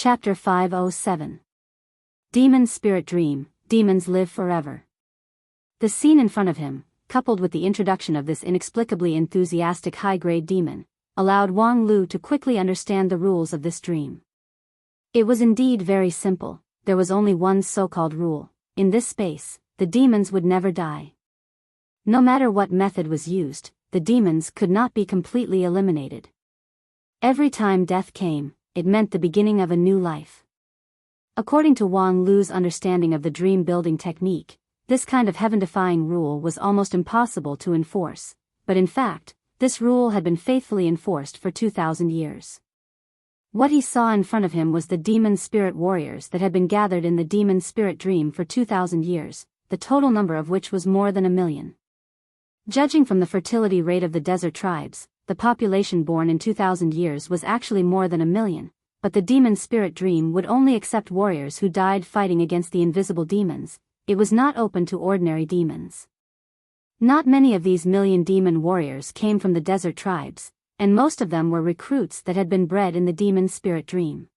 Chapter 507. Demon Spirit Dream, Demons Live Forever. The scene in front of him, coupled with the introduction of this inexplicably enthusiastic high-grade demon, allowed Wang Lu to quickly understand the rules of this dream. It was indeed very simple. There was only one so-called rule. In this space, the demons would never die. No matter what method was used, the demons could not be completely eliminated. Every time death came, it meant the beginning of a new life. According to Wang Lu's understanding of the dream-building technique, this kind of heaven-defying rule was almost impossible to enforce, but in fact, this rule had been faithfully enforced for 2,000 years. What he saw in front of him was the demon spirit warriors that had been gathered in the demon spirit dream for 2,000 years, the total number of which was more than 1,000,000. Judging from the fertility rate of the desert tribes, the population born in 2,000 years was actually more than 1,000,000, but the demon spirit dream would only accept warriors who died fighting against the invisible demons. It was not open to ordinary demons. Not many of these 1,000,000 demon warriors came from the desert tribes, and most of them were recruits that had been bred in the demon spirit dream.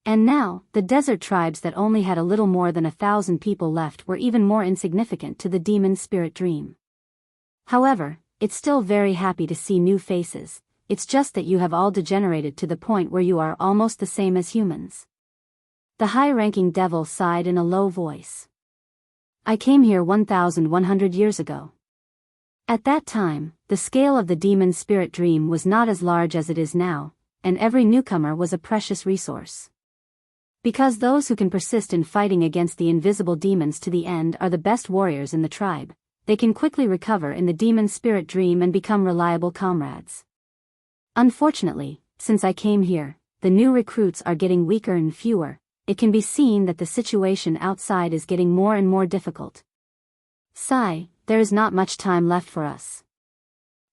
And now, the desert tribes that only had a little more than 1,000 people left were even more insignificant to the demon spirit dream. However, it's still very happy to see new faces. It's just that you have all degenerated to the point where you are almost the same as humans. The high-ranking devil sighed in a low voice. I came here 1,100 years ago. At that time, the scale of the demon spirit dream was not as large as it is now, and every newcomer was a precious resource. Because those who can persist in fighting against the invisible demons to the end are the best warriors in the tribe, they can quickly recover in the demon spirit dream and become reliable comrades. Unfortunately, since I came here, the new recruits are getting weaker and fewer. It can be seen that the situation outside is getting more and more difficult. Sigh, there is not much time left for us.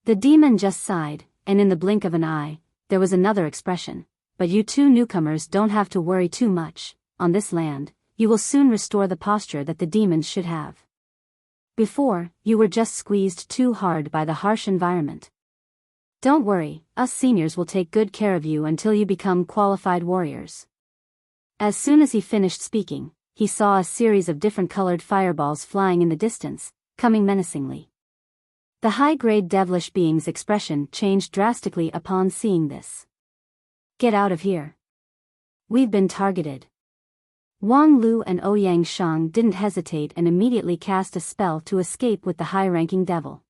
The demon just sighed, and in the blink of an eye, there was another expression. But you two newcomers don't have to worry too much. On this land, you will soon restore the posture that the demons should have. Before, you were just squeezed too hard by the harsh environment. Don't worry, us seniors will take good care of you until you become qualified warriors. As soon as he finished speaking, he saw a series of different colored fireballs flying in the distance, coming menacingly. The high-grade devilish being's expression changed drastically upon seeing this. Get out of here. We've been targeted. Wang Lu and Ouyang Shang didn't hesitate and immediately cast a spell to escape with the high-ranking devil.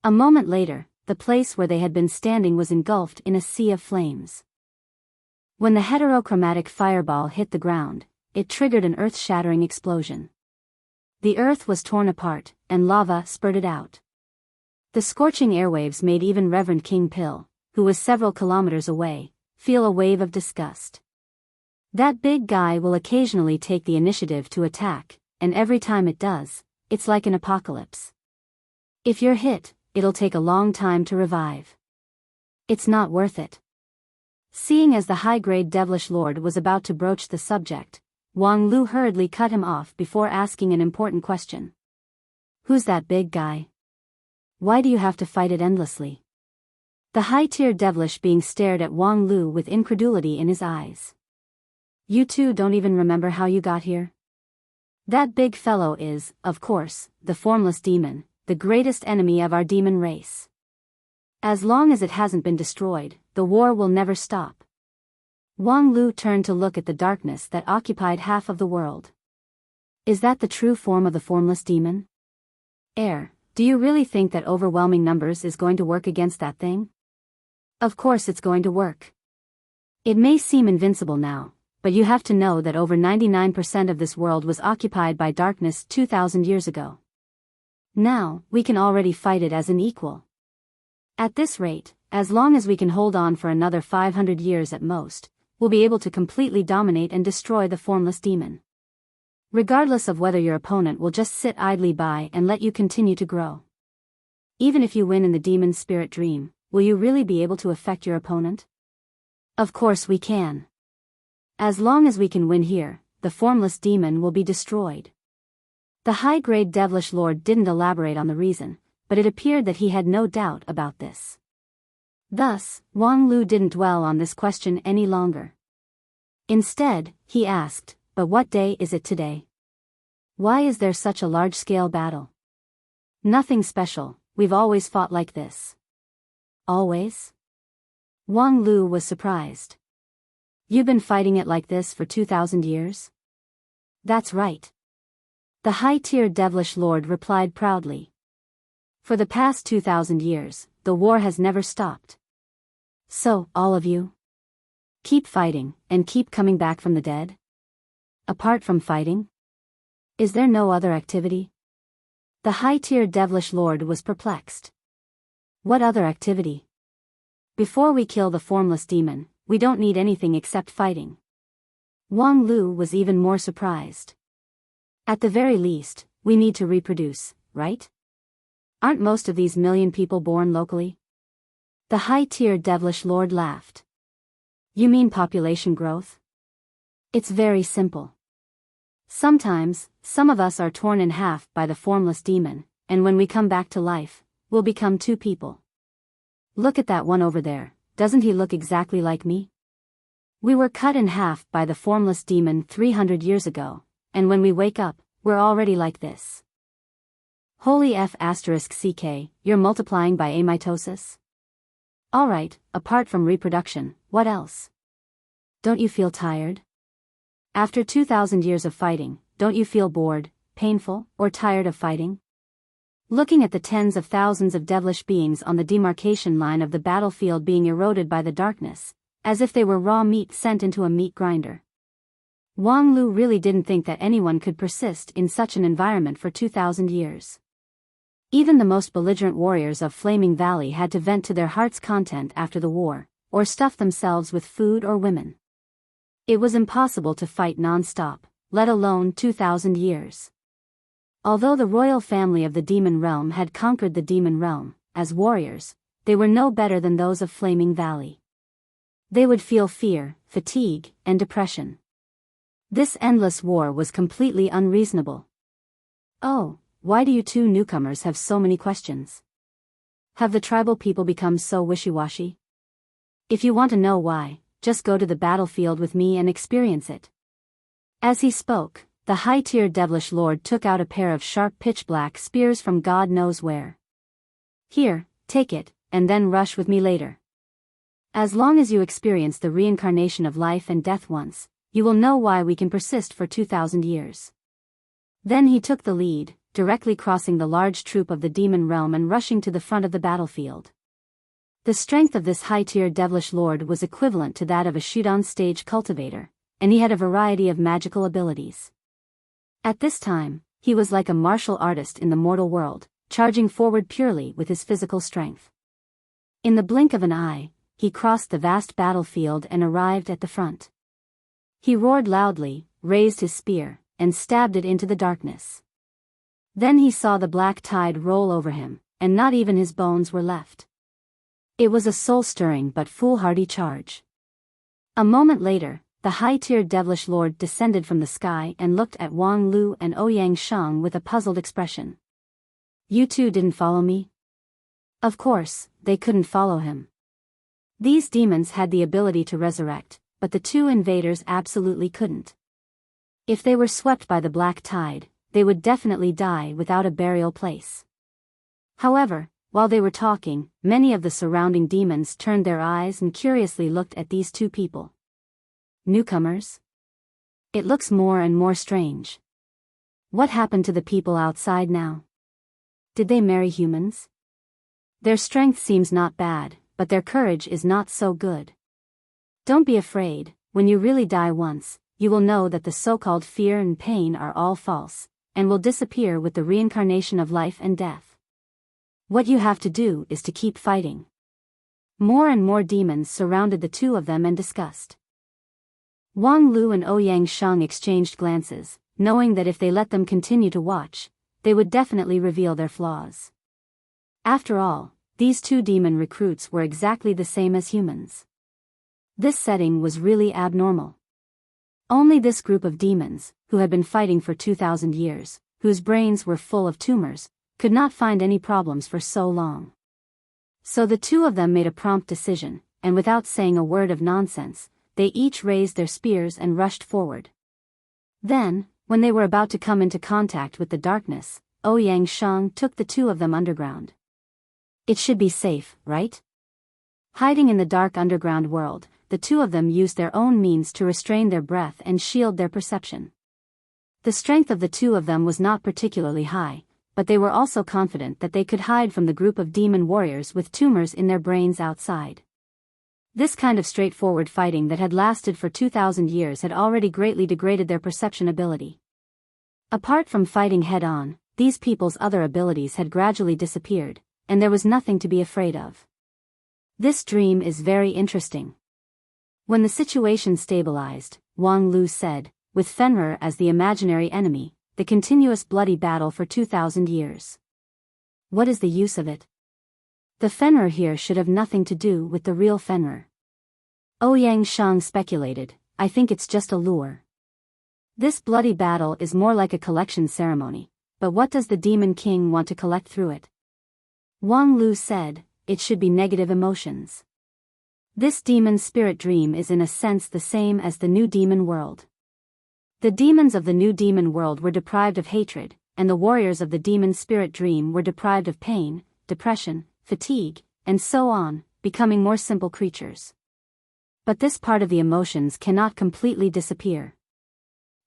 A moment later, the place where they had been standing was engulfed in a sea of flames. When the heterochromatic fireball hit the ground, it triggered an earth-shattering explosion. The earth was torn apart, and lava spurted out. The scorching airwaves made even Reverend King Pill, who was several kilometers away, feel a wave of disgust. That big guy will occasionally take the initiative to attack, and every time it does, it's like an apocalypse. If you're hit, it'll take a long time to revive. It's not worth it. Seeing as the high-grade devilish lord was about to broach the subject, Wang Lu hurriedly cut him off before asking an important question. Who's that big guy? Why do you have to fight it endlessly? The high-tier devilish being stared at Wang Lu with incredulity in his eyes. You two don't even remember how you got here? That big fellow is, of course, the formless demon, the greatest enemy of our demon race. As long as it hasn't been destroyed, the war will never stop. Wang Lu turned to look at the darkness that occupied half of the world. Is that the true form of the formless demon? Do you really think that overwhelming numbers is going to work against that thing? Of course it's going to work. It may seem invincible now, but you have to know that over 99% of this world was occupied by darkness 2,000 years ago. Now, we can already fight it as an equal. At this rate, as long as we can hold on for another 500 years at most, we'll be able to completely dominate and destroy the formless demon. Regardless of whether your opponent will just sit idly by and let you continue to grow. Even if you win in the demon spirit dream, will you really be able to affect your opponent? Of course we can. As long as we can win here, the formless demon will be destroyed. The high-grade devilish lord didn't elaborate on the reason, but it appeared that he had no doubt about this. Thus, Wang Lu didn't dwell on this question any longer. Instead, he asked, "But what day is it today? Why is there such a large-scale battle?" "Nothing special, we've always fought like this." "Always?" Wang Lu was surprised. "You've been fighting it like this for 2,000 years?" "That's right." The high-tier devilish lord replied proudly. "For the past 2,000 years, the war has never stopped. So, all of you, keep fighting, and keep coming back from the dead? Apart from fighting? Is there no other activity?" The high-tier devilish lord was perplexed. "What other activity? Before we kill the formless demon, we don't need anything except fighting." Wang Lu was even more surprised. "At the very least, we need to reproduce, right? Aren't most of these million people born locally?" The high-tier devilish lord laughed. "You mean population growth? It's very simple. Sometimes, some of us are torn in half by the formless demon, and when we come back to life, we'll become two people. Look at that one over there, doesn't he look exactly like me? We were cut in half by the formless demon 300 years ago, and when we wake up, we're already like this. Holy F***ck, you're multiplying by amitosis? Alright, apart from reproduction, what else? Don't you feel tired? After 2,000 years of fighting, don't you feel bored, painful, or tired of fighting? Looking at the tens of thousands of devilish beings on the demarcation line of the battlefield being eroded by the darkness, as if they were raw meat sent into a meat grinder. Wang Lu really didn't think that anyone could persist in such an environment for 2,000 years. Even the most belligerent warriors of Flaming Valley had to vent to their heart's content after the war, or stuff themselves with food or women. It was impossible to fight non-stop, let alone 2,000 years. Although the royal family of the demon realm had conquered the demon realm, as warriors, they were no better than those of Flaming Valley. They would feel fear, fatigue, and depression. This endless war was completely unreasonable. "Oh, why do you two newcomers have so many questions? Have the tribal people become so wishy-washy? If you want to know why, just go to the battlefield with me and experience it." As he spoke, the high-tier devilish lord took out a pair of sharp pitch-black spears from God knows where. "Here, take it, and then rush with me later. As long as you experience the reincarnation of life and death once, you will know why we can persist for 2,000 years. Then he took the lead, directly crossing the large troop of the demon realm and rushing to the front of the battlefield. The strength of this high-tier devilish lord was equivalent to that of a shoot-on stage cultivator, and he had a variety of magical abilities. At this time, he was like a martial artist in the mortal world, charging forward purely with his physical strength. In the blink of an eye, he crossed the vast battlefield and arrived at the front. He roared loudly, raised his spear, and stabbed it into the darkness. Then he saw the black tide roll over him, and not even his bones were left. It was a soul-stirring but foolhardy charge. A moment later, the high-tiered devilish lord descended from the sky and looked at Wang Lu and Ouyang Shang with a puzzled expression. "You two didn't follow me?" Of course, they couldn't follow him. These demons had the ability to resurrect, but the two invaders absolutely couldn't. If they were swept by the black tide, they would definitely die without a burial place. However, while they were talking, many of the surrounding demons turned their eyes and curiously looked at these two people. Newcomers? It looks more and more strange. What happened to the people outside now? Did they marry humans? Their strength seems not bad, but their courage is not so good. Don't be afraid, when you really die once, you will know that the so-called fear and pain are all false, and will disappear with the reincarnation of life and death. What you have to do is to keep fighting." More and more demons surrounded the two of them and discussed. Wang Lu and Ouyang Shang exchanged glances, knowing that if they let them continue to watch, they would definitely reveal their flaws. After all, these two demon recruits were exactly the same as humans. This setting was really abnormal. Only this group of demons, who had been fighting for 2,000 years, whose brains were full of tumors, could not find any problems for so long. So the two of them made a prompt decision, and without saying a word of nonsense, they each raised their spears and rushed forward. Then, when they were about to come into contact with the darkness, Ouyang Shang took the two of them underground. It should be safe, right? Hiding in the dark underground world, the two of them used their own means to restrain their breath and shield their perception. The strength of the two of them was not particularly high, but they were also confident that they could hide from the group of demon warriors with tumors in their brains outside. This kind of straightforward fighting that had lasted for 2,000 years had already greatly degraded their perception ability. Apart from fighting head-on, these people's other abilities had gradually disappeared, and there was nothing to be afraid of. This dream is very interesting. When the situation stabilized, Wang Lu said, with Fenrir as the imaginary enemy, the continuous bloody battle for 2,000 years. What is the use of it? The Fenrir here should have nothing to do with the real Fenrir. Ouyang Shang speculated, I think it's just a lure. This bloody battle is more like a collection ceremony, but what does the Demon King want to collect through it? Wang Lu said, it should be negative emotions. This demon spirit dream is in a sense the same as the new demon world. The demons of the new demon world were deprived of hatred, and the warriors of the demon spirit dream were deprived of pain, depression, fatigue, and so on, becoming more simple creatures. But this part of the emotions cannot completely disappear.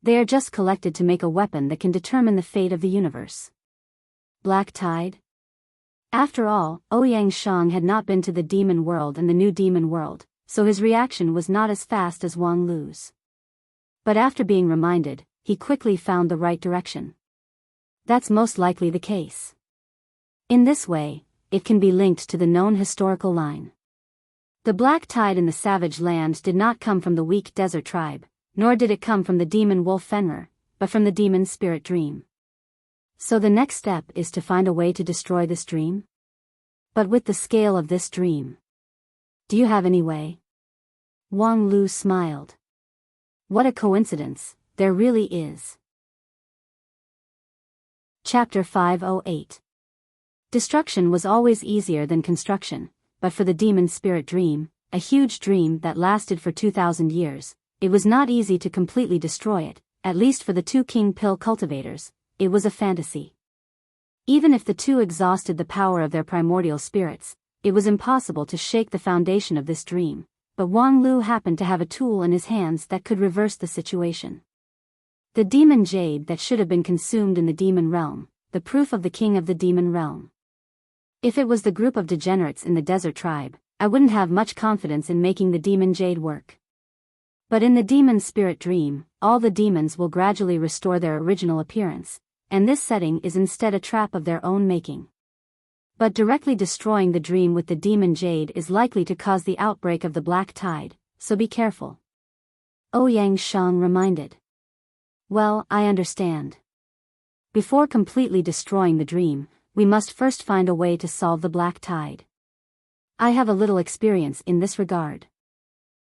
They are just collected to make a weapon that can determine the fate of the universe. Black Tide? After all, Ouyang Shang had not been to the demon world and the new demon world, so his reaction was not as fast as Wang Lu's. But after being reminded, he quickly found the right direction. That's most likely the case. In this way, it can be linked to the known historical line. The black tide in the savage land did not come from the weak desert tribe, nor did it come from the demon wolf Fenrir, but from the demon spirit dream. So the next step is to find a way to destroy this dream? But with the scale of this dream. Do you have any way? Wang Lu smiled. What a coincidence, there really is. Chapter 508. Destruction was always easier than construction, but for the demon spirit dream, a huge dream that lasted for 2,000 years, it was not easy to completely destroy it, at least for the two king pill cultivators. It was a fantasy. Even if the two exhausted the power of their primordial spirits, it was impossible to shake the foundation of this dream, but Wang Lu happened to have a tool in his hands that could reverse the situation. The demon jade that should have been consumed in the demon realm, the proof of the king of the demon realm. If it was the group of degenerates in the desert tribe, I wouldn't have much confidence in making the demon jade work. But in the demon spirit dream, all the demons will gradually restore their original appearance, and this setting is instead a trap of their own making. But directly destroying the dream with the demon jade is likely to cause the outbreak of the black tide, so be careful. Ouyang Shang reminded. Well, I understand. Before completely destroying the dream, we must first find a way to solve the black tide. I have a little experience in this regard.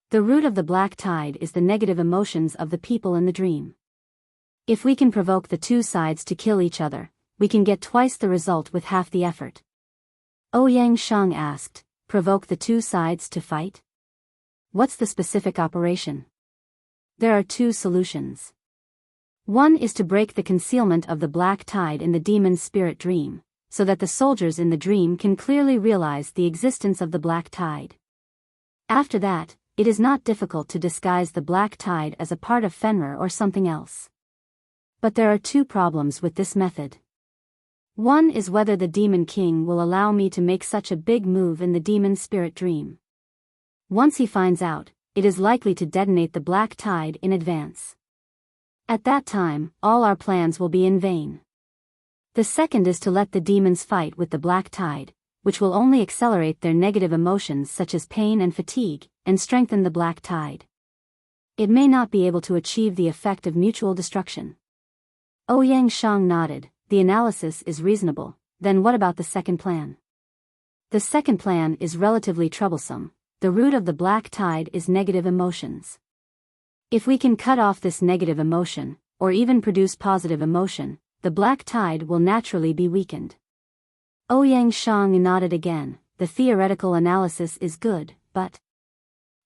The root of the black tide is the negative emotions of the people in the dream. If we can provoke the two sides to kill each other, we can get twice the result with half the effort. Ouyang Shang asked, provoke the two sides to fight? What's the specific operation? There are two solutions. One is to break the concealment of the black tide in the demon spirit dream, so that the soldiers in the dream can clearly realize the existence of the black tide. After that, it is not difficult to disguise the black tide as a part of Fenrir or something else. But there are two problems with this method. One is whether the Demon King will allow me to make such a big move in the demon spirit dream. Once he finds out, it is likely to detonate the black tide in advance. At that time, all our plans will be in vain. The second is to let the demons fight with the black tide, which will only accelerate their negative emotions such as pain and fatigue, and strengthen the black tide. It may not be able to achieve the effect of mutual destruction. Ouyang Shang nodded, the analysis is reasonable, then what about the second plan? The second plan is relatively troublesome, the root of the black tide is negative emotions. If we can cut off this negative emotion, or even produce positive emotion, the black tide will naturally be weakened. Ouyang Shang nodded again, the theoretical analysis is good, but...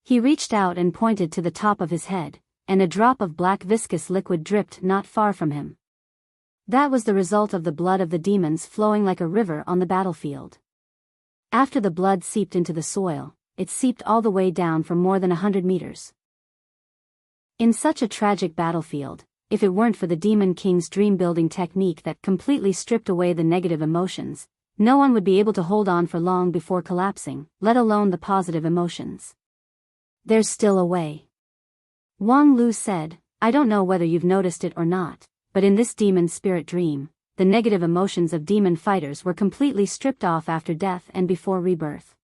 He reached out and pointed to the top of his head, and a drop of black viscous liquid dripped not far from him. That was the result of the blood of the demons flowing like a river on the battlefield. After the blood seeped into the soil, it seeped all the way down for more than 100 meters. In such a tragic battlefield, if it weren't for the Demon King's dream-building technique that completely stripped away the negative emotions, no one would be able to hold on for long before collapsing, let alone the positive emotions. There's still a way. Wang Lu said, I don't know whether you've noticed it or not, but in this demon spirit dream, the negative emotions of demon fighters were completely stripped off after death and before rebirth.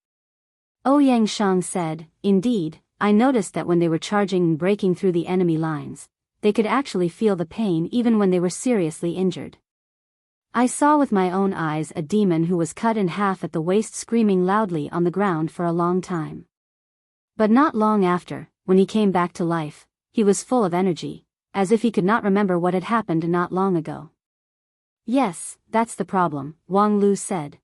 Ouyang Shang said, indeed, I noticed that when they were charging and breaking through the enemy lines, they could actually feel the pain even when they were seriously injured. I saw with my own eyes a demon who was cut in half at the waist screaming loudly on the ground for a long time. But not long after, when he came back to life, he was full of energy, as if he could not remember what had happened not long ago. Yes, that's the problem, Wang Lu said.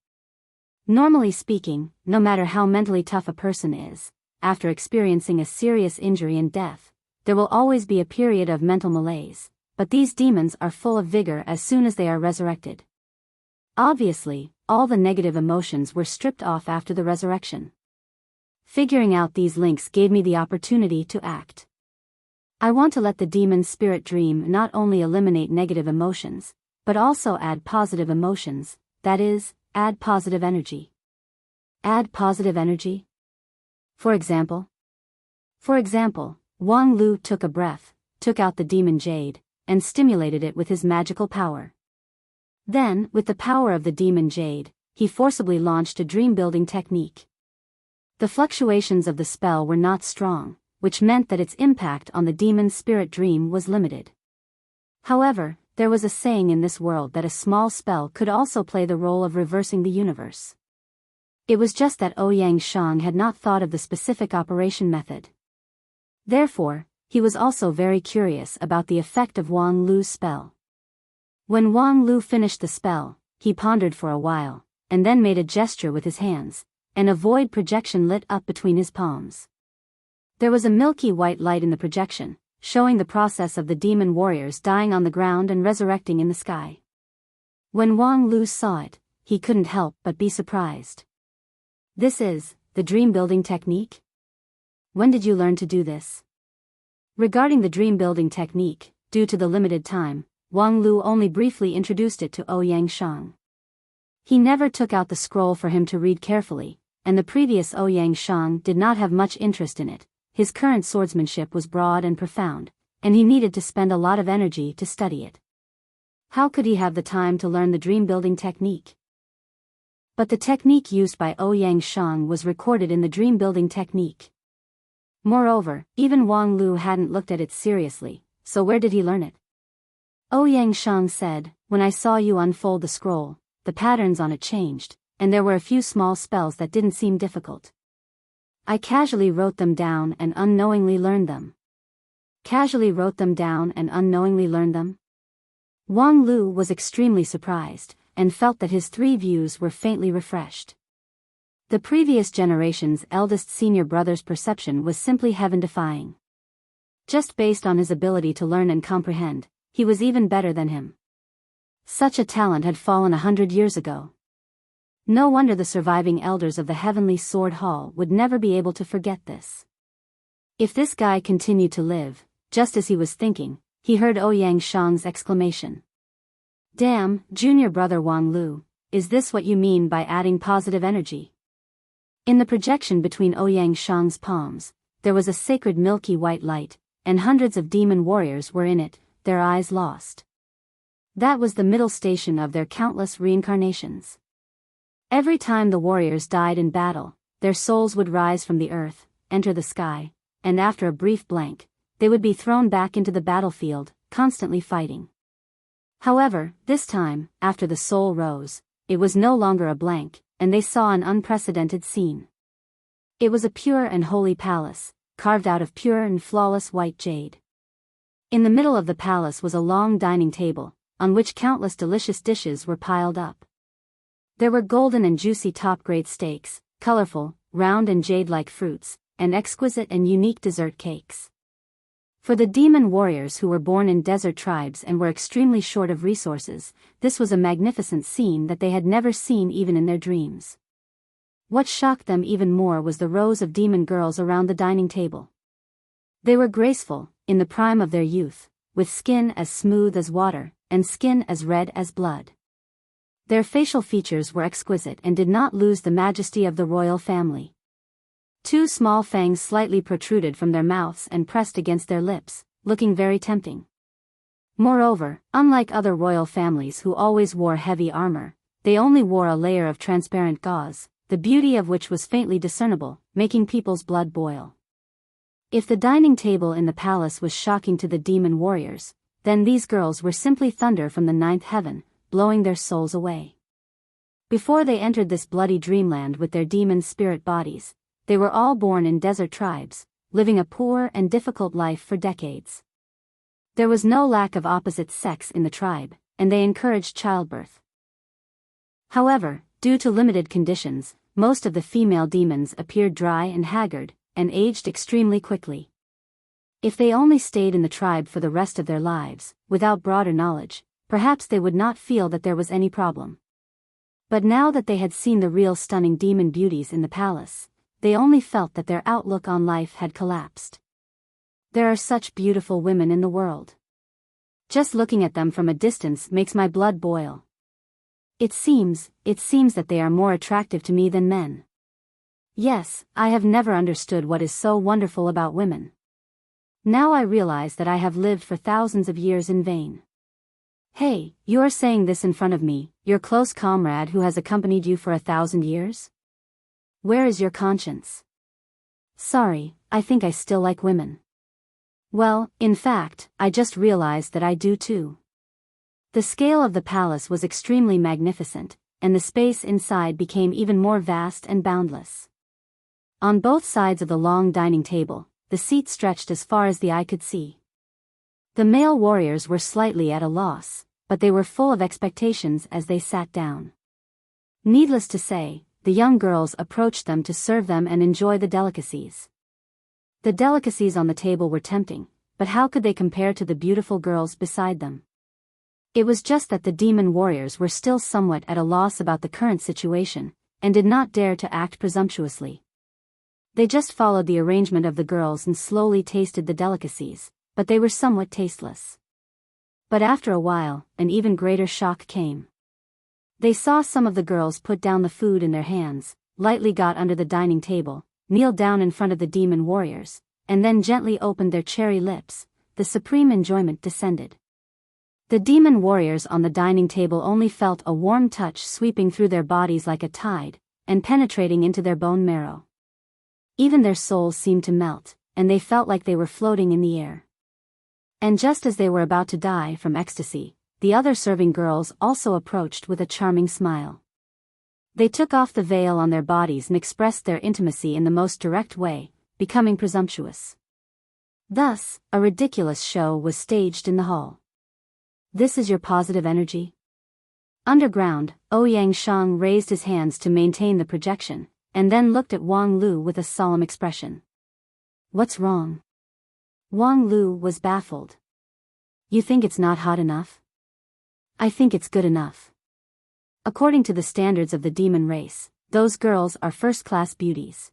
Normally speaking, no matter how mentally tough a person is, after experiencing a serious injury and death, there will always be a period of mental malaise, but these demons are full of vigor as soon as they are resurrected. Obviously, all the negative emotions were stripped off after the resurrection. Figuring out these links gave me the opportunity to act. I want to let the demon spirit dream not only eliminate negative emotions, but also add positive emotions, that is, add positive energy. Add positive energy? For example, Wang Lu took a breath, took out the demon jade, and stimulated it with his magical power. Then, with the power of the demon jade, he forcibly launched a dream-building technique. The fluctuations of the spell were not strong, which meant that its impact on the demon spirit dream was limited. However, there was a saying in this world that a small spell could also play the role of reversing the universe. It was just that Ouyang Shang had not thought of the specific operation method. Therefore, he was also very curious about the effect of Wang Lu's spell. When Wang Lu finished the spell, he pondered for a while, and then made a gesture with his hands, and a void projection lit up between his palms. There was a milky white light in the projection, showing the process of the demon warriors dying on the ground and resurrecting in the sky. When Wang Lu saw it, he couldn't help but be surprised. This is the dream-building technique? When did you learn to do this? Regarding the dream-building technique, due to the limited time, Wang Lu only briefly introduced it to Ouyang Shang. He never took out the scroll for him to read carefully, and the previous Ouyang Shang did not have much interest in it. His current swordsmanship was broad and profound, and he needed to spend a lot of energy to study it. How could he have the time to learn the dream-building technique? But the technique used by Ouyang Shang was recorded in the dream-building technique. Moreover, even Wang Lu hadn't looked at it seriously, so where did he learn it? Ouyang Shang said, when I saw you unfold the scroll, the patterns on it changed, and there were a few small spells that didn't seem difficult. I casually wrote them down and unknowingly learned them. Casually wrote them down and unknowingly learned them? Wang Lu was extremely surprised, and felt that his three views were faintly refreshed. The previous generation's eldest senior brother's perception was simply heaven-defying. Just based on his ability to learn and comprehend, he was even better than him. Such a talent had fallen 100 years ago. No wonder the surviving elders of the Heavenly Sword Hall would never be able to forget this. If this guy continued to live, just as he was thinking, he heard Ouyang Shang's exclamation. Damn, junior brother Wang Lu, is this what you mean by adding positive energy? In the projection between Ouyang Shang's palms, there was a sacred milky white light, and hundreds of demon warriors were in it, their eyes lost. That was the middle station of their countless reincarnations. Every time the warriors died in battle, their souls would rise from the earth, enter the sky, and after a brief blank, they would be thrown back into the battlefield, constantly fighting. However, this time, after the soul rose, it was no longer a blank, and they saw an unprecedented scene. It was a pure and holy palace, carved out of pure and flawless white jade. In the middle of the palace was a long dining table, on which countless delicious dishes were piled up. There were golden and juicy top-grade steaks, colorful, round and jade-like fruits, and exquisite and unique dessert cakes. For the demon warriors who were born in desert tribes and were extremely short of resources, this was a magnificent scene that they had never seen even in their dreams. What shocked them even more was the rows of demon girls around the dining table. They were graceful, in the prime of their youth, with skin as smooth as water, and skin as red as blood. Their facial features were exquisite and did not lose the majesty of the royal family. 2 small fangs slightly protruded from their mouths and pressed against their lips, looking very tempting. Moreover, unlike other royal families who always wore heavy armor, they only wore a layer of transparent gauze, the beauty of which was faintly discernible, making people's blood boil. If the dining table in the palace was shocking to the demon warriors, then these girls were simply thunder from the 9th heaven, blowing their souls away. Before they entered this bloody dreamland with their demon spirit bodies, they were all born in desert tribes, living a poor and difficult life for decades. There was no lack of opposite sex in the tribe, and they encouraged childbirth. However, due to limited conditions, most of the female demons appeared dry and haggard, and aged extremely quickly. If they only stayed in the tribe for the rest of their lives, without broader knowledge, perhaps they would not feel that there was any problem. But now that they had seen the real stunning demon beauties in the palace, they only felt that their outlook on life had collapsed. There are such beautiful women in the world. Just looking at them from a distance makes my blood boil. It seems that they are more attractive to me than men. Yes, I have never understood what is so wonderful about women. Now I realize that I have lived for thousands of years in vain. Hey, you are saying this in front of me, your close comrade who has accompanied you for 1,000 years? Where is your conscience? Sorry, I think I still like women. Well, in fact, I just realized that I do too. The scale of the palace was extremely magnificent, and the space inside became even more vast and boundless. On both sides of the long dining table, the seats stretched as far as the eye could see. The male warriors were slightly at a loss, but they were full of expectations as they sat down. Needless to say, the young girls approached them to serve them and enjoy the delicacies. The delicacies on the table were tempting, but how could they compare to the beautiful girls beside them? It was just that the demon warriors were still somewhat at a loss about the current situation, and did not dare to act presumptuously. They just followed the arrangement of the girls and slowly tasted the delicacies, but they were somewhat tasteless. But after a while, an even greater shock came. They saw some of the girls put down the food in their hands, lightly got under the dining table, kneel down in front of the demon warriors, and then gently opened their cherry lips. The supreme enjoyment descended. The demon warriors on the dining table only felt a warm touch sweeping through their bodies like a tide, and penetrating into their bone marrow. Even their souls seemed to melt, and they felt like they were floating in the air. And just as they were about to die from ecstasy, the other serving girls also approached with a charming smile. They took off the veil on their bodies and expressed their intimacy in the most direct way, becoming presumptuous. Thus, a ridiculous show was staged in the hall. This is your positive energy? Underground, Ouyang Shang raised his hands to maintain the projection, and then looked at Wang Lu with a solemn expression. What's wrong? Wang Lu was baffled. You think it's not hot enough? I think it's good enough. According to the standards of the demon race, those girls are first-class beauties.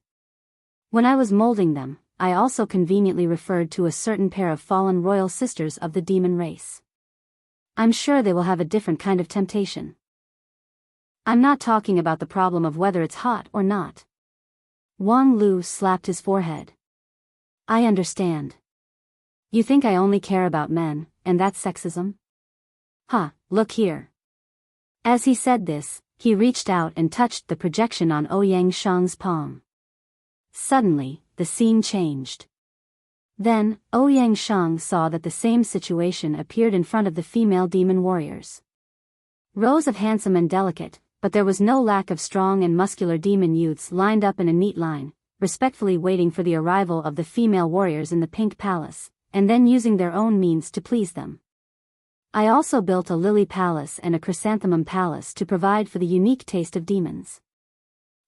When I was molding them, I also conveniently referred to a certain pair of fallen royal sisters of the demon race. I'm sure they will have a different kind of temptation. I'm not talking about the problem of whether it's hot or not. Wang Lu slapped his forehead. I understand. You think I only care about men, and that's sexism? Ha, look here. As he said this, he reached out and touched the projection on Ouyang Shang's palm. Suddenly, the scene changed. Then, Ouyang Shang saw that the same situation appeared in front of the female demon warriors. Rows of handsome and delicate, but there was no lack of strong and muscular demon youths lined up in a neat line, respectfully waiting for the arrival of the female warriors in the pink palace, and then using their own means to please them. I also built a lily palace and a chrysanthemum palace to provide for the unique taste of demons.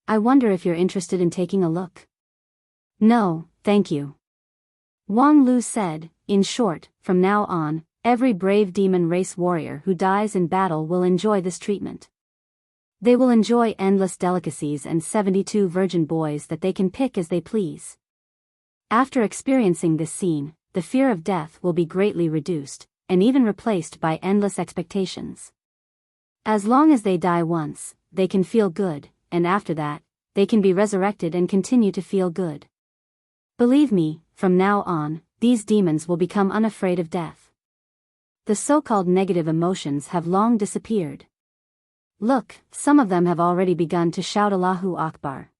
I wonder if you're interested in taking a look. No, thank you. Wang Lu said. In short, from now on, every brave demon race warrior who dies in battle will enjoy this treatment. They will enjoy endless delicacies and 72 virgin boys that they can pick as they please. After experiencing this scene, the fear of death will be greatly reduced, and even replaced by endless expectations. As long as they die once, they can feel good, and after that, they can be resurrected and continue to feel good. Believe me, from now on, these demons will become unafraid of death. The so-called negative emotions have long disappeared. Look, some of them have already begun to shout Allahu Akbar.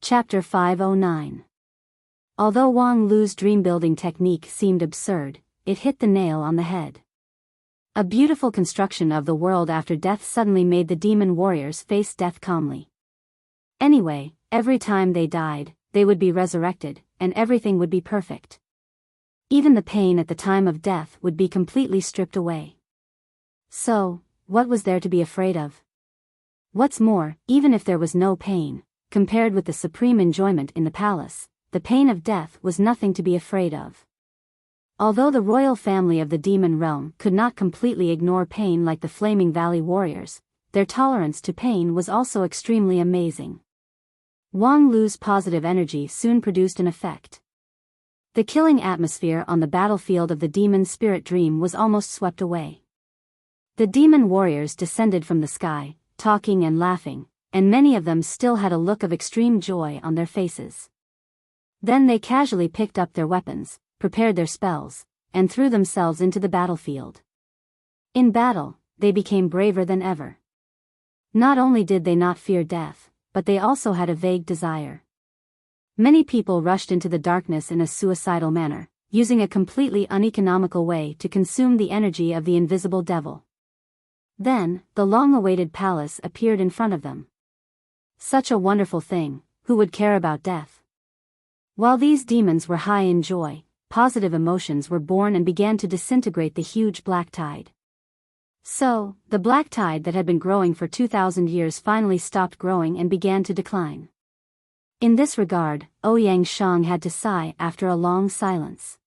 Chapter 509. Although Wang Lu's dream-building technique seemed absurd, it hit the nail on the head. A beautiful construction of the world after death suddenly made the demon warriors face death calmly. Anyway, every time they died, they would be resurrected, and everything would be perfect. Even the pain at the time of death would be completely stripped away. So, what was there to be afraid of? What's more, even if there was no pain, compared with the supreme enjoyment in the palace, the pain of death was nothing to be afraid of. Although the royal family of the demon realm could not completely ignore pain like the Flaming Valley warriors, their tolerance to pain was also extremely amazing. Wang Lu's positive energy soon produced an effect. The killing atmosphere on the battlefield of the demon spirit dream was almost swept away. The demon warriors descended from the sky, talking and laughing, and many of them still had a look of extreme joy on their faces. Then they casually picked up their weapons, prepared their spells, and threw themselves into the battlefield. In battle, they became braver than ever. Not only did they not fear death, but they also had a vague desire. Many people rushed into the darkness in a suicidal manner, using a completely uneconomical way to consume the energy of the invisible devil. Then, the long-awaited palace appeared in front of them. Such a wonderful thing, who would care about death? While these demons were high in joy, positive emotions were born and began to disintegrate the huge black tide. So, the black tide that had been growing for 2,000 years finally stopped growing and began to decline. In this regard, Ouyang Shang had to sigh after a long silence.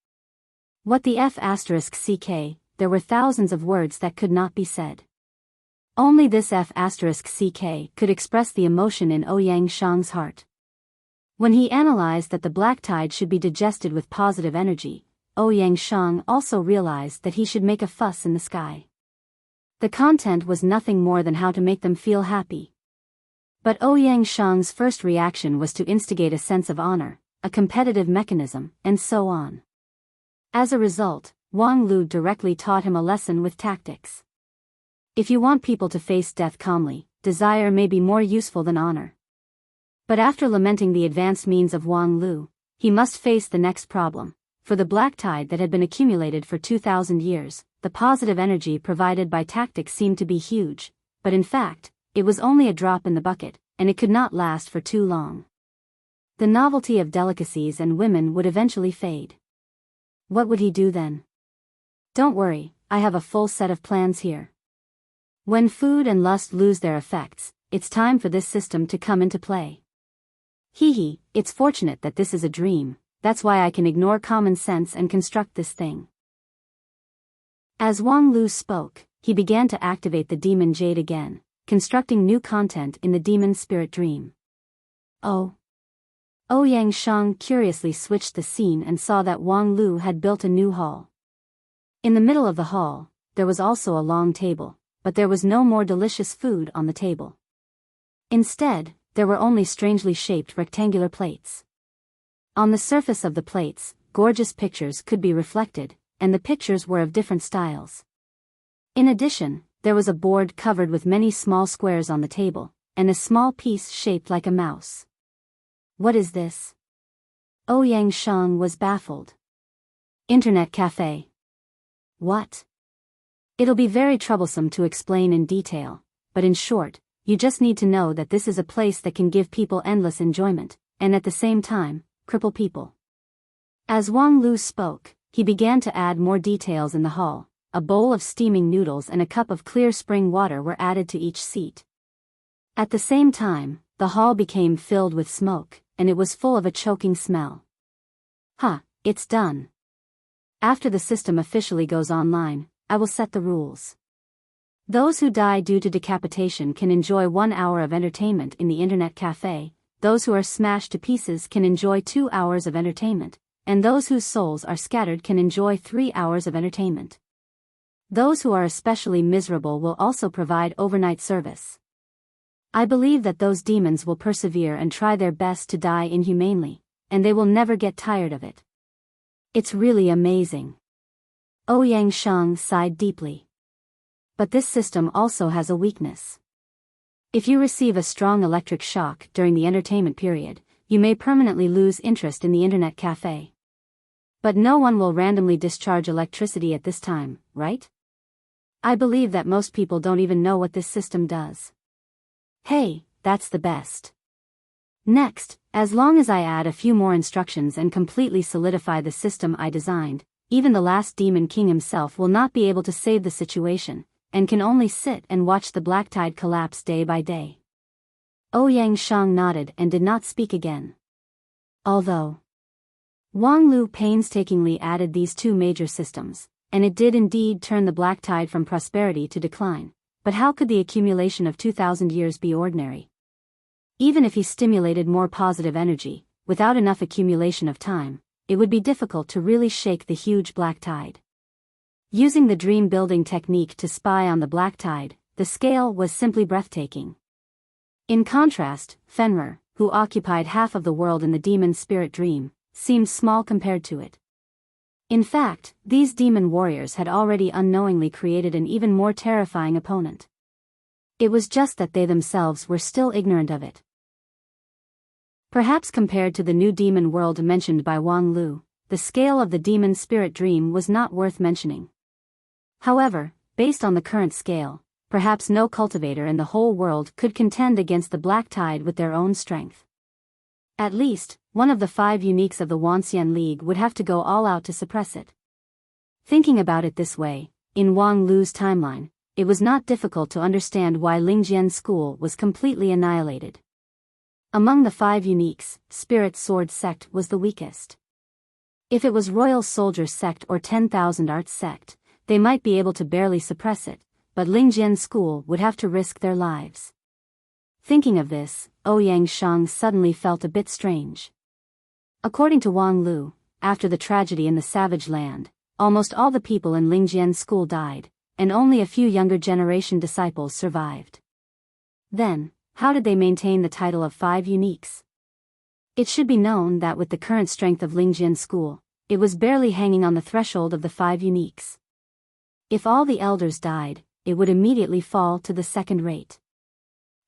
What the F***ck, there were thousands of words that could not be said. Only this F***ck could express the emotion in Ouyang Shang's heart. When he analyzed that the black tide should be digested with positive energy, Ouyang Shang also realized that he should make a fuss in the sky. The content was nothing more than how to make them feel happy. But Ouyang Shang's first reaction was to instigate a sense of honor, a competitive mechanism, and so on. As a result, Wang Lu directly taught him a lesson with tactics. If you want people to face death calmly, desire may be more useful than honor. But after lamenting the advanced means of Wang Lu, he must face the next problem. For the black tide that had been accumulated for 2,000 years, the positive energy provided by tactics seemed to be huge, but in fact, it was only a drop in the bucket, and it could not last for too long. The novelty of delicacies and women would eventually fade. What would he do then? Don't worry, I have a full set of plans here. When food and lust lose their effects, it's time for this system to come into play. Hee, it's fortunate that this is a dream, that's why I can ignore common sense and construct this thing. As Wang Lu spoke, he began to activate the demon jade again, constructing new content in the demon spirit dream. Oh. Ouyang Shang curiously switched the scene and saw that Wang Lu had built a new hall. In the middle of the hall, there was also a long table, but there was no more delicious food on the table. Instead, there were only strangely shaped rectangular plates. On the surface of the plates, gorgeous pictures could be reflected, and the pictures were of different styles. In addition, there was a board covered with many small squares on the table, and a small piece shaped like a mouse. What is this? Ouyang Shang was baffled. Internet cafe. What? It'll be very troublesome to explain in detail, but in short, you just need to know that this is a place that can give people endless enjoyment, and at the same time, cripple people. As Wang Lu spoke, he began to add more details in the hall. A bowl of steaming noodles and a cup of clear spring water were added to each seat. At the same time, the hall became filled with smoke, and it was full of a choking smell. It's done. After the system officially goes online, I will set the rules. Those who die due to decapitation can enjoy 1 hour of entertainment in the internet cafe, those who are smashed to pieces can enjoy 2 hours of entertainment, and those whose souls are scattered can enjoy 3 hours of entertainment. Those who are especially miserable will also provide overnight service. I believe that those demons will persevere and try their best to die inhumanely, and they will never get tired of it. It's really amazing. Ouyang Shang sighed deeply. But this system also has a weakness. If you receive a strong electric shock during the entertainment period, you may permanently lose interest in the internet cafe. But no one will randomly discharge electricity at this time, right? I believe that most people don't even know what this system does. Hey, that's the best. Next, as long as I add a few more instructions and completely solidify the system I designed, even the last demon king himself will not be able to save the situation, and can only sit and watch the black tide collapse day by day. Ouyang Shang nodded and did not speak again. Although Wang Lu painstakingly added these two major systems, and it did indeed turn the black tide from prosperity to decline, but how could the accumulation of 2,000 years be ordinary? Even if he stimulated more positive energy, without enough accumulation of time, it would be difficult to really shake the huge black tide. Using the dream building technique to spy on the black tide, the scale was simply breathtaking. In contrast, Fenrir, who occupied half of the world in the demon spirit dream, seemed small compared to it. In fact, these demon warriors had already unknowingly created an even more terrifying opponent. It was just that they themselves were still ignorant of it. Perhaps compared to the new demon world mentioned by Wang Lu, the scale of the demon spirit dream was not worth mentioning. However, based on the current scale, perhaps no cultivator in the whole world could contend against the black tide with their own strength. At least, one of the 5 uniques of the Wanxian League would have to go all out to suppress it. Thinking about it this way, in Wang Lu's timeline, it was not difficult to understand why Lingjian's school was completely annihilated. Among the 5 uniques, Spirit Sword Sect was the weakest. If it was Royal Soldier Sect or 10,000 Arts Sect, they might be able to barely suppress it, but Lingjian's school would have to risk their lives. Thinking of this, Ouyang Shang suddenly felt a bit strange. According to Wang Lu, after the tragedy in the Savage Land, almost all the people in Lingjian's school died, and only a few younger generation disciples survived. Then, how did they maintain the title of 5 uniques? It should be known that with the current strength of Lingjian school, it was barely hanging on the threshold of the 5 uniques. If all the elders died, it would immediately fall to the second rate.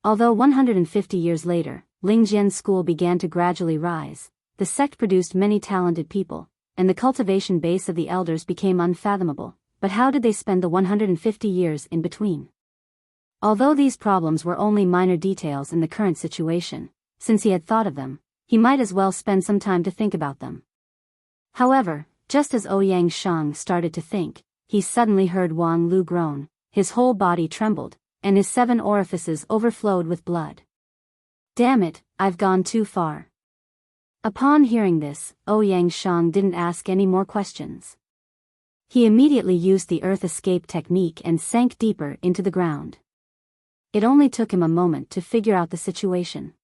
Although 150 years later, Lingjian's school began to gradually rise, the sect produced many talented people, and the cultivation base of the elders became unfathomable, but how did they spend the 150 years in between? Although these problems were only minor details in the current situation, since he had thought of them, he might as well spend some time to think about them. However, just as Ouyang Shang started to think, he suddenly heard Wang Lu groan, his whole body trembled, and his 7 orifices overflowed with blood. Damn it, I've gone too far. Upon hearing this, Ouyang Shang didn't ask any more questions. He immediately used the earth escape technique and sank deeper into the ground. It only took him a moment to figure out the situation.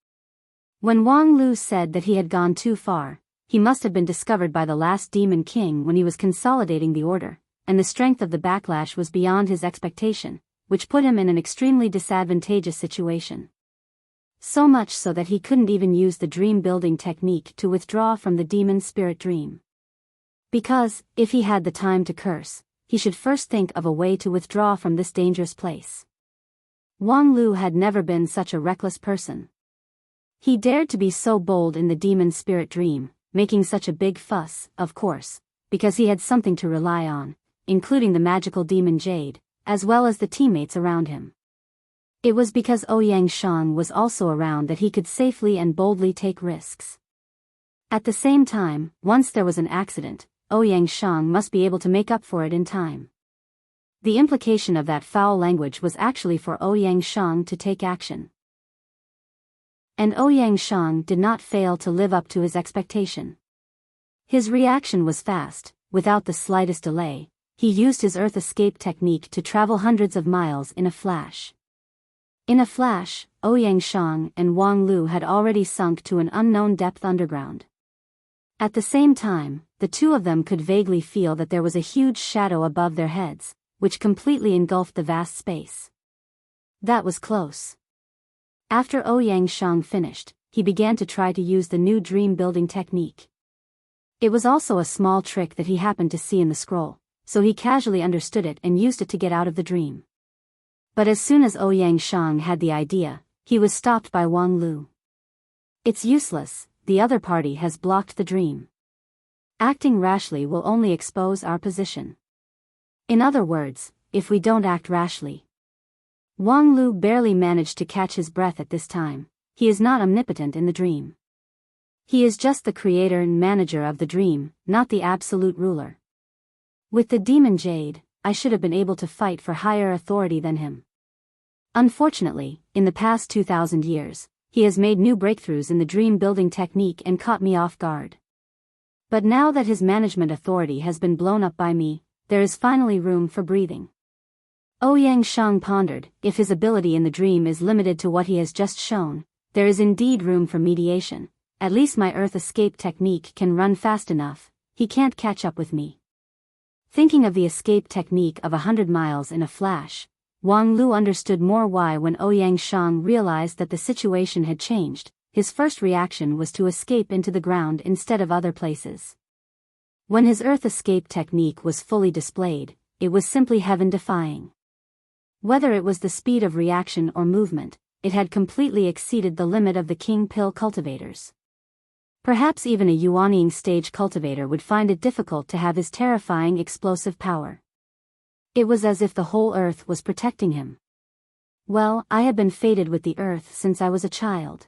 When Wang Lu said that he had gone too far, he must have been discovered by the last demon king when he was consolidating the order, and the strength of the backlash was beyond his expectation, which put him in an extremely disadvantageous situation. So much so that he couldn't even use the dream-building technique to withdraw from the demon spirit dream. Because, if he had the time to curse, he should first think of a way to withdraw from this dangerous place. Wang Lu had never been such a reckless person. He dared to be so bold in the demon spirit dream, making such a big fuss, of course, because he had something to rely on, including the magical demon Jade, as well as the teammates around him. It was because Ouyang Shang was also around that he could safely and boldly take risks. At the same time, once there was an accident, Ouyang Shang must be able to make up for it in time. The implication of that foul language was actually for Ouyang Shang to take action. And Ouyang Shang did not fail to live up to his expectation. His reaction was fast. Without the slightest delay, he used his earth escape technique to travel hundreds of miles in a flash. In a flash, Ouyang Shang and Wang Lu had already sunk to an unknown depth underground. At the same time, the two of them could vaguely feel that there was a huge shadow above their heads, which completely engulfed the vast space. That was close. After Ouyang Shang finished, he began to try to use the new dream-building technique. It was also a small trick that he happened to see in the scroll, so he casually understood it and used it to get out of the dream. But as soon as Ouyang Shang had the idea, he was stopped by Wang Lu. "It's useless, the other party has blocked the dream. Acting rashly will only expose our position. In other words, if we don't act rashly." Wang Lu barely managed to catch his breath at this time. He is not omnipotent in the dream. He is just the creator and manager of the dream, not the absolute ruler. With the demon jade, I should have been able to fight for higher authority than him. Unfortunately, in the past 2,000 years, he has made new breakthroughs in the dream-building technique and caught me off guard. But now that his management authority has been blown up by me, there is finally room for breathing. Ouyang Shang pondered, if his ability in the dream is limited to what he has just shown, there is indeed room for mediation. At least my earth escape technique can run fast enough, he can't catch up with me. Thinking of the escape technique of 100 miles in a flash, Wang Lu understood more why when Ouyang Shang realized that the situation had changed, his first reaction was to escape into the ground instead of other places. When his earth escape technique was fully displayed, it was simply heaven-defying. Whether it was the speed of reaction or movement, it had completely exceeded the limit of the king pill cultivators. Perhaps even a Yuanying stage cultivator would find it difficult to have his terrifying explosive power. It was as if the whole earth was protecting him. Well, I had been fated with the earth since I was a child.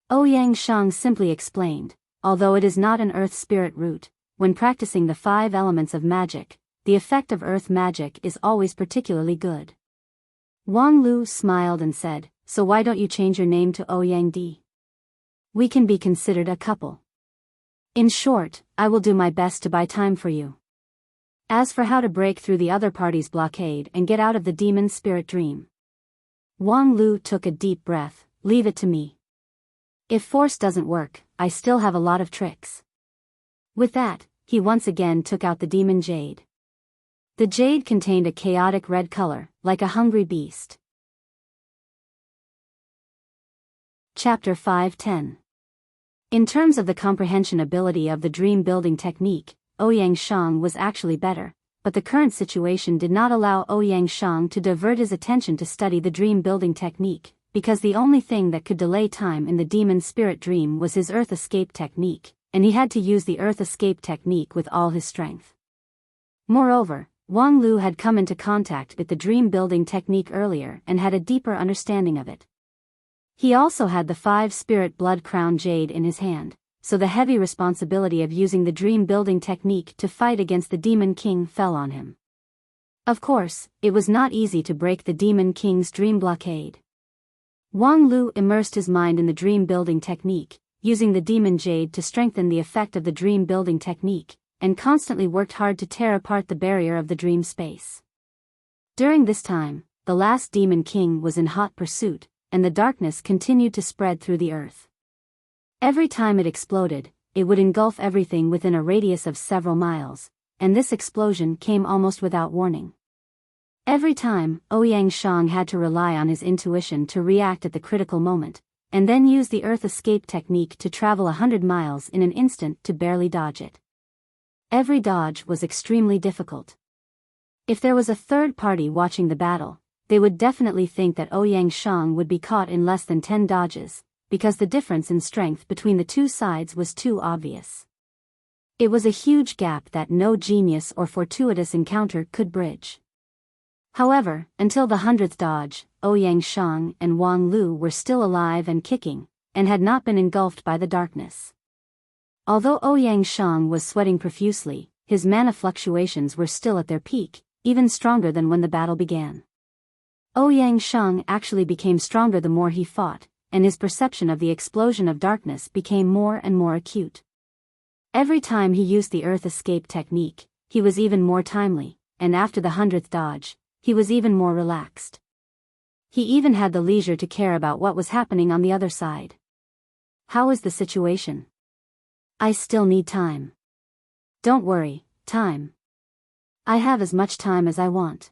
Ouyang Shang simply explained, although it is not an earth spirit root, when practicing the 5 elements of magic, the effect of earth magic is always particularly good. Wang Lu smiled and said, "So why don't you change your name to Ouyang Di? We can be considered a couple. In short, I will do my best to buy time for you. As for how to break through the other party's blockade and get out of the demon spirit dream." Wang Lu took a deep breath. "Leave it to me. If force doesn't work, I still have a lot of tricks." With that, he once again took out the demon jade. The jade contained a chaotic red color, like a hungry beast. Chapter 5:10. In terms of the comprehension ability of the dream-building technique, Ouyang Shang was actually better, but the current situation did not allow Ouyang Shang to divert his attention to study the dream-building technique, because the only thing that could delay time in the demon spirit dream was his earth escape technique, and he had to use the earth escape technique with all his strength. Moreover, Wang Lu had come into contact with the dream-building technique earlier and had a deeper understanding of it. He also had the 5 spirit blood crown jade in his hand, so the heavy responsibility of using the dream-building technique to fight against the Demon King fell on him. Of course, it was not easy to break the Demon King's dream blockade. Wang Lu immersed his mind in the dream-building technique, using the demon jade to strengthen the effect of the dream-building technique, and constantly worked hard to tear apart the barrier of the dream space. During this time, the last Demon King was in hot pursuit, and the darkness continued to spread through the earth. Every time it exploded, it would engulf everything within a radius of several miles, and this explosion came almost without warning. Every time, Ouyang Shang had to rely on his intuition to react at the critical moment, and then use the earth escape technique to travel 100 miles in an instant to barely dodge it. Every dodge was extremely difficult. If there was a third party watching the battle, they would definitely think that Ouyang Shang would be caught in less than 10 dodges, because the difference in strength between the two sides was too obvious. It was a huge gap that no genius or fortuitous encounter could bridge. However, until the 100th dodge, Ouyang Shang and Wang Lu were still alive and kicking, and had not been engulfed by the darkness. Although Ouyang Shang was sweating profusely, his mana fluctuations were still at their peak, even stronger than when the battle began. Ouyang Shang actually became stronger the more he fought, and his perception of the explosion of darkness became more and more acute. Every time he used the earth escape technique, he was even more timely, and after the 100th dodge, he was even more relaxed. He even had the leisure to care about what was happening on the other side. How is the situation? I still need time. Don't worry, time. I have as much time as I want.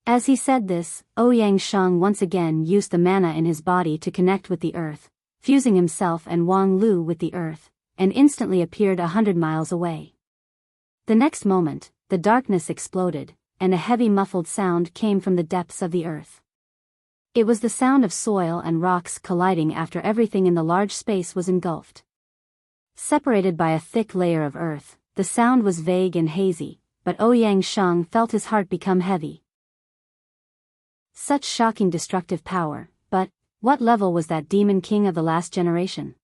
As he said this, Ouyang Shang once again used the mana in his body to connect with the earth, fusing himself and Wang Lu with the earth, and instantly appeared 100 miles away. The next moment, the darkness exploded, and a heavy muffled sound came from the depths of the earth. It was the sound of soil and rocks colliding after everything in the large space was engulfed. Separated by a thick layer of earth, the sound was vague and hazy, but Ouyang Shang felt his heart become heavy. Such shocking destructive power, but what level was that demon king of the last generation?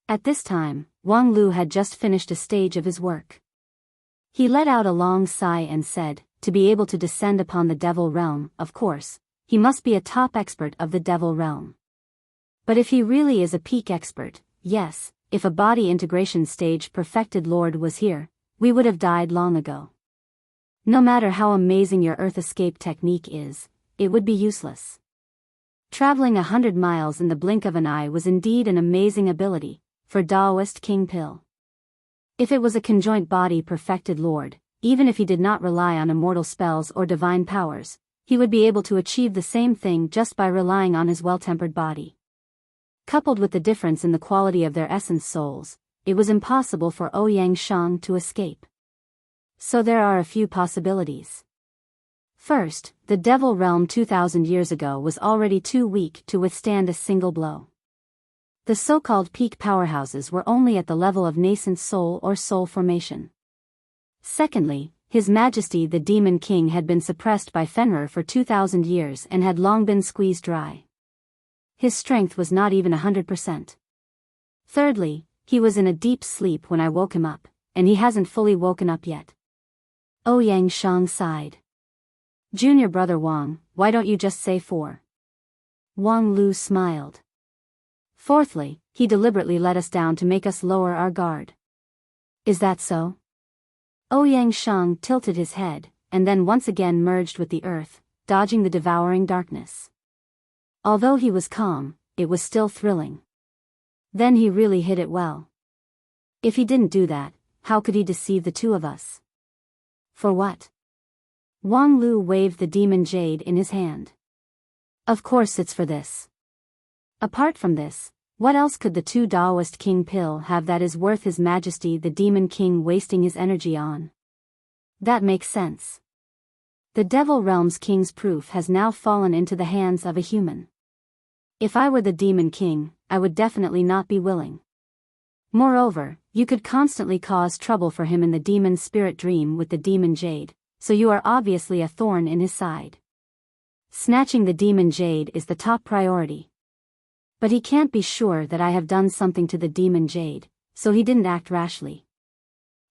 At this time, Wang Lu had just finished a stage of his work. He let out a long sigh and said, to be able to descend upon the devil realm, of course, he must be a top expert of the devil realm. But if he really is a peak expert, yes, if a body integration stage perfected Lord was here, we would have died long ago. No matter how amazing your earth escape technique is, it would be useless. Traveling 100 miles in the blink of an eye was indeed an amazing ability, for Taoist King Pil. If it was a conjoint body perfected Lord, even if he did not rely on immortal spells or divine powers, he would be able to achieve the same thing just by relying on his well-tempered body. Coupled with the difference in the quality of their essence souls, it was impossible for Ouyang Shang to escape. So there are a few possibilities. First, the devil realm 2,000 years ago was already too weak to withstand a single blow. The so-called peak powerhouses were only at the level of nascent soul or soul formation. Secondly, His Majesty the Demon King had been suppressed by Fenrir for 2,000 years and had long been squeezed dry. His strength was not even 100%. Thirdly, he was in a deep sleep when I woke him up, and he hasn't fully woken up yet. Ouyang Shang sighed. Junior brother Wang, why don't you just say 4? Wang Lu smiled. Fourthly, he deliberately let us down to make us lower our guard. Is that so? Ouyang Shang tilted his head, and then once again merged with the earth, dodging the devouring darkness. Although he was calm, it was still thrilling. Then he really hit it well. If he didn't do that, how could he deceive the two of us? For what? Wang Lu waved the demon jade in his hand. Of course it's for this. Apart from this, what else could the two Taoist King Pil have that is worth His Majesty the Demon King wasting his energy on? That makes sense. The Devil Realm's King's proof has now fallen into the hands of a human. If I were the Demon King, I would definitely not be willing. Moreover, you could constantly cause trouble for him in the demon spirit dream with the demon jade, so you are obviously a thorn in his side. Snatching the demon jade is the top priority. But he can't be sure that I have done something to the demon jade, so he didn't act rashly.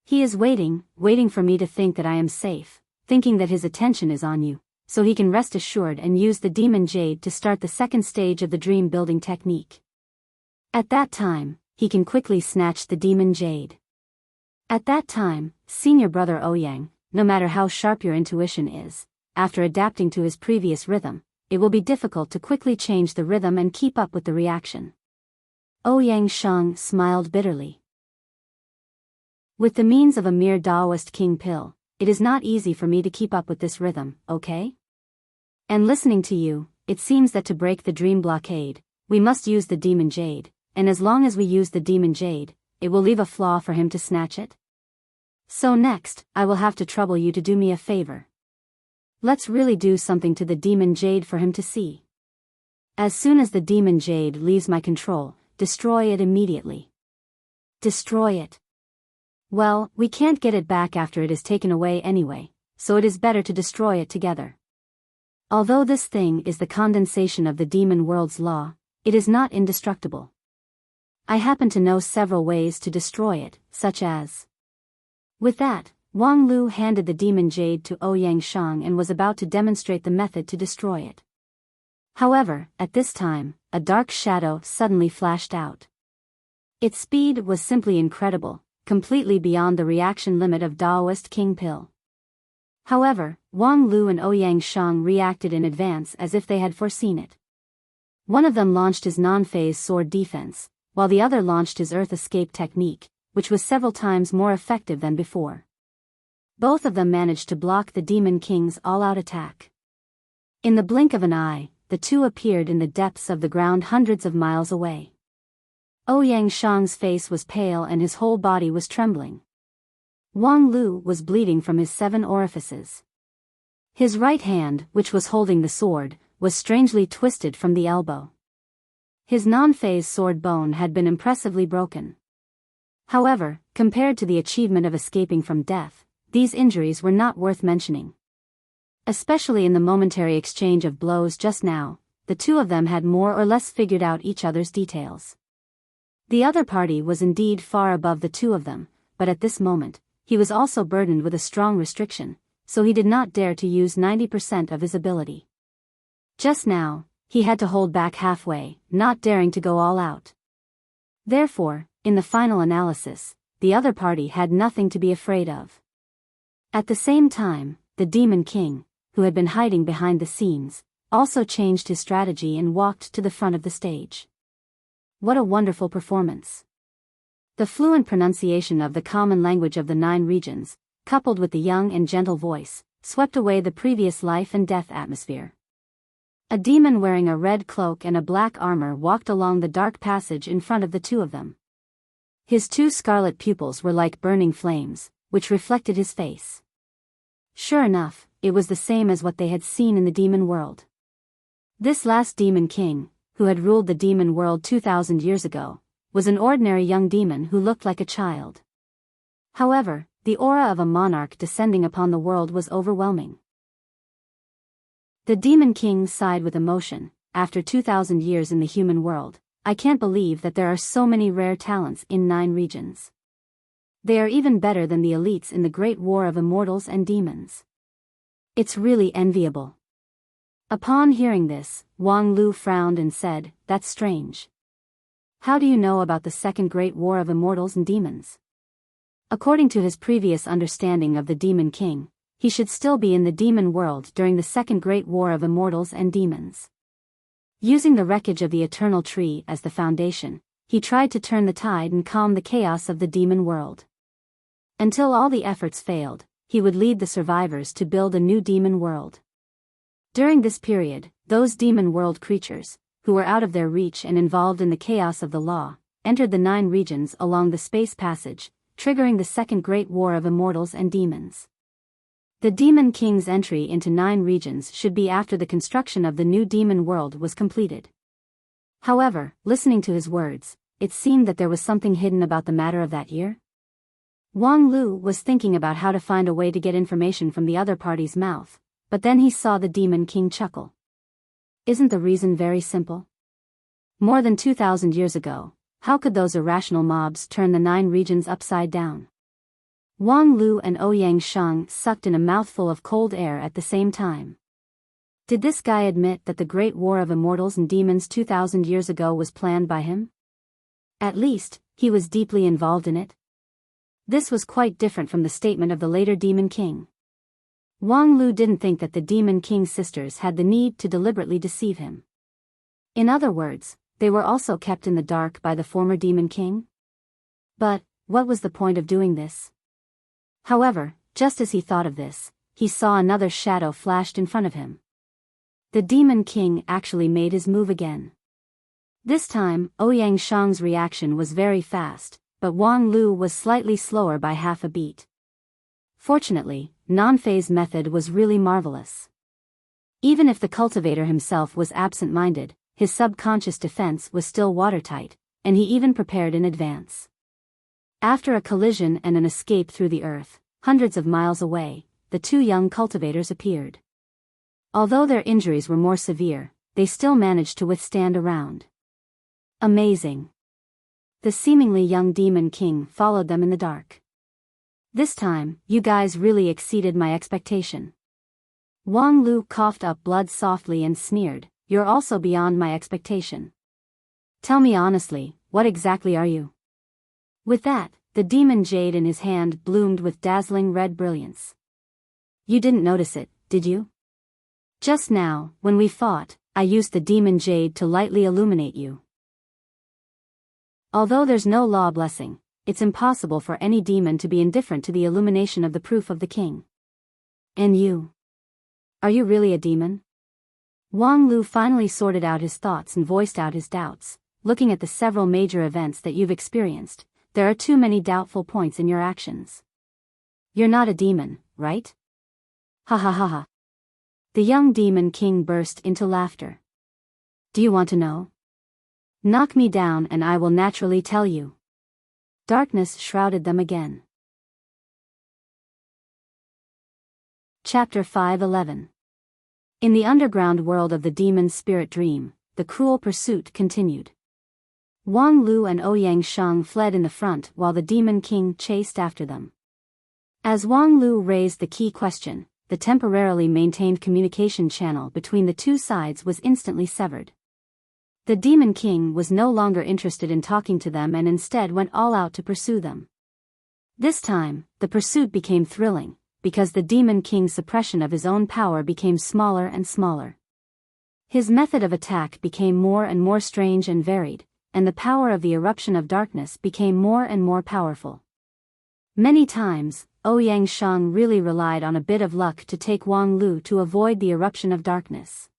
He is waiting for me to think that I am safe, thinking that his attention is on you, so he can rest assured and use the demon jade to start the second stage of the dream building technique. At that time, he can quickly snatch the demon jade. At that time, senior brother Ouyang, no matter how sharp your intuition is, after adapting to his previous rhythm, it will be difficult to quickly change the rhythm and keep up with the reaction. Ouyang Shang smiled bitterly. With the means of a mere Taoist King Pil, it is not easy for me to keep up with this rhythm, okay? And listening to you, it seems that to break the dream blockade, we must use the demon jade, and as long as we use the demon jade, it will leave a flaw for him to snatch it. So next, I will have to trouble you to do me a favor. Let's really do something to the demon jade for him to see. As soon as the demon jade leaves my control, destroy it immediately. Destroy it. Well, we can't get it back after it is taken away anyway, so it is better to destroy it together. Although this thing is the condensation of the demon world's law, it is not indestructible. I happen to know several ways to destroy it, such as... With that, Wang Lu handed the demon jade to Ouyang Shang and was about to demonstrate the method to destroy it. However, at this time, a dark shadow suddenly flashed out. Its speed was simply incredible, completely beyond the reaction limit of Daoist King Pill. However, Wang Lu and Ouyang Shang reacted in advance as if they had foreseen it. One of them launched his non-phase sword defense, while the other launched his earth escape technique, which was several times more effective than before. Both of them managed to block the Demon King's all-out attack. In the blink of an eye, the two appeared in the depths of the ground hundreds of miles away. Ouyang Shang's face was pale and his whole body was trembling. Wang Lu was bleeding from his 7 orifices. His right hand, which was holding the sword, was strangely twisted from the elbow. His non-phase sword bone had been impressively broken. However, compared to the achievement of escaping from death, these injuries were not worth mentioning. Especially in the momentary exchange of blows just now, the two of them had more or less figured out each other's details. The other party was indeed far above the two of them, but at this moment, he was also burdened with a strong restriction, so he did not dare to use 90% of his ability. Just now, he had to hold back halfway, not daring to go all out. Therefore, in the final analysis, the other party had nothing to be afraid of. At the same time, the Demon King, who had been hiding behind the scenes, also changed his strategy and walked to the front of the stage. What a wonderful performance! The fluent pronunciation of the common language of the 9 regions, coupled with the young and gentle voice, swept away the previous life and death atmosphere. A demon wearing a red cloak and a black armor walked along the dark passage in front of the two of them. His 2 scarlet pupils were like burning flames, which reflected his face. Sure enough, it was the same as what they had seen in the demon world. This last Demon King, who had ruled the demon world 2,000 years ago, was an ordinary young demon who looked like a child. However, the aura of a monarch descending upon the world was overwhelming. The Demon King sighed with emotion. After 2,000 years in the human world, I can't believe that there are so many rare talents in 9 regions. They are even better than the elites in the great war of immortals and demons. It's really enviable. Upon hearing this, Wang Lu frowned and said, "That's strange. How do you know about the Second Great War of Immortals and Demons?" According to his previous understanding of the Demon King, he should still be in the demon world during the Second Great War of Immortals and Demons. Using the wreckage of the Eternal Tree as the foundation, he tried to turn the tide and calm the chaos of the demon world. Until all the efforts failed, he would lead the survivors to build a new demon world. During this period, those demon world creatures, who were out of their reach and involved in the chaos of the law, entered the 9 regions along the space passage, triggering the Second Great War of Immortals and Demons. The Demon King's entry into 9 regions should be after the construction of the new demon world was completed. However, listening to his words, it seemed that there was something hidden about the matter of that year. Wang Lu was thinking about how to find a way to get information from the other party's mouth, but then he saw the Demon King chuckle. Isn't the reason very simple? More than 2,000 years ago, how could those irrational mobs turn the 9 regions upside down? Wang Lu and Ouyang Shang sucked in a mouthful of cold air at the same time. Did this guy admit that the Great War of Immortals and Demons 2,000 years ago was planned by him? At least, he was deeply involved in it. This was quite different from the statement of the later Demon King. Wang Lu didn't think that the Demon King's sisters had the need to deliberately deceive him. In other words, they were also kept in the dark by the former Demon King? But, what was the point of doing this? However, just as he thought of this, he saw another shadow flashed in front of him. The Demon King actually made his move again. This time, Ouyang Shang's reaction was very fast, but Wang Lu was slightly slower by half a beat. Fortunately, non-phase method was really marvelous. Even if the cultivator himself was absent-minded, his subconscious defense was still watertight, and he even prepared in advance. After a collision and an escape through the earth, hundreds of miles away, the 2 young cultivators appeared. Although their injuries were more severe, they still managed to withstand a round. Amazing. The seemingly young Demon King followed them in the dark. This time, you guys really exceeded my expectation. Wang Lu coughed up blood softly and sneered, "You're also beyond my expectation." Tell me honestly, what exactly are you? With that, the demon jade in his hand bloomed with dazzling red brilliance. You didn't notice it, did you? Just now, when we fought, I used the demon jade to lightly illuminate you. Although there's no law blessing, it's impossible for any demon to be indifferent to the illumination of the proof of the king. And you? Are you really a demon? Wang Lu finally sorted out his thoughts and voiced out his doubts. Looking at the several major events that you've experienced, there are too many doubtful points in your actions. You're not a demon, right? Ha ha ha ha. The young demon king burst into laughter. Do you want to know? Knock me down and I will naturally tell you. Darkness shrouded them again. Chapter 5:11. In the underground world of the demon's spirit dream, the cruel pursuit continued. Wang Lu and Ouyang Shang fled in the front while the demon king chased after them. As Wang Lu raised the key question, the temporarily maintained communication channel between the two sides was instantly severed. The demon king was no longer interested in talking to them and instead went all out to pursue them. This time, the pursuit became thrilling, because the demon king's suppression of his own power became smaller and smaller. His method of attack became more and more strange and varied, and the power of the eruption of darkness became more and more powerful. Many times, Ouyang Shang really relied on a bit of luck to take Wang Lu to avoid the eruption of darkness.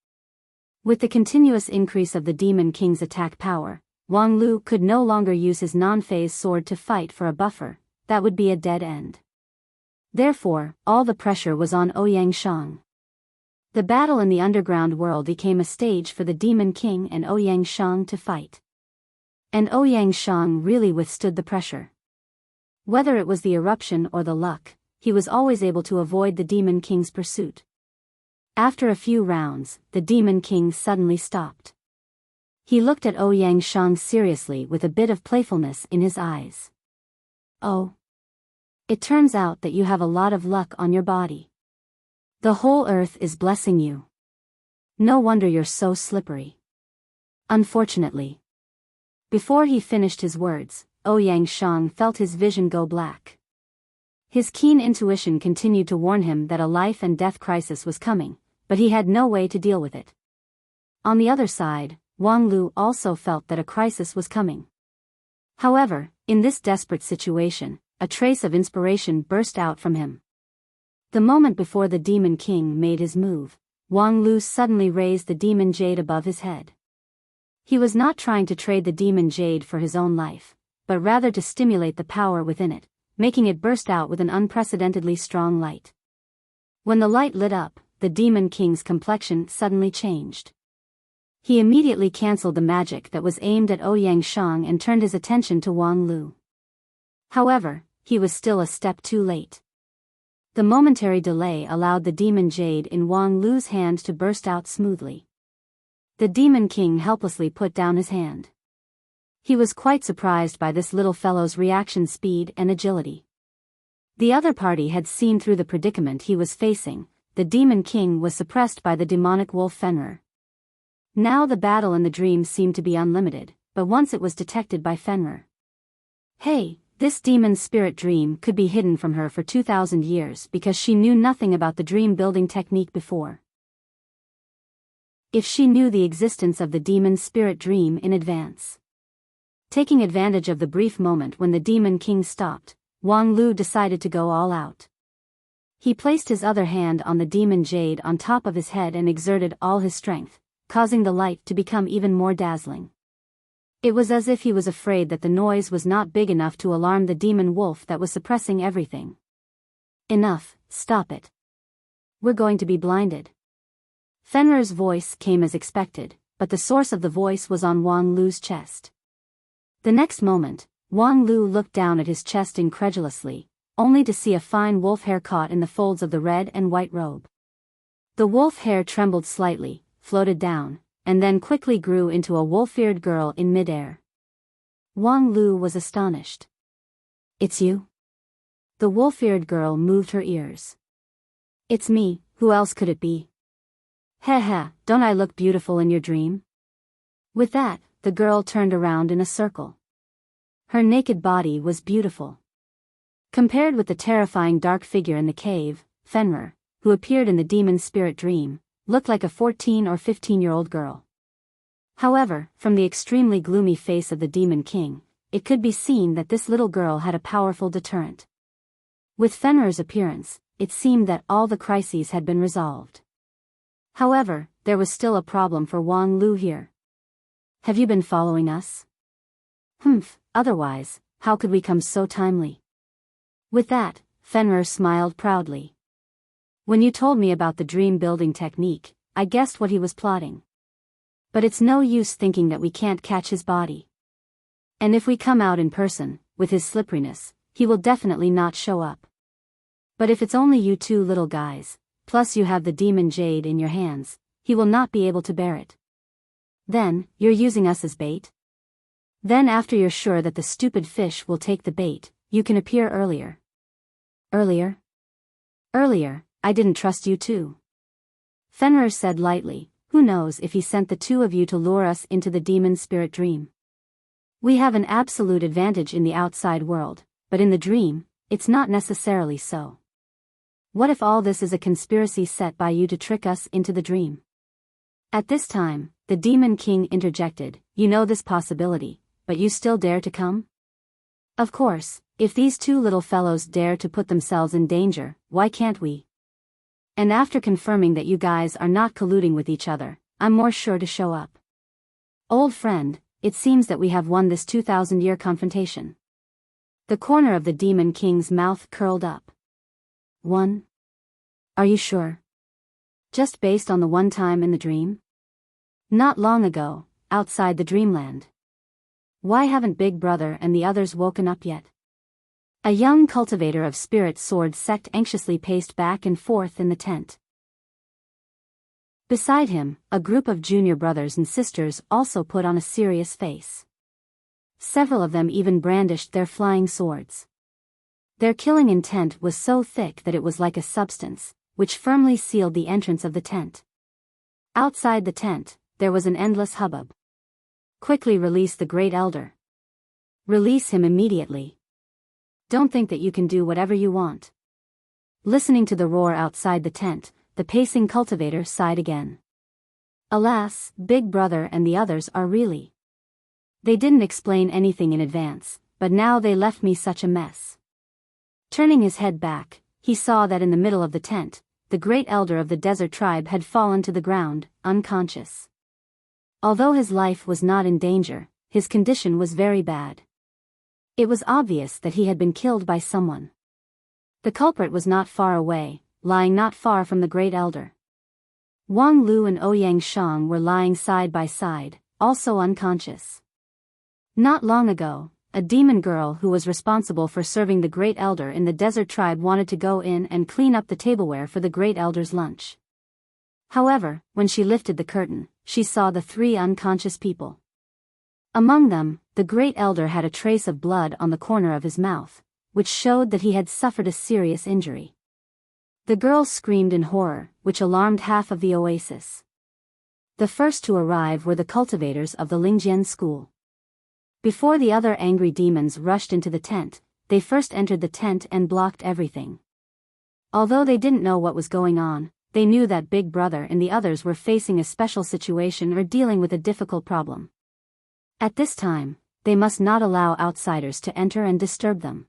With the continuous increase of the demon king's attack power, Wang Lu could no longer use his non-phase sword to fight for a buffer. That would be a dead end. Therefore, all the pressure was on Ouyang Shang. The battle in the underground world became a stage for the demon king and Ouyang Shang to fight. And Ouyang Shang really withstood the pressure. Whether it was the eruption or the luck, he was always able to avoid the demon king's pursuit. After a few rounds, the demon king suddenly stopped. He looked at Ouyang Shang seriously with a bit of playfulness in his eyes. Oh. It turns out that you have a lot of luck on your body. The whole earth is blessing you. No wonder you're so slippery. Unfortunately. Before he finished his words, Ouyang Shang felt his vision go black. His keen intuition continued to warn him that a life and death crisis was coming, but he had no way to deal with it. On the other side, Wang Lu also felt that a crisis was coming. However, in this desperate situation, a trace of inspiration burst out from him. The moment before the demon king made his move, Wang Lu suddenly raised the demon jade above his head. He was not trying to trade the demon jade for his own life, but rather to stimulate the power within it, making it burst out with an unprecedentedly strong light. When the light lit up, the demon king's complexion suddenly changed. He immediately cancelled the magic that was aimed at Ouyang Shang and turned his attention to Wang Lu. However, he was still a step too late. The momentary delay allowed the demon jade in Wang Lu's hand to burst out smoothly. The demon king helplessly put down his hand. He was quite surprised by this little fellow's reaction speed and agility. The other party had seen through the predicament he was facing. The demon king was suppressed by the demonic wolf Fenrir. Now the battle in the dream seemed to be unlimited, but once it was detected by Fenrir. Hey, this demon's spirit dream could be hidden from her for 2,000 years because she knew nothing about the dream building technique before. If she knew the existence of the demon's spirit dream in advance. Taking advantage of the brief moment when the demon king stopped, Wang Lu decided to go all out. He placed his other hand on the demon jade on top of his head and exerted all his strength, causing the light to become even more dazzling. It was as if he was afraid that the noise was not big enough to alarm the demon wolf that was suppressing everything. Enough, stop it. We're going to be blinded. Fenrir's voice came as expected, but the source of the voice was on Wang Lu's chest. The next moment, Wang Lu looked down at his chest incredulously, only to see a fine wolf hair caught in the folds of the red and white robe. The wolf hair trembled slightly, floated down, and then quickly grew into a wolf-eared girl in midair. Wang Lu was astonished. It's you? The wolf-eared girl moved her ears. It's me, who else could it be? Heh heh, don't I look beautiful in your dream? With that, the girl turned around in a circle. Her naked body was beautiful. Compared with the terrifying dark figure in the cave, Fenrir, who appeared in the demon's spirit dream, looked like a 14 or 15-year-old girl. However, from the extremely gloomy face of the Demon King, it could be seen that this little girl had a powerful deterrent. With Fenrir's appearance, it seemed that all the crises had been resolved. However, there was still a problem for Wang Lu here. Have you been following us? Otherwise, how could we come so timely? With that, Fenrir smiled proudly. When you told me about the dream-building technique, I guessed what he was plotting. But it's no use thinking that we can't catch his body. And if we come out in person, with his slipperiness, he will definitely not show up. But if it's only you two little guys, plus you have the demon jade in your hands, he will not be able to bear it. Then, you're using us as bait? Then after you're sure that the stupid fish will take the bait, you can appear earlier. Earlier? Earlier, I didn't trust you too. Fenrir said lightly, who knows if he sent the two of you to lure us into the demon spirit dream. We have an absolute advantage in the outside world, but in the dream, it's not necessarily so. What if all this is a conspiracy set by you to trick us into the dream? At this time, the Demon King interjected, you know this possibility, but you still dare to come? Of course, if these two little fellows dare to put themselves in danger, why can't we? And after confirming that you guys are not colluding with each other, I'm more sure to show up. Old friend, it seems that we have won this 2,000-year confrontation. The corner of the Demon King's mouth curled up. One? Are you sure? Just based on the one time in the dream? Not long ago, outside the dreamland. Why haven't Big Brother and the others woken up yet? A young cultivator of spirit sword sect anxiously paced back and forth in the tent. Beside him, a group of junior brothers and sisters also put on a serious face. Several of them even brandished their flying swords. Their killing intent was so thick that it was like a substance, which firmly sealed the entrance of the tent. Outside the tent, there was an endless hubbub. Quickly release the Great Elder. Release him immediately. Don't think that you can do whatever you want. Listening to the roar outside the tent, the pacing cultivator sighed again. Alas, Big Brother and the others are really. They didn't explain anything in advance, but now they left me such a mess. Turning his head back, he saw that in the middle of the tent, the Great Elder of the desert tribe had fallen to the ground, unconscious. Although his life was not in danger, his condition was very bad. It was obvious that he had been killed by someone. The culprit was not far away, lying not far from the Great Elder. Wang Lu and Ouyang Shang were lying side by side, also unconscious. Not long ago, a demon girl who was responsible for serving the Great Elder in the desert tribe wanted to go in and clean up the tableware for the Great Elder's lunch. However, when she lifted the curtain, she saw the three unconscious people. Among them, the Great Elder had a trace of blood on the corner of his mouth, which showed that he had suffered a serious injury. The girls screamed in horror, which alarmed half of the oasis. The first to arrive were the cultivators of the Lingjian school. Before the other angry demons rushed into the tent, they first entered the tent and blocked everything. Although they didn't know what was going on, they knew that Big Brother and the others were facing a special situation or dealing with a difficult problem. At this time, they must not allow outsiders to enter and disturb them.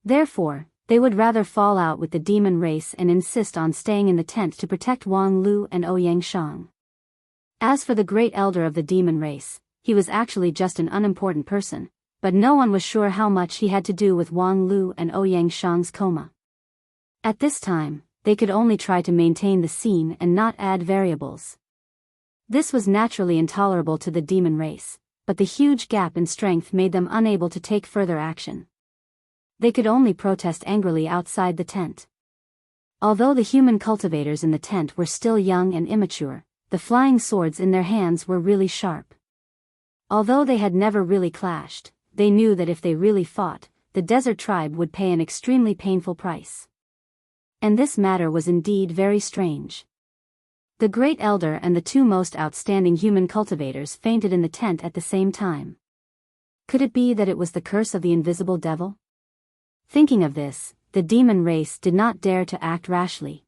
Therefore, they would rather fall out with the demon race and insist on staying in the tent to protect Wang Lu and Ouyang Shang. As for the Great Elder of the demon race, he was actually just an unimportant person, but no one was sure how much he had to do with Wang Lu and Ouyang Shang's coma. At this time, they could only try to maintain the scene and not add variables. This was naturally intolerable to the demon race, but the huge gap in strength made them unable to take further action. They could only protest angrily outside the tent. Although the human cultivators in the tent were still young and immature, the flying swords in their hands were really sharp. Although they had never really clashed, they knew that if they really fought, the desert tribe would pay an extremely painful price. And this matter was indeed very strange. The Great Elder and the two most outstanding human cultivators fainted in the tent at the same time. Could it be that it was the curse of the invisible devil? Thinking of this, the demon race did not dare to act rashly.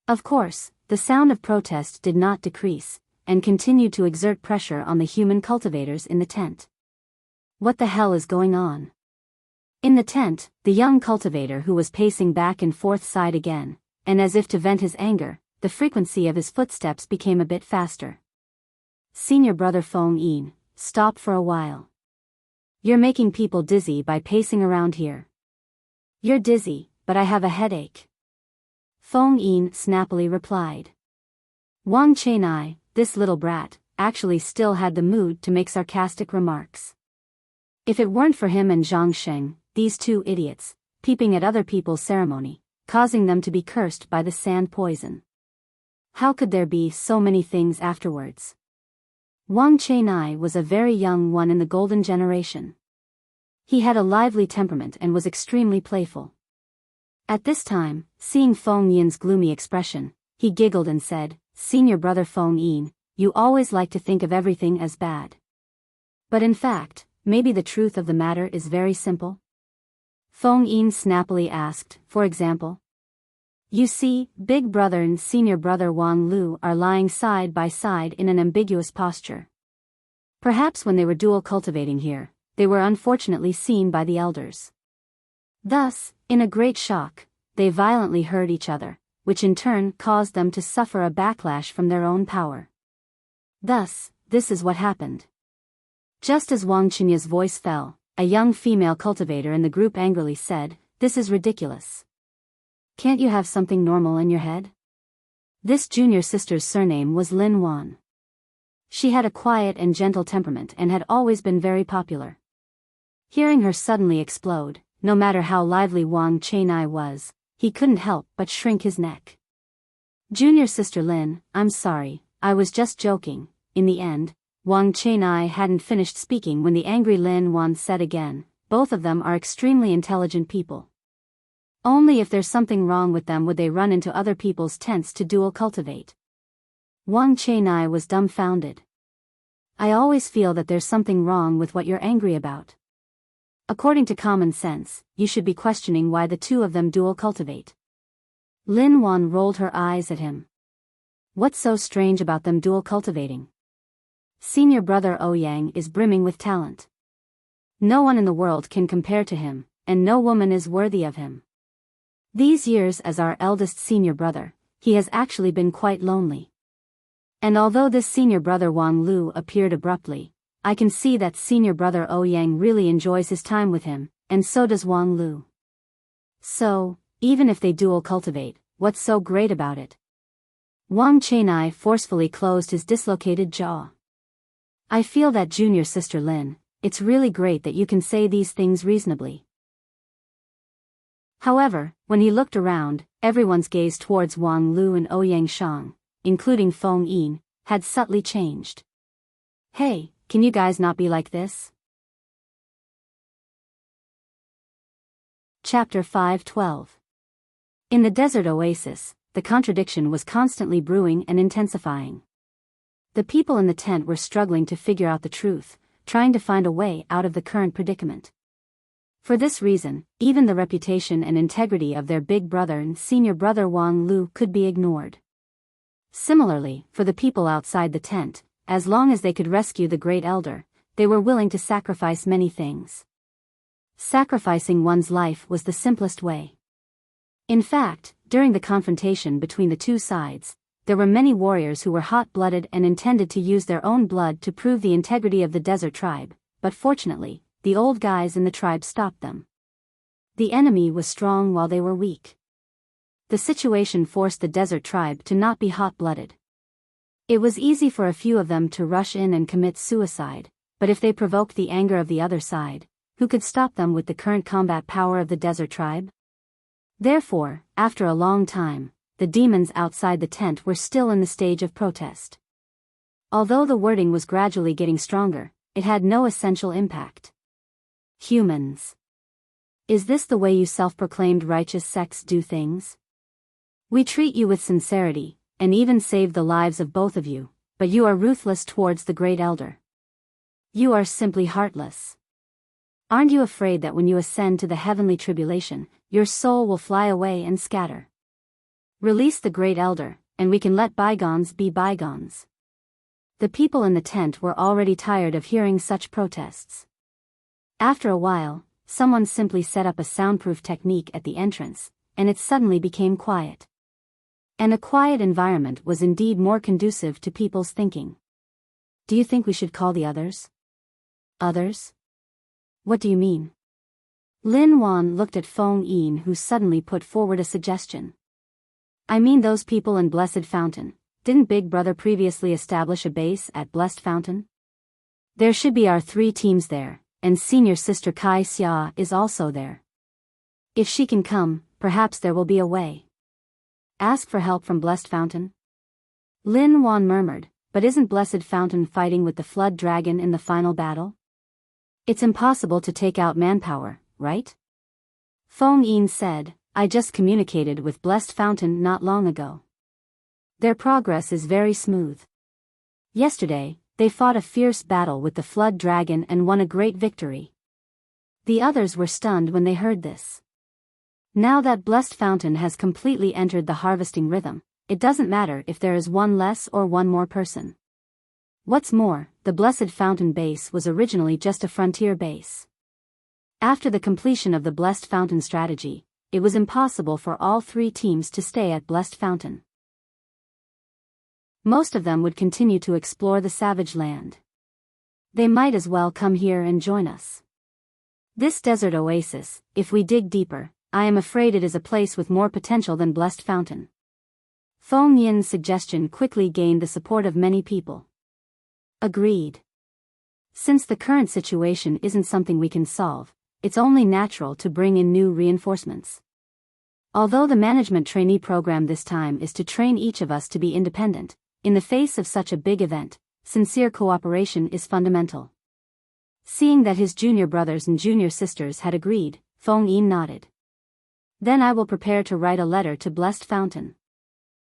Of course, the sound of protest did not decrease, and continued to exert pressure on the human cultivators in the tent. What the hell is going on? In the tent, the young cultivator who was pacing back and forth sighed again, and as if to vent his anger, the frequency of his footsteps became a bit faster. Senior brother Feng Yin, stop for a while. You're making people dizzy by pacing around here. You're dizzy, but I have a headache. Feng Yin snappily replied. Wang Chenai, this little brat, actually still had the mood to make sarcastic remarks. If it weren't for him and Zhang Sheng, these two idiots, peeping at other people's ceremony, causing them to be cursed by the sand poison. How could there be so many things afterwards? Wang Chenai was a very young one in the golden generation. He had a lively temperament and was extremely playful. At this time, seeing Feng Yin's gloomy expression, he giggled and said, Senior brother Feng Yin, you always like to think of everything as bad. But in fact, maybe the truth of the matter is very simple? Feng Yin snappily asked, for example. You see, big brother and senior brother Wang Lu are lying side by side in an ambiguous posture. Perhaps when they were dual cultivating here, they were unfortunately seen by the elders. Thus, in a great shock, they violently hurt each other, which in turn caused them to suffer a backlash from their own power. Thus, this is what happened. Just as Wang Chenya's voice fell, a young female cultivator in the group angrily said, This is ridiculous. Can't you have something normal in your head? This junior sister's surname was Lin Wan. She had a quiet and gentle temperament and had always been very popular. Hearing her suddenly explode, no matter how lively Wang Chenai was, he couldn't help but shrink his neck. Junior sister Lin, I'm sorry, I was just joking. In the end, Wang Chenai hadn't finished speaking when the angry Lin Wan said again, both of them are extremely intelligent people. Only if there's something wrong with them would they run into other people's tents to dual cultivate. Wang Chenai was dumbfounded. I always feel that there's something wrong with what you're angry about. According to common sense, you should be questioning why the two of them dual cultivate. Lin Wan rolled her eyes at him. What's so strange about them dual cultivating? Senior brother Ouyang is brimming with talent. No one in the world can compare to him, and no woman is worthy of him. These years as our eldest senior brother, he has actually been quite lonely. And although this senior brother Wang Lu appeared abruptly, I can see that senior brother Ouyang really enjoys his time with him, and so does Wang Lu. So, even if they dual cultivate, what's so great about it? Wang Chenai forcefully closed his dislocated jaw. I feel that junior sister Lin, it's really great that you can say these things reasonably. However, when he looked around, everyone's gaze towards Wang Lu and Ouyang Shang, including Feng Yin, had subtly changed. Hey, can you guys not be like this? Chapter 5:12. In the desert oasis, the contradiction was constantly brewing and intensifying. The people in the tent were struggling to figure out the truth, trying to find a way out of the current predicament. For this reason, even the reputation and integrity of their big brother and senior brother Wang Lu could be ignored. Similarly, for the people outside the tent, as long as they could rescue the Great Elder, they were willing to sacrifice many things. Sacrificing one's life was the simplest way. In fact, during the confrontation between the two sides, there were many warriors who were hot-blooded and intended to use their own blood to prove the integrity of the desert tribe, but fortunately, the old guys in the tribe stopped them. The enemy was strong while they were weak. The situation forced the desert tribe to not be hot-blooded. It was easy for a few of them to rush in and commit suicide, but if they provoked the anger of the other side, who could stop them with the current combat power of the desert tribe? Therefore, after a long time, the demons outside the tent were still in the stage of protest. Although the wording was gradually getting stronger, it had no essential impact. Humans. Is this the way you self-proclaimed righteous sects do things? We treat you with sincerity, and even save the lives of both of you, but you are ruthless towards the great elder. You are simply heartless. Aren't you afraid that when you ascend to the heavenly tribulation, your soul will fly away and scatter? Release the great elder, and we can let bygones be bygones. The people in the tent were already tired of hearing such protests. After a while, someone simply set up a soundproof technique at the entrance, and it suddenly became quiet. And a quiet environment was indeed more conducive to people's thinking. Do you think we should call the others? Others? What do you mean? Lin Wan looked at Feng Yin, who suddenly put forward a suggestion. I mean those people in Blessed Fountain. Didn't Big Brother previously establish a base at Blessed Fountain? There should be our 3 teams there, and senior sister Kai Xia is also there. If she can come, perhaps there will be a way. Ask for help from Blessed Fountain? Lin Wan murmured, but isn't Blessed Fountain fighting with the Flood Dragon in the final battle? It's impossible to take out manpower, right? Feng Yin said, I just communicated with Blessed Fountain not long ago. Their progress is very smooth. Yesterday, they fought a fierce battle with the Flood Dragon and won a great victory. The others were stunned when they heard this. Now that Blessed Fountain has completely entered the harvesting rhythm, it doesn't matter if there is one less or one more person. What's more, the Blessed Fountain base was originally just a frontier base. After the completion of the Blessed Fountain strategy, it was impossible for all 3 teams to stay at Blessed Fountain. Most of them would continue to explore the savage land. They might as well come here and join us. This desert oasis, if we dig deeper, I am afraid it is a place with more potential than Blessed Fountain. Feng Yin's suggestion quickly gained the support of many people. Agreed. Since the current situation isn't something we can solve, it's only natural to bring in new reinforcements. Although the management trainee program this time is to train each of us to be independent, in the face of such a big event, sincere cooperation is fundamental. Seeing that his junior brothers and junior sisters had agreed, Feng Yin nodded. Then I will prepare to write a letter to Blessed Fountain.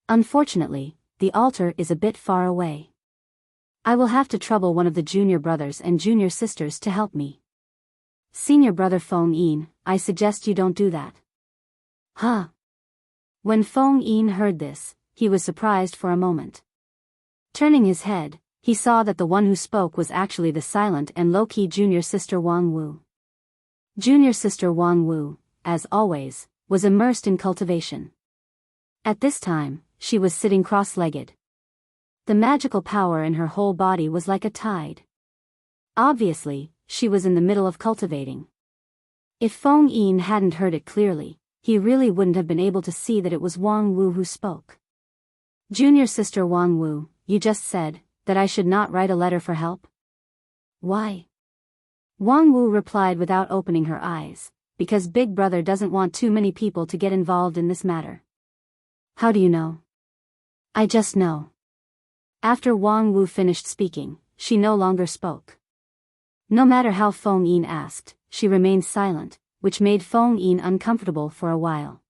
Unfortunately, the altar is a bit far away. I will have to trouble one of the junior brothers and junior sisters to help me. Senior brother Feng Yin, I suggest you don't do that. Huh? When Feng Yin heard this, he was surprised for a moment. Turning his head, he saw that the one who spoke was actually the silent and low-key junior sister Wang Wu. Junior sister Wang Wu, as always, was immersed in cultivation. At this time, she was sitting cross-legged. The magical power in her whole body was like a tide. Obviously, she was in the middle of cultivating. If Feng Yin hadn't heard it clearly, he really wouldn't have been able to see that it was Wang Wu who spoke. Junior sister Wang Wu, you just said that I should not write a letter for help? Why? Wang Wu replied without opening her eyes, because Big Brother doesn't want too many people to get involved in this matter. How do you know? I just know. After Wang Wu finished speaking, she no longer spoke. No matter how Feng Yin asked, she remained silent, which made Feng Yin uncomfortable for a while.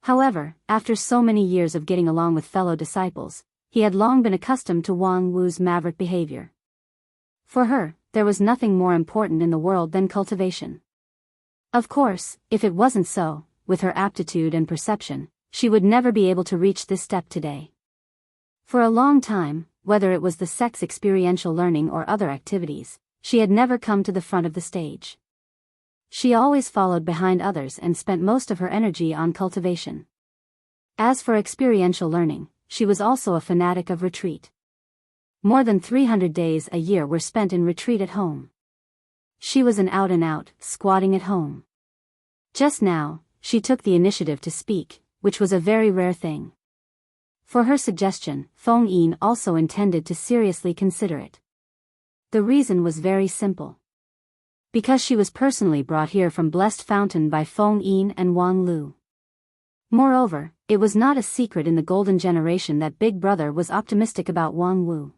However, after so many years of getting along with fellow disciples, he had long been accustomed to Wang Wu's maverick behavior. For her, there was nothing more important in the world than cultivation. Of course, if it wasn't so, with her aptitude and perception, she would never be able to reach this step today. For a long time, whether it was the sex experiential learning or other activities, she had never come to the front of the stage. She always followed behind others and spent most of her energy on cultivation. As for experiential learning, she was also a fanatic of retreat. More than 300 days a year were spent in retreat at home. She was an out-and-out, squatting at home. Just now, she took the initiative to speak, which was a very rare thing. For her suggestion, Feng Yin also intended to seriously consider it. The reason was very simple. Because she was personally brought here from Blessed Fountain by Feng Yin and Wang Lu. Moreover, it was not a secret in the Golden Generation that Big Brother was optimistic about Wang Wu.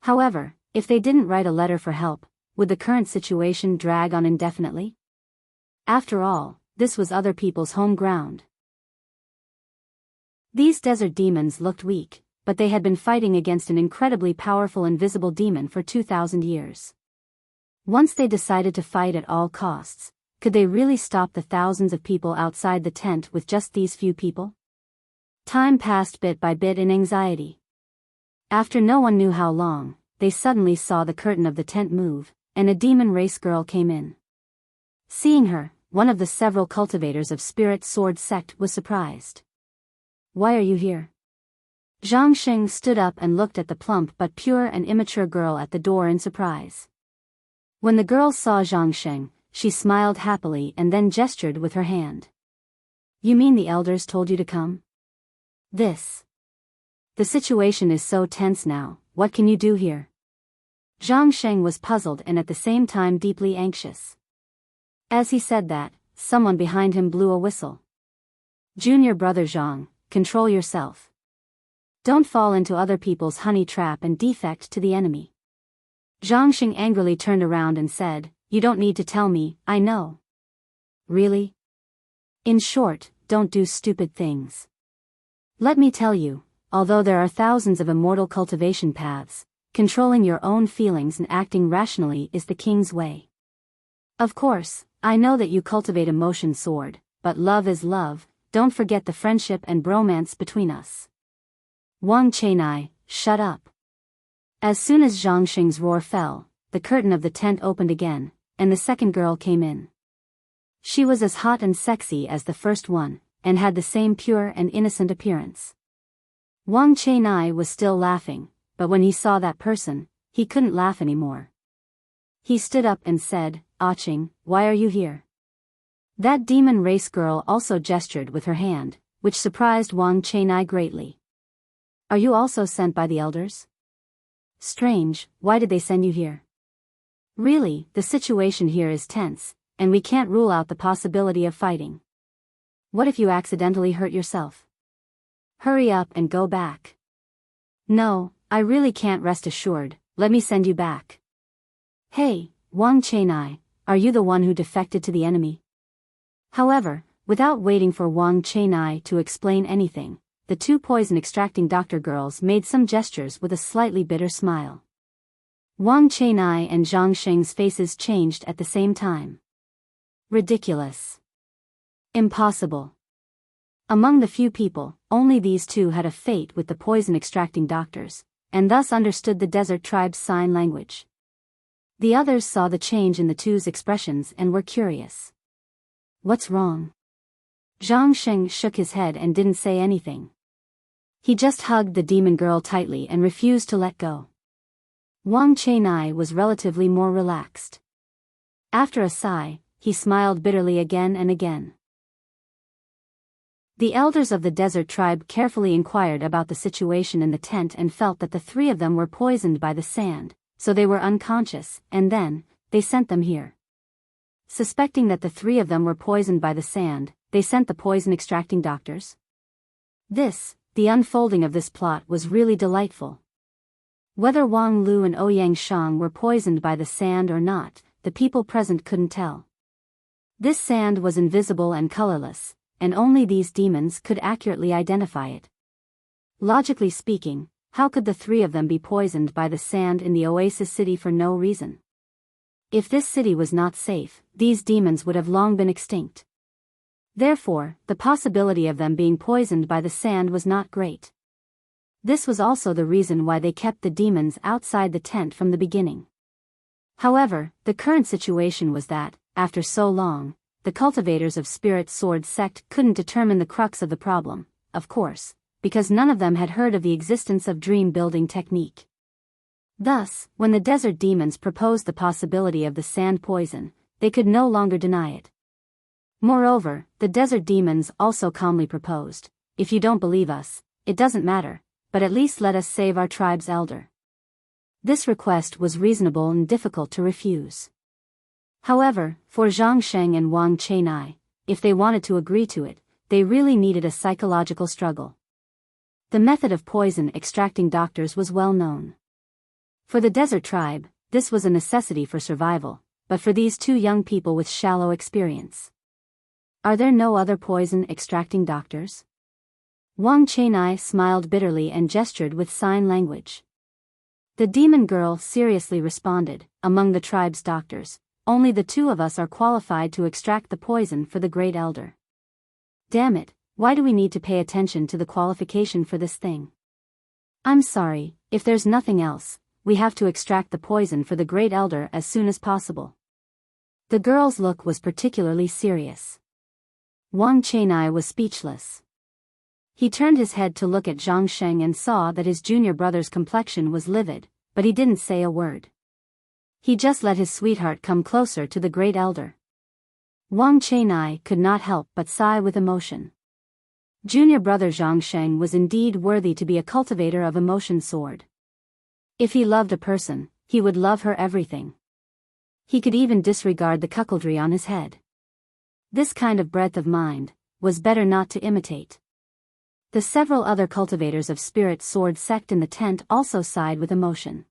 However, if they didn't write a letter for help, would the current situation drag on indefinitely? After all, this was other people's home ground. These desert demons looked weak, but they had been fighting against an incredibly powerful invisible demon for 2,000 years. Once they decided to fight at all costs, could they really stop the thousands of people outside the tent with just these few people? Time passed bit by bit in anxiety. After no one knew how long, they suddenly saw the curtain of the tent move, and a demon race girl came in. Seeing her, one of the several cultivators of Spirit Sword sect was surprised. "Why are you here?" Zhang Sheng stood up and looked at the plump but pure and immature girl at the door in surprise. When the girl saw Zhang Sheng, she smiled happily and then gestured with her hand. "You mean the elders told you to come?" The situation is so tense now, what can you do here?" Zhang Sheng was puzzled and at the same time deeply anxious. As he said that, someone behind him blew a whistle. "Junior brother Zhang, control yourself. Don't fall into other people's honey trap and defect to the enemy." Zhang Sheng angrily turned around and said, "You don't need to tell me, I know." "Really? In short, don't do stupid things. Let me tell you, although there are thousands of immortal cultivation paths, controlling your own feelings and acting rationally is the king's way. Of course, I know that you cultivate emotion sword, but love is love, don't forget the friendship and bromance between us." "Wang Chenai, shut up." As soon as Zhang Sheng's roar fell, the curtain of the tent opened again, and the second girl came in. She was as hot and sexy as the first one, and had the same pure and innocent appearance. Wang Chenai was still laughing, but when he saw that person, he couldn't laugh anymore. He stood up and said, "Aching, why are you here?" That demon race girl also gestured with her hand, which surprised Wang Chenai greatly. "Are you also sent by the elders?" "Strange, why did they send you here?" "Really, the situation here is tense, and we can't rule out the possibility of fighting. What if you accidentally hurt yourself? Hurry up and go back." "No, I really can't, rest assured, let me send you back." "Hey, Wang Chenai, are you the one who defected to the enemy?" However, without waiting for Wang Chenai to explain anything, the two poison-extracting doctor girls made some gestures with a slightly bitter smile. Wang Chenai and Zhang Sheng's faces changed at the same time. Ridiculous. Impossible. Among the few people, only these two had a fate with the poison-extracting doctors, and thus understood the desert tribe's sign language. The others saw the change in the two's expressions and were curious. "What's wrong?" Zhang Sheng shook his head and didn't say anything. He just hugged the demon girl tightly and refused to let go. Wang Chenai was relatively more relaxed. After a sigh, he smiled bitterly again and again. The elders of the desert tribe carefully inquired about the situation in the tent and felt that the three of them were poisoned by the sand, so they were unconscious, and then, they sent them here. Suspecting that the three of them were poisoned by the sand, they sent the poison-extracting doctors. The unfolding of this plot was really delightful. Whether Wang Lu and Ouyang Shang were poisoned by the sand or not, the people present couldn't tell. This sand was invisible and colorless, and only these demons could accurately identify it. Logically speaking, how could the three of them be poisoned by the sand in the Oasis City for no reason? If this city was not safe, these demons would have long been extinct. Therefore, the possibility of them being poisoned by the sand was not great. This was also the reason why they kept the demons outside the tent from the beginning. However, the current situation was that, after so long, the cultivators of Spirit Sword sect couldn't determine the crux of the problem, of course, because none of them had heard of the existence of dream-building technique. Thus, when the desert demons proposed the possibility of the sand poison, they could no longer deny it. Moreover, the desert demons also calmly proposed, "If you don't believe us, it doesn't matter, but at least let us save our tribe's elder." This request was reasonable and difficult to refuse. However, for Zhang Sheng and Wang Chenai, if they wanted to agree to it, they really needed a psychological struggle. The method of poison-extracting doctors was well known. For the desert tribe, this was a necessity for survival, but for these two young people with shallow experience. Are there no other poison-extracting doctors? Wang Chenai smiled bitterly and gestured with sign language. The demon girl seriously responded, "Among the tribe's doctors, only the two of us are qualified to extract the poison for the Great Elder. Damn it, why do we need to pay attention to the qualification for this thing? I'm sorry, if there's nothing else, we have to extract the poison for the Great Elder as soon as possible." The girl's look was particularly serious. Wang Chenai was speechless. He turned his head to look at Zhang Sheng and saw that his junior brother's complexion was livid, but he didn't say a word. He just let his sweetheart come closer to the Great Elder. Wang Chenai could not help but sigh with emotion. Junior brother Zhang Sheng was indeed worthy to be a cultivator of emotion sword. If he loved a person, he would love her everything. He could even disregard the cuckoldry on his head. This kind of breadth of mind was better not to imitate. The several other cultivators of spirit sword sect in the tent also sighed with emotion.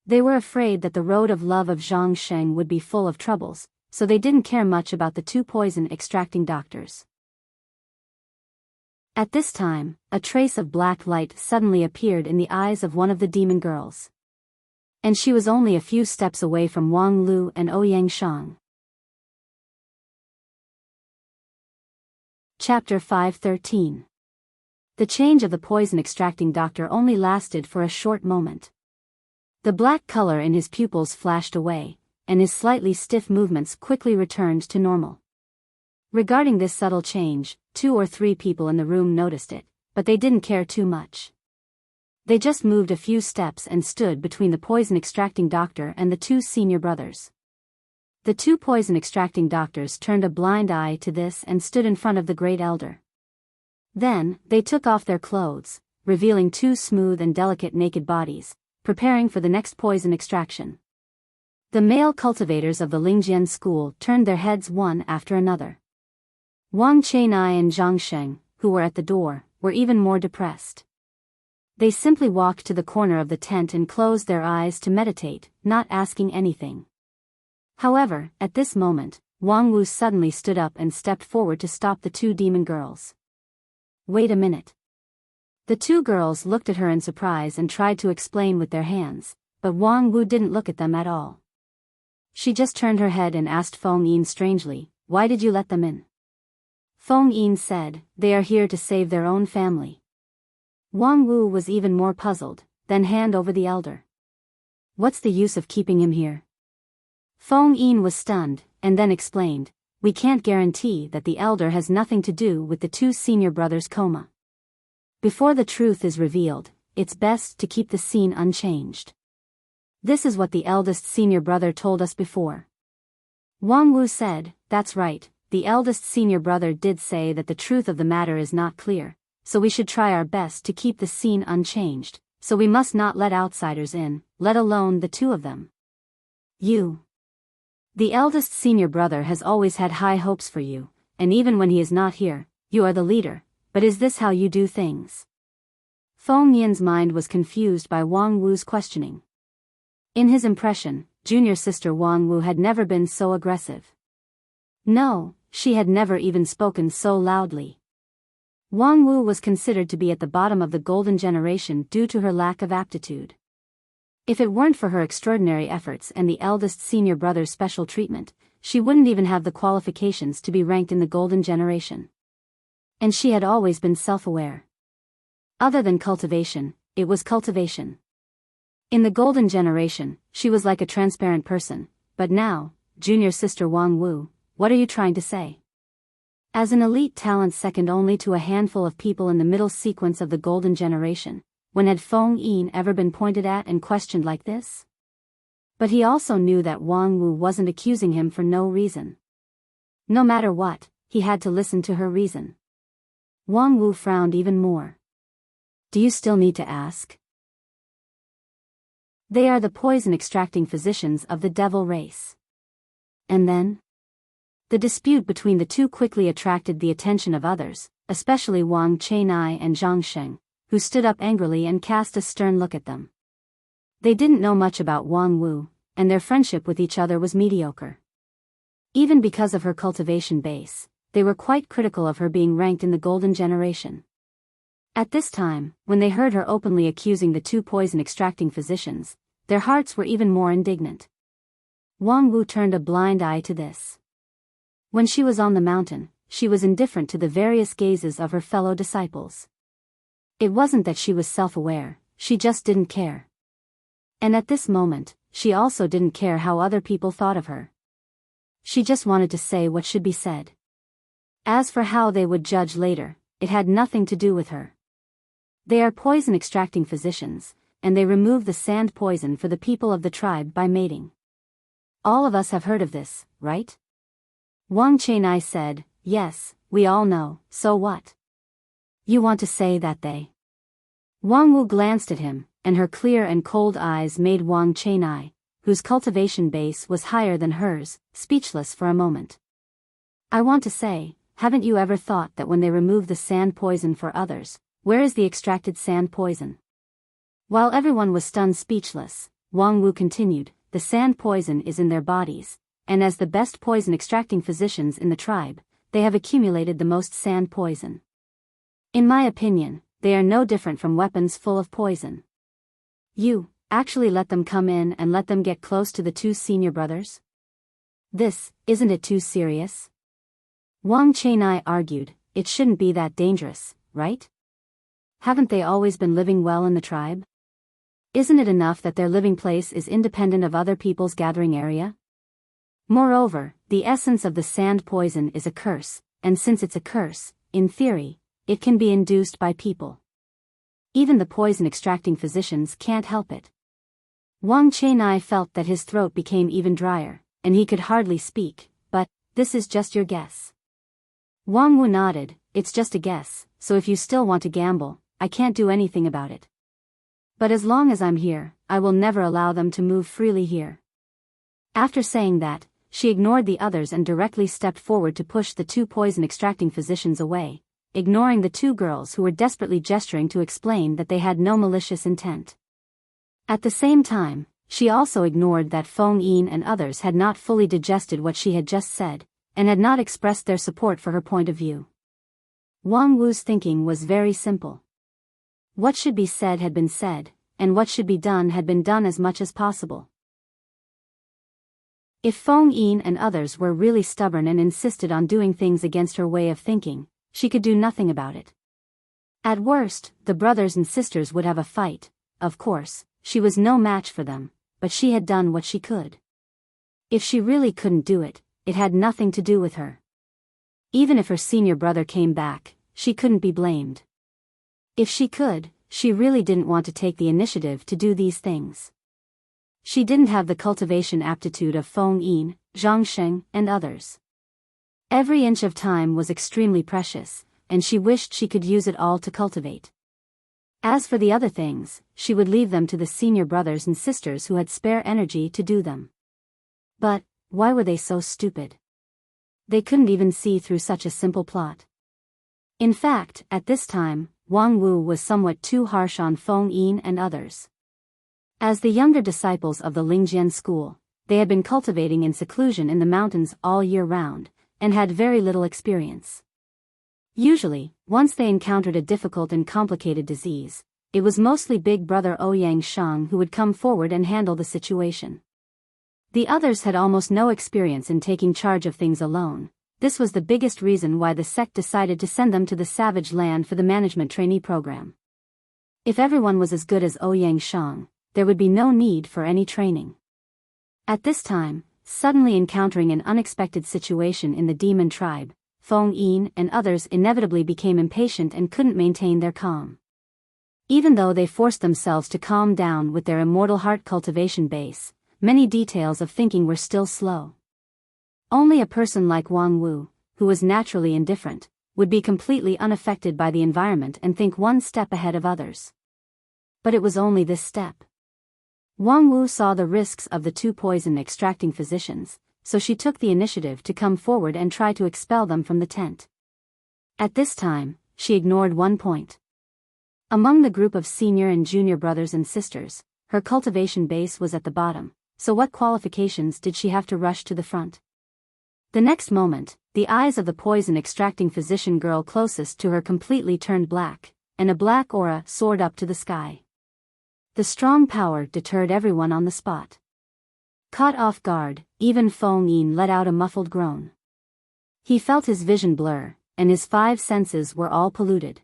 They were afraid that the road of love of Zhang Sheng would be full of troubles, so they didn't care much about the two poison-extracting doctors. At this time, a trace of black light suddenly appeared in the eyes of one of the demon girls. And she was only a few steps away from Wang Lu and Ouyang Shang. Chapter 5:13. The change of the poison-extracting doctor only lasted for a short moment. The black color in his pupils flashed away, and his slightly stiff movements quickly returned to normal. Regarding this subtle change, 2 or 3 people in the room noticed it, but they didn't care too much. They just moved a few steps and stood between the poison-extracting doctor and the 2 senior brothers. The 2 poison-extracting doctors turned a blind eye to this and stood in front of the Great Elder. Then, they took off their clothes, revealing 2 smooth and delicate naked bodies, preparing for the next poison extraction. The male cultivators of the Lingjian school turned their heads one after another. Wang Chenai and Zhang Sheng, who were at the door, were even more depressed. They simply walked to the corner of the tent and closed their eyes to meditate, not asking anything. However, at this moment, Wang Wu suddenly stood up and stepped forward to stop the 2 demon girls. "Wait a minute." The 2 girls looked at her in surprise and tried to explain with their hands, but Wang Wu didn't look at them at all. She just turned her head and asked Feng Yin strangely, "Why did you let them in?" Feng Yin said, "They are here to save their own family." Wang Wu was even more puzzled, then hand over the elder. "What's the use of keeping him here?" Feng Yin was stunned, and then explained, "We can't guarantee that the elder has nothing to do with the 2 senior brothers' coma. Before the truth is revealed, it's best to keep the scene unchanged. This is what the eldest senior brother told us before." Wang Wu said, "That's right, the eldest senior brother did say that the truth of the matter is not clear, so we should try our best to keep the scene unchanged, so we must not let outsiders in, let alone the 2 of them. The eldest senior brother has always had high hopes for you, and even when he is not here, you are the leader, but is this how you do things?" Feng Yin's mind was confused by Wang Wu's questioning. In his impression, junior sister Wang Wu had never been so aggressive. No, she had never even spoken so loudly. Wang Wu was considered to be at the bottom of the golden generation due to her lack of aptitude. If it weren't for her extraordinary efforts and the eldest senior brother's special treatment, she wouldn't even have the qualifications to be ranked in the golden generation. And she had always been self-aware. Other than cultivation, it was cultivation. In the golden generation, she was like a transparent person, but now, junior sister Wang Wu, what are you trying to say? As an elite talent second only to a handful of people in the middle sequence of the golden generation, when had Feng Yin ever been pointed at and questioned like this? But he also knew that Wang Wu wasn't accusing him for no reason. No matter what, he had to listen to her reason. Wang Wu frowned even more. "Do you still need to ask?" "They are the poison-extracting physicians of the devil race." And then? The dispute between the 2 quickly attracted the attention of others, especially Wang Chenai and Zhang Sheng, who stood up angrily and cast a stern look at them. They didn't know much about Wang Wu, and their friendship with each other was mediocre. Even because of her cultivation base, they were quite critical of her being ranked in the golden generation. At this time, when they heard her openly accusing the two poison-extracting physicians, their hearts were even more indignant. Wang Wu turned a blind eye to this. When she was on the mountain, she was indifferent to the various gazes of her fellow disciples. It wasn't that she was self-aware, she just didn't care. And at this moment, she also didn't care how other people thought of her. She just wanted to say what should be said. As for how they would judge later, it had nothing to do with her. They are poison-extracting physicians, and they remove the sand poison for the people of the tribe by mating. All of us have heard of this, right? Wang Chenai said, yes, we all know, so what? You want to say that they? Wang Wu glanced at him, and her clear and cold eyes made Wang Chenai, whose cultivation base was higher than hers, speechless for a moment. I want to say, haven't you ever thought that when they remove the sand poison for others, where is the extracted sand poison? While everyone was stunned speechless, Wang Wu continued, the sand poison is in their bodies, and as the best poison-extracting physicians in the tribe, they have accumulated the most sand poison. In my opinion, they are no different from weapons full of poison. You actually let them come in and let them get close to the two senior brothers? Isn't it too serious? Wang Chenai argued, it shouldn't be that dangerous, right? Haven't they always been living well in the tribe? Isn't it enough that their living place is independent of other people's gathering area? Moreover, the essence of the sand poison is a curse, and since it's a curse, in theory, it can be induced by people. Even the poison-extracting physicians can't help it. Wang Chenai felt that his throat became even drier, and he could hardly speak, but, this is just your guess. Wang Wu nodded, it's just a guess, so if you still want to gamble, I can't do anything about it. But as long as I'm here, I will never allow them to move freely here. After saying that, she ignored the others and directly stepped forward to push the two poison-extracting physicians away, ignoring the two girls who were desperately gesturing to explain that they had no malicious intent. At the same time, she also ignored that Feng Yin and others had not fully digested what she had just said, and had not expressed their support for her point of view. Wang Wu's thinking was very simple. What should be said had been said, and what should be done had been done as much as possible. If Feng Yin and others were really stubborn and insisted on doing things against her way of thinking, she could do nothing about it. At worst, the brothers and sisters would have a fight. Of course, she was no match for them, but she had done what she could. If she really couldn't do it, it had nothing to do with her. Even if her senior brother came back, she couldn't be blamed. If she could, she really didn't want to take the initiative to do these things. She didn't have the cultivation aptitude of Feng Yin, Zhang Sheng, and others. Every inch of time was extremely precious, and she wished she could use it all to cultivate. As for the other things, she would leave them to the senior brothers and sisters who had spare energy to do them. But, why were they so stupid? They couldn't even see through such a simple plot. In fact, at this time, Wang Wu was somewhat too harsh on Feng Yin and others. As the younger disciples of the Lingjian school, they had been cultivating in seclusion in the mountains all year round, and had very little experience. Usually, once they encountered a difficult and complicated disease, it was mostly Big Brother Ouyang Shang who would come forward and handle the situation. The others had almost no experience in taking charge of things alone. This was the biggest reason why the sect decided to send them to the savage land for the management trainee program. If everyone was as good as Ouyang Shang, there would be no need for any training. At this time, suddenly encountering an unexpected situation in the demon tribe, Feng Yin and others inevitably became impatient and couldn't maintain their calm. Even though they forced themselves to calm down with their immortal heart cultivation base, many details of thinking were still slow. Only a person like Wang Wu, who was naturally indifferent, would be completely unaffected by the environment and think one step ahead of others. But it was only this step. Wang Wu saw the risks of the two poison-extracting physicians, so she took the initiative to come forward and try to expel them from the tent. At this time, she ignored one point. Among the group of senior and junior brothers and sisters, her cultivation base was at the bottom, so what qualifications did she have to rush to the front? The next moment, the eyes of the poison-extracting physician girl closest to her completely turned black, and a black aura soared up to the sky. The strong power deterred everyone on the spot. Caught off guard, even Feng Yin let out a muffled groan. He felt his vision blur, and his 5 senses were all polluted.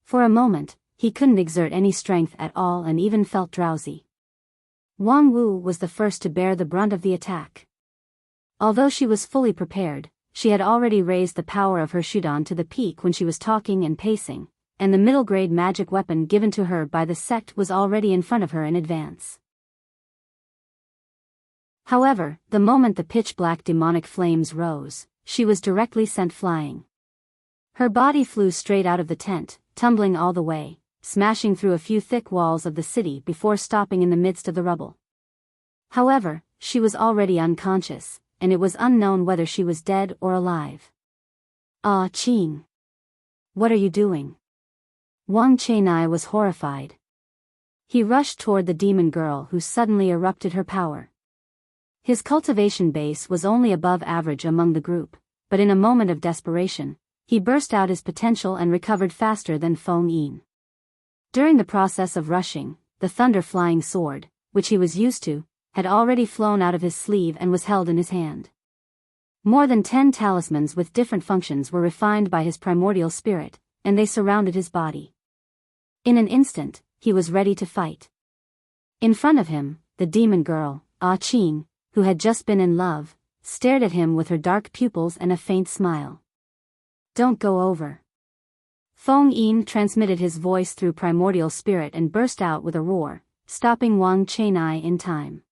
For a moment, he couldn't exert any strength at all and even felt drowsy. Wang Wu was the first to bear the brunt of the attack. Although she was fully prepared, she had already raised the power of her Shudan to the peak when she was talking and pacing, and the middle-grade magic weapon given to her by the sect was already in front of her in advance. However, the moment the pitch-black demonic flames rose, she was directly sent flying. Her body flew straight out of the tent, tumbling all the way, smashing through a few thick walls of the city before stopping in the midst of the rubble. However, she was already unconscious, and it was unknown whether she was dead or alive. Ah, Qing! What are you doing? Wang Chenai was horrified. He rushed toward the demon girl who suddenly erupted her power. His cultivation base was only above average among the group, but in a moment of desperation, he burst out his potential and recovered faster than Feng Yin. During the process of rushing, the thunder-flying sword, which he was used to, had already flown out of his sleeve and was held in his hand. More than 10 talismans with different functions were refined by his primordial spirit, and they surrounded his body. In an instant, he was ready to fight. In front of him, the demon girl, Ah Qing, who had just been in love, stared at him with her dark pupils and a faint smile. Don't go over. Feng Yin transmitted his voice through primordial spirit and burst out with a roar, stopping Wang Chenai in time.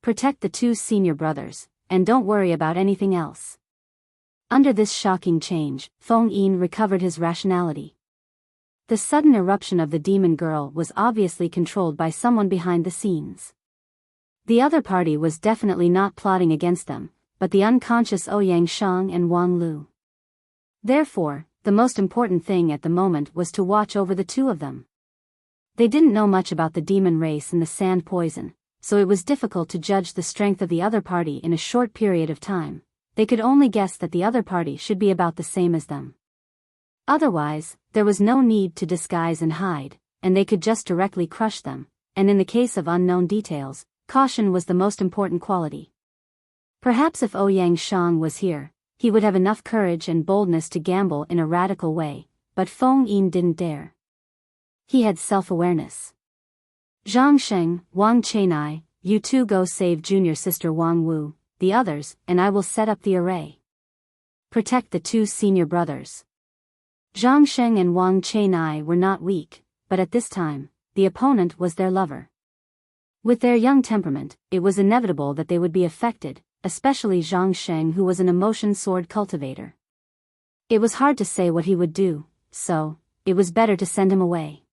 Protect the 2 senior brothers, and don't worry about anything else. Under this shocking change, Feng Yin recovered his rationality. The sudden eruption of the demon girl was obviously controlled by someone behind the scenes. The other party was definitely not plotting against them, but the unconscious Ouyang Shang and Wang Lu. Therefore, the most important thing at the moment was to watch over the 2 of them. They didn't know much about the demon race and the sand poison, so it was difficult to judge the strength of the other party in a short period of time. They could only guess that the other party should be about the same as them. Otherwise, there was no need to disguise and hide, and they could just directly crush them, and in the case of unknown details, caution was the most important quality. Perhaps if Ouyang Shang was here, he would have enough courage and boldness to gamble in a radical way, but Feng Yin didn't dare. He had self-awareness. Zhang Sheng, Wang Chenai, you 2 go save junior sister Wang Wu, the others, and I will set up the array. Protect the 2 senior brothers. Zhang Sheng and Wang Chenai were not weak, but at this time, the opponent was their lover. With their young temperament, it was inevitable that they would be affected, especially Zhang Sheng, who was an emotion sword cultivator. It was hard to say what he would do, so it was better to send him away.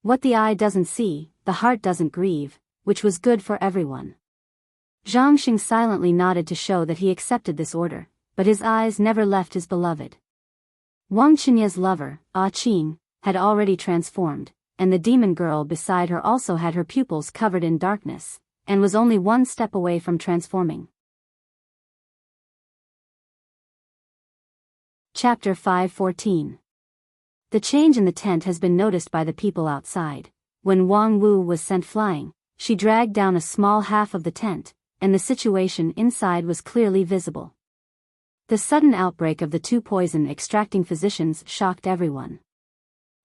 What the eye doesn't see, the heart doesn't grieve, which was good for everyone. Zhang Sheng silently nodded to show that he accepted this order, but his eyes never left his beloved. Wang Chenya's lover, Ah Qing, had already transformed, and the demon girl beside her also had her pupils covered in darkness, and was only 1 step away from transforming. Chapter 5:14. The change in the tent has been noticed by the people outside. When Wang Wu was sent flying, she dragged down a small half of the tent, and the situation inside was clearly visible. The sudden outbreak of the 2 poison-extracting physicians shocked everyone.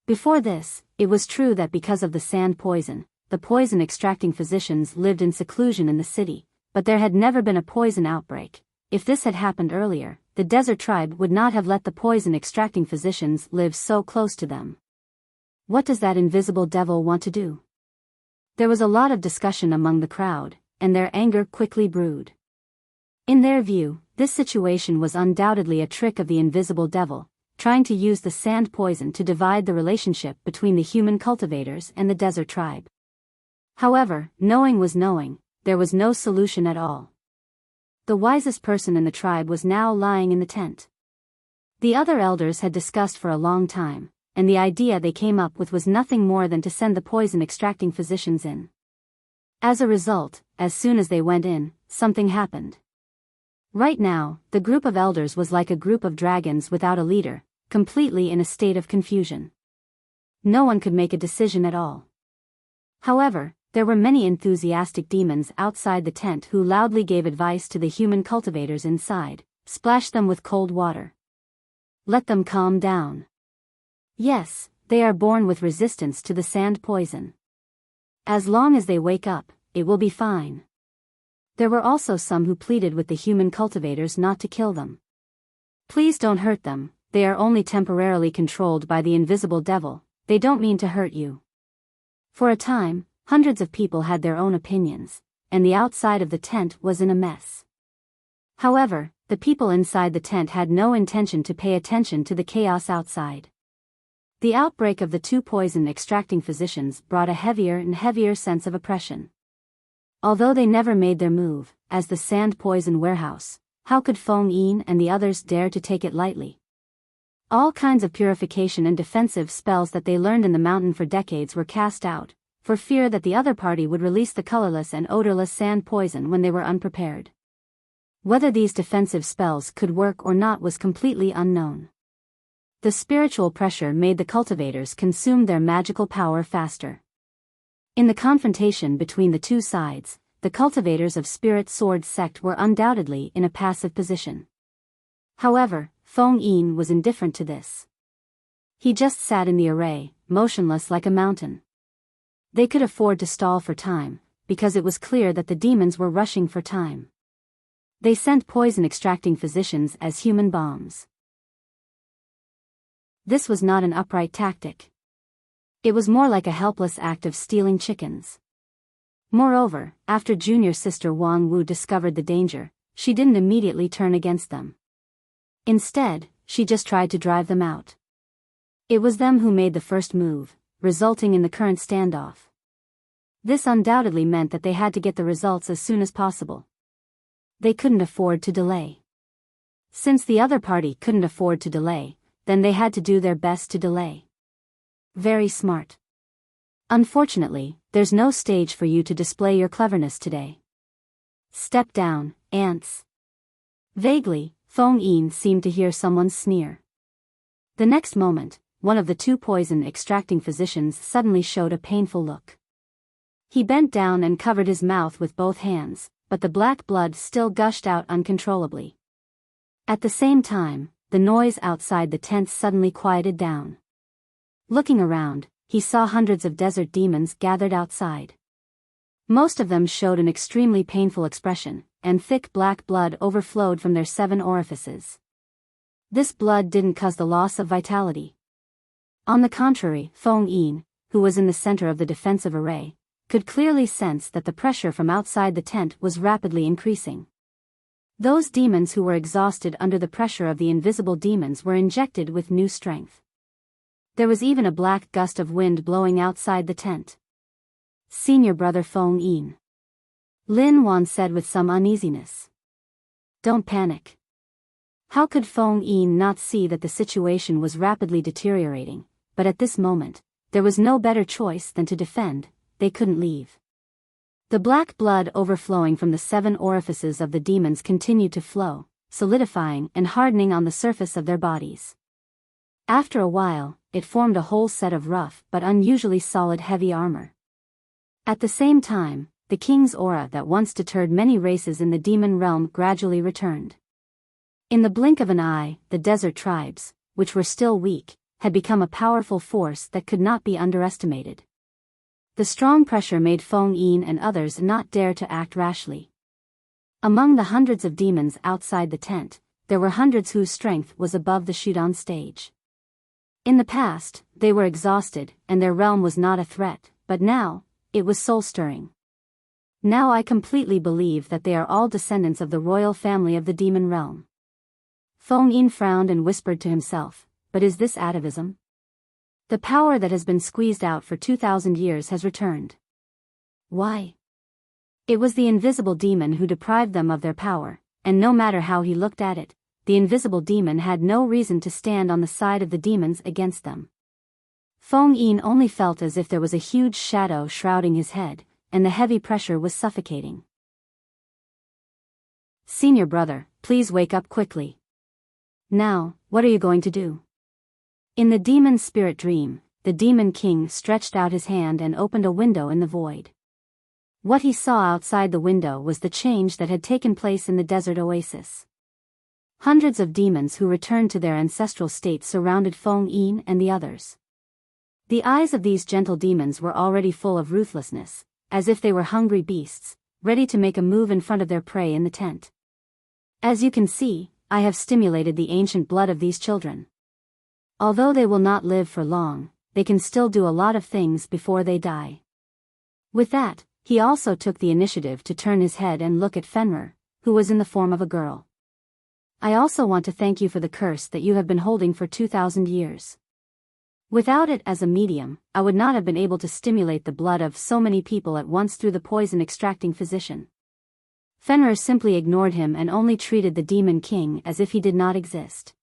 Before this, it was true that because of the sand poison, the poison-extracting physicians lived in seclusion in the city, but there had never been a poison outbreak. If this had happened earlier, the desert tribe would not have let the poison-extracting physicians live so close to them. What does that invisible devil want to do? There was a lot of discussion among the crowd, and their anger quickly brewed. In their view, this situation was undoubtedly a trick of the invisible devil, trying to use the sand poison to divide the relationship between the human cultivators and the desert tribe. However, knowing was knowing, there was no solution at all. The wisest person in the tribe was now lying in the tent. The other elders had discussed for a long time, and the idea they came up with was nothing more than to send the poison-extracting physicians in. As a result, as soon as they went in, something happened. Right now, the group of elders was like a group of dragons without a leader, completely in a state of confusion. No one could make a decision at all. However, there were many enthusiastic demons outside the tent who loudly gave advice to the human cultivators inside. Splash them with cold water. Let them calm down. Yes, they are born with resistance to the sand poison. As long as they wake up, it will be fine. There were also some who pleaded with the human cultivators not to kill them. Please don't hurt them, they are only temporarily controlled by the invisible devil, they don't mean to hurt you. For a time, hundreds of people had their own opinions, and the outside of the tent was in a mess. However, the people inside the tent had no intention to pay attention to the chaos outside. The outbreak of the two poison-extracting physicians brought a heavier and heavier sense of oppression. Although they never made their move, as the sand poison warehouse, how could Feng Yin and the others dare to take it lightly? All kinds of purification and defensive spells that they learned in the mountain for decades were cast out, for fear that the other party would release the colorless and odorless sand poison when they were unprepared. Whether these defensive spells could work or not was completely unknown. The spiritual pressure made the cultivators consume their magical power faster. In the confrontation between the two sides, the cultivators of Spirit Sword sect were undoubtedly in a passive position. However, Feng Yin was indifferent to this. He just sat in the array, motionless like a mountain. They could afford to stall for time, because it was clear that the demons were rushing for time. They sent poison-extracting physicians as human bombs. This was not an upright tactic. It was more like a helpless act of stealing chickens. Moreover, after junior sister Wang Wu discovered the danger, she didn't immediately turn against them. Instead, she just tried to drive them out. It was them who made the first move, resulting in the current standoff. This undoubtedly meant that they had to get the results as soon as possible. They couldn't afford to delay. Since the other party couldn't afford to delay, then they had to do their best to delay. Very smart. Unfortunately, there's no stage for you to display your cleverness today. Step down, ants. Vaguely, Feng Yin seemed to hear someone sneer. The next moment, one of the two poison-extracting physicians suddenly showed a painful look. He bent down and covered his mouth with both hands, but the black blood still gushed out uncontrollably. At the same time, the noise outside the tent suddenly quieted down. Looking around, he saw hundreds of desert demons gathered outside. Most of them showed an extremely painful expression, and thick black blood overflowed from their 7 orifices. This blood didn't cause the loss of vitality. On the contrary, Feng Yin, who was in the center of the defensive array, could clearly sense that the pressure from outside the tent was rapidly increasing. Those demons who were exhausted under the pressure of the invisible demons were injected with new strength. There was even a black gust of wind blowing outside the tent. Senior brother Feng Yin. Lin Wan said with some uneasiness. Don't panic. How could Feng Yin not see that the situation was rapidly deteriorating, but at this moment, there was no better choice than to defend. They couldn't leave. The black blood overflowing from the 7 orifices of the demons continued to flow, solidifying and hardening on the surface of their bodies. After a while, it formed a whole set of rough but unusually solid heavy armor. At the same time, the king's aura that once deterred many races in the demon realm gradually returned. In the blink of an eye, the desert tribes, which were still weak, had become a powerful force that could not be underestimated. The strong pressure made Feng Yin and others not dare to act rashly. Among the hundreds of demons outside the tent, there were hundreds whose strength was above the Shudan stage. In the past, they were exhausted and their realm was not a threat, but now, it was soul-stirring. Now I completely believe that they are all descendants of the royal family of the demon realm. Feng Yin frowned and whispered to himself, but is this atavism? The power that has been squeezed out for 2,000 years has returned. Why? It was the invisible demon who deprived them of their power, and no matter how he looked at it, the invisible demon had no reason to stand on the side of the demons against them. Feng Yin only felt as if there was a huge shadow shrouding his head, and the heavy pressure was suffocating. Senior brother, please wake up quickly. Now, what are you going to do? In the demon spirit dream, the Demon King stretched out his hand and opened a window in the void. What he saw outside the window was the change that had taken place in the desert oasis. Hundreds of demons who returned to their ancestral state surrounded Feng Yin and the others. The eyes of these gentle demons were already full of ruthlessness, as if they were hungry beasts, ready to make a move in front of their prey in the tent. As you can see, I have stimulated the ancient blood of these children. Although they will not live for long, they can still do a lot of things before they die. With that, he also took the initiative to turn his head and look at Fenrir, who was in the form of a girl. I also want to thank you for the curse that you have been holding for 2,000 years. Without it as a medium, I would not have been able to stimulate the blood of so many people at once through the poison-extracting physician. Fenrir simply ignored him and only treated the Demon King as if he did not exist.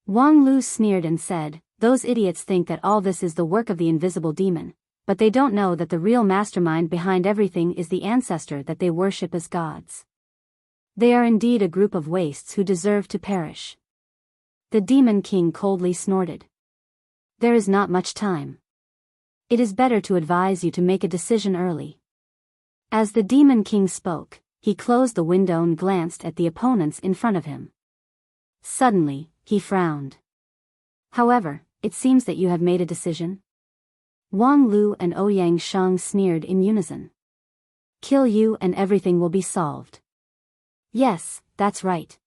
Wang Lu sneered and said, "Those idiots think that all this is the work of the invisible demon, but they don't know that the real mastermind behind everything is the ancestor that they worship as gods. They are indeed a group of wastes who deserve to perish." The Demon King coldly snorted. "There is not much time. It is better to advise you to make a decision early." As the Demon King spoke, he closed the window and glanced at the opponents in front of him. Suddenly, he frowned. "However, it seems that you have made a decision?" Wang Lu and Ouyang Shang sneered in unison. "Kill you and everything will be solved." "Yes, that's right.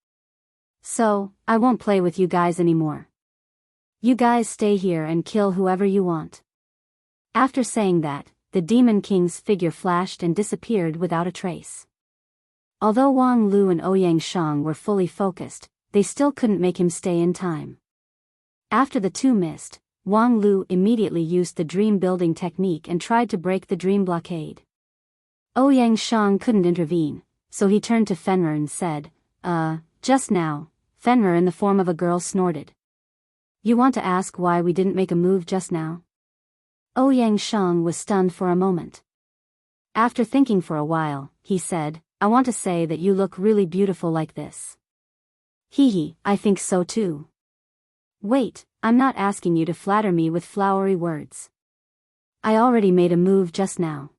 So, I won't play with you guys anymore. You guys stay here and kill whoever you want." After saying that, the Demon King's figure flashed and disappeared without a trace. Although Wang Lu and Ouyang Shang were fully focused, they still couldn't make him stay in time. After the two missed, Wang Lu immediately used the dream building technique and tried to break the dream blockade. Ouyang Shang couldn't intervene, so he turned to Fenrir and said, Just now," Fenrir in the form of a girl snorted. "You want to ask why we didn't make a move just now?" Ouyang Shang was stunned for a moment. After thinking for a while, he said, "I want to say that you look really beautiful like this." "Hee, I think so too." "Wait, I'm not asking you to flatter me with flowery words. I already made a move just now.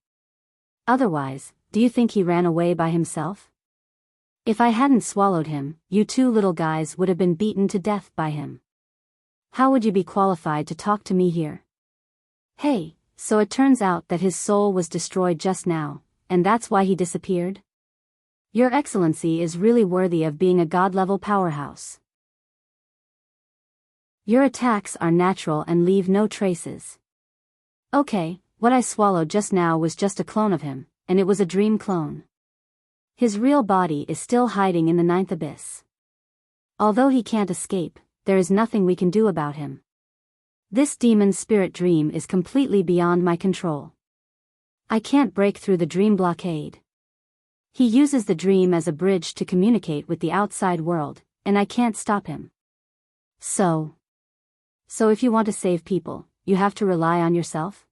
Otherwise, do you think he ran away by himself? If I hadn't swallowed him, you two little guys would have been beaten to death by him. How would you be qualified to talk to me here?" "Hey, so it turns out that his soul was destroyed just now, and that's why he disappeared? Your Excellency is really worthy of being a god-level powerhouse. Your attacks are natural and leave no traces. Okay, what I swallowed just now was just a clone of him, and it was a dream clone. His real body is still hiding in the ninth abyss. Although he can't escape, there is nothing we can do about him. This demon spirit dream is completely beyond my control. I can't break through the dream blockade. He uses the dream as a bridge to communicate with the outside world, and I can't stop him. So if you want to save people, you have to rely on yourself?"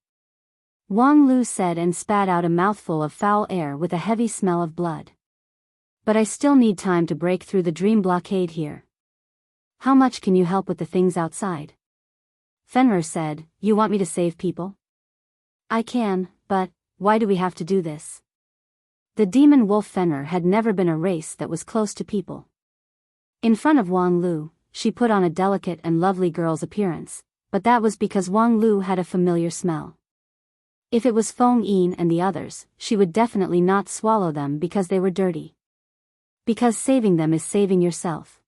Wang Lu said and spat out a mouthful of foul air with a heavy smell of blood. "But I still need time to break through the dream blockade here. How much can you help with the things outside?" Fenrir said, "You want me to save people?" "I can, but why do we have to do this?" The demon wolf Fenrir had never been a race that was close to people. In front of Wang Lu, she put on a delicate and lovely girl's appearance, but that was because Wang Lu had a familiar smell. If it was Feng Yin and the others, she would definitely not swallow them because they were dirty. Because saving them is saving yourself.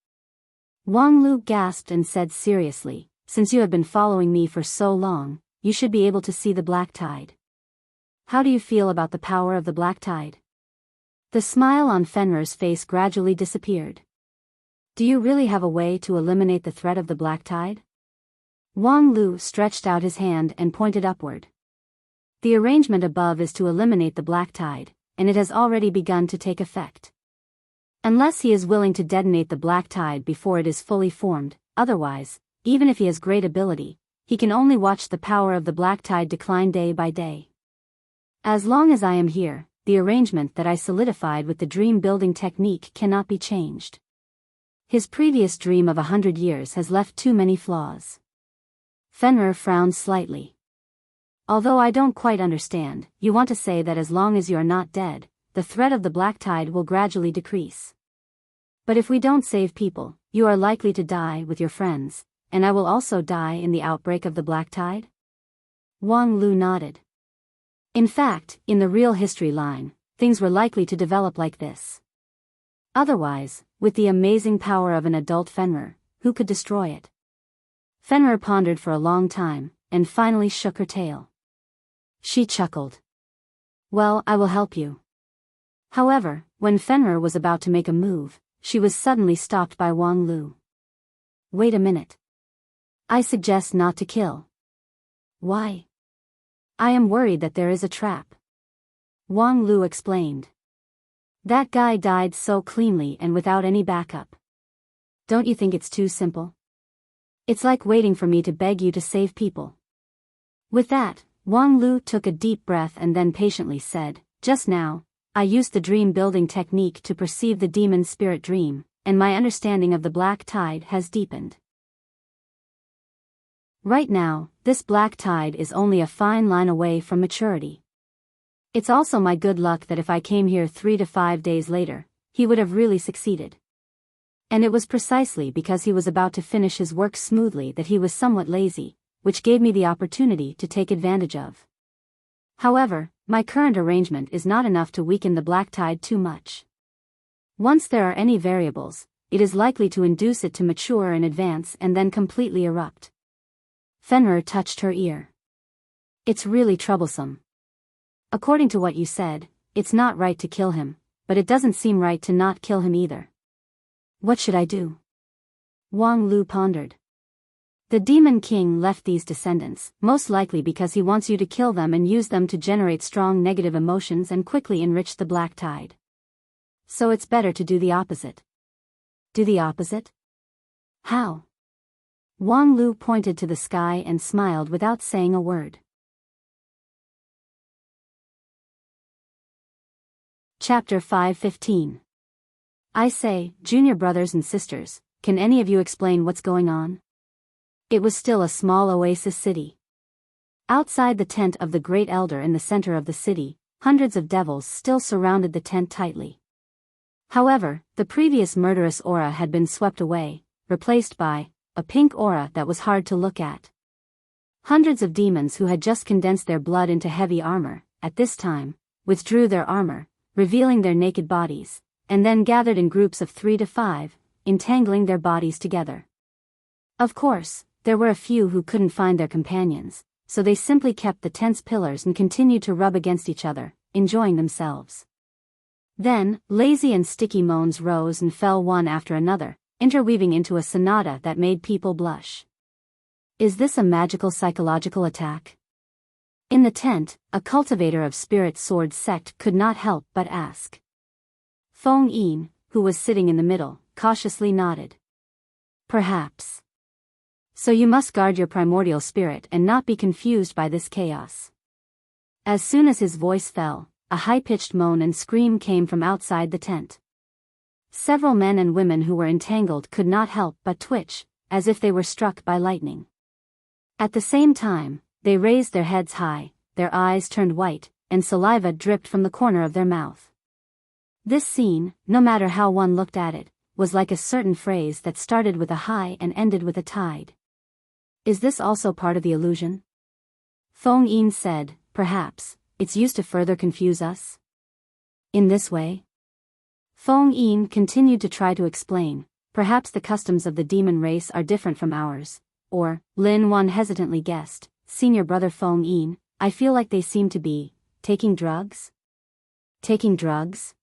Wang Lu gasped and said seriously, "Since you have been following me for so long, you should be able to see the black tide. How do you feel about the power of the black tide?" The smile on Fenrir's face gradually disappeared. "Do you really have a way to eliminate the threat of the black tide?" Wang Lu stretched out his hand and pointed upward. "The arrangement above is to eliminate the black tide, and it has already begun to take effect. Unless he is willing to detonate the black tide before it is fully formed, otherwise, even if he has great ability, he can only watch the power of the black tide decline day by day. As long as I am here, the arrangement that I solidified with the dream-building technique cannot be changed. His previous dream of 100 years has left too many flaws. Fenrir frowned slightly. Although I don't quite understand, you want to say that as long as you are not dead, the threat of the black tide will gradually decrease. But if we don't save people, you are likely to die with your friends, and I will also die in the outbreak of the black tide? Wang Lu nodded. In fact, in the real history line, things were likely to develop like this. Otherwise, with the amazing power of an adult Fenrir, who could destroy it? Fenrir pondered for a long time, and finally shook her tail. She chuckled. Well, I will help you. However, when Fenrir was about to make a move, she was suddenly stopped by Wang Lu. Wait a minute. I suggest not to kill. Why? I am worried that there is a trap. Wang Lu explained. That guy died so cleanly and without any backup. Don't you think it's too simple? It's like waiting for me to beg you to save people. With that, Wang Lu took a deep breath and then patiently said, just now, I used the dream building technique to perceive the demon spirit dream, and my understanding of the black tide has deepened. Right now, this black tide is only a fine line away from maturity. It's also my good luck that if I came here 3 to 5 days later, he would have really succeeded. And it was precisely because he was about to finish his work smoothly that he was somewhat lazy, which gave me the opportunity to take advantage of. However, my current arrangement is not enough to weaken the black tide too much. Once there are any variables, it is likely to induce it to mature in advance and then completely erupt. Fenrir touched her ear. It's really troublesome. According to what you said, it's not right to kill him, but it doesn't seem right to not kill him either. What should I do? Wang Lu pondered. The Demon King left these descendants, most likely because he wants you to kill them and use them to generate strong negative emotions and quickly enrich the black tide. So it's better to do the opposite. Do the opposite? How? Wang Lu pointed to the sky and smiled without saying a word. Chapter 5:15. I say, junior brothers and sisters, can any of you explain what's going on? It was still a small oasis city. Outside the tent of the Great Elder in the center of the city, hundreds of devils still surrounded the tent tightly. However, the previous murderous aura had been swept away, replaced by a pink aura that was hard to look at. Hundreds of demons who had just condensed their blood into heavy armor, at this time, withdrew their armor, revealing their naked bodies, and then gathered in groups of 3 to 5, entangling their bodies together. Of course, there were a few who couldn't find their companions, so they simply kept the tent's pillars and continued to rub against each other, enjoying themselves. Then, lazy and sticky moans rose and fell one after another, interweaving into a sonata that made people blush. Is this a magical psychological attack? In the tent, a cultivator of spirit sword sect could not help but ask. Feng Yin, who was sitting in the middle, cautiously nodded. Perhaps. So you must guard your primordial spirit and not be confused by this chaos. As soon as his voice fell, a high-pitched moan and scream came from outside the tent. Several men and women who were entangled could not help but twitch, as if they were struck by lightning. At the same time, they raised their heads high, their eyes turned white, and saliva dripped from the corner of their mouth. This scene, no matter how one looked at it, was like a certain phrase that started with a high and ended with a tide. Is this also part of the illusion? Feng Yin said, perhaps, it's used to further confuse us? In this way? Feng Yin continued to try to explain, perhaps the customs of the demon race are different from ours, or, Lin Wan hesitantly guessed, senior brother Feng Yin, I feel like they seem to be taking drugs? Taking drugs?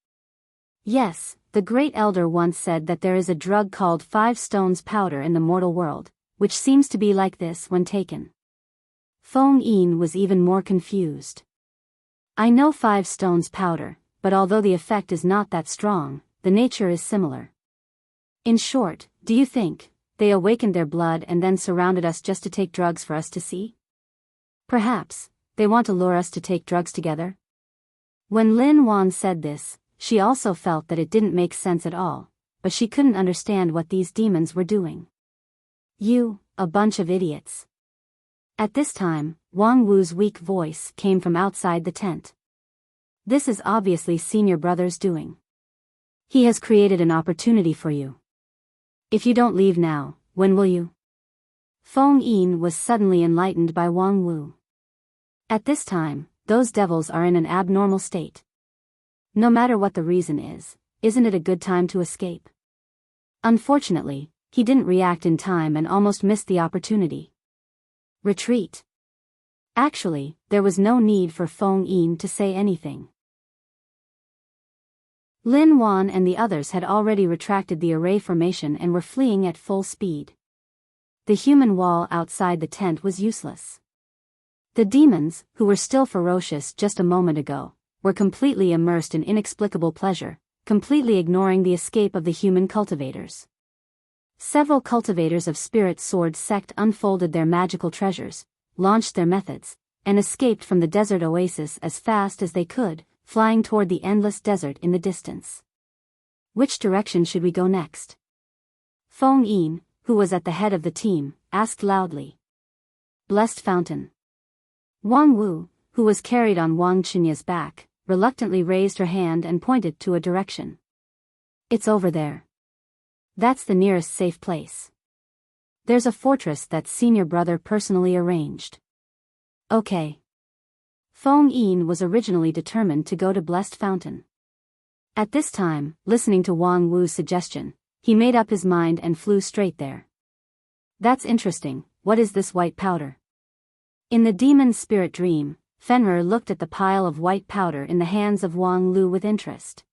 Yes, the Great Elder once said that there is a drug called 5 stones powder in the mortal world, which seems to be like this when taken. Feng Yin was even more confused. I know 5 stones powder, but although the effect is not that strong, the nature is similar. In short, do you think they awakened their blood and then surrounded us just to take drugs for us to see? Perhaps they want to lure us to take drugs together? When Lin Wan said this, she also felt that it didn't make sense at all, but she couldn't understand what these demons were doing. You, a bunch of idiots. At this time, Wang Wu's weak voice came from outside the tent. This is obviously Senior Brother's doing. He has created an opportunity for you. If you don't leave now, when will you? Feng Yin was suddenly enlightened by Wang Wu. At this time, those devils are in an abnormal state. No matter what the reason is, isn't it a good time to escape? Unfortunately, he didn't react in time and almost missed the opportunity. Retreat. Actually, there was no need for Feng Yin to say anything. Lin Wan and the others had already retracted the array formation and were fleeing at full speed. The human wall outside the tent was useless. The demons, who were still ferocious just a moment ago, were completely immersed in inexplicable pleasure, completely ignoring the escape of the human cultivators. Several cultivators of Spirit Sword sect unfolded their magical treasures, launched their methods, and escaped from the desert oasis as fast as they could, flying toward the endless desert in the distance. Which direction should we go next? Feng Yin, who was at the head of the team, asked loudly. Blessed Fountain. Wang Wu, who was carried on Wang Chenya's back, reluctantly raised her hand and pointed to a direction. It's over there. That's the nearest safe place. There's a fortress that Senior Brother personally arranged. Okay. Feng Yin was originally determined to go to Blessed Fountain. At this time, listening to Wang Wu's suggestion, he made up his mind and flew straight there. That's interesting. What is this white powder? In the demon's spirit dream, Fenrir looked at the pile of white powder in the hands of Wang Lu with interest.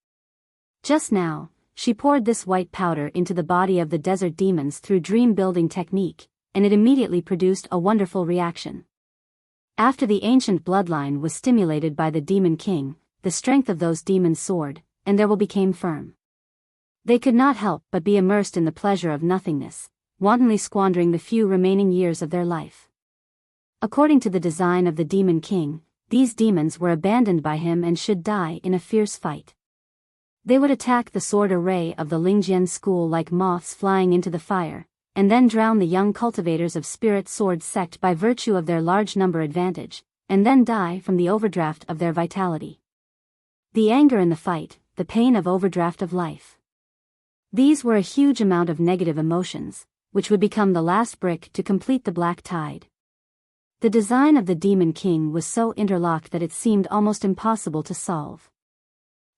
Just now, she poured this white powder into the body of the desert demons through dream-building technique, and it immediately produced a wonderful reaction. After the ancient bloodline was stimulated by the Demon King, the strength of those demons soared, and their will became firm. They could not help but be immersed in the pleasure of nothingness, wantonly squandering the few remaining years of their life. According to the design of the Demon King, these demons were abandoned by him and should die in a fierce fight. They would attack the sword array of the Lingjian school like moths flying into the fire, and then drown the young cultivators of Spirit Sword sect by virtue of their large number advantage, and then die from the overdraft of their vitality. The anger in the fight, the pain of overdraft of life. These were a huge amount of negative emotions, which would become the last brick to complete the black tide. The design of the Demon King was so interlocked that it seemed almost impossible to solve.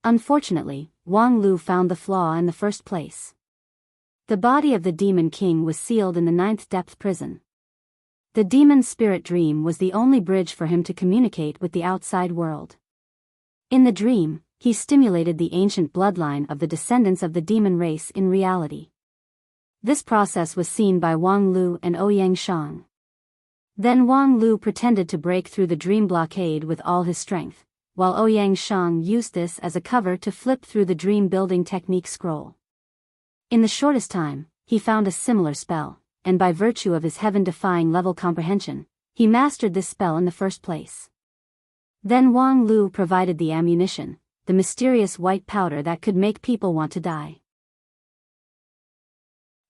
Unfortunately, Wang Lu found the flaw in the first place. The body of the Demon King was sealed in the 9th depth prison. The demon spirit dream was the only bridge for him to communicate with the outside world. In the dream, he stimulated the ancient bloodline of the descendants of the demon race in reality. This process was seen by Wang Lu and Ouyang Shang. Then Wang Lu pretended to break through the dream blockade with all his strength, while Ouyang Shang used this as a cover to flip through the dream-building technique scroll. In the shortest time, he found a similar spell, and by virtue of his heaven-defying level comprehension, he mastered this spell in the first place. Then Wang Lu provided the ammunition, the mysterious white powder that could make people want to die.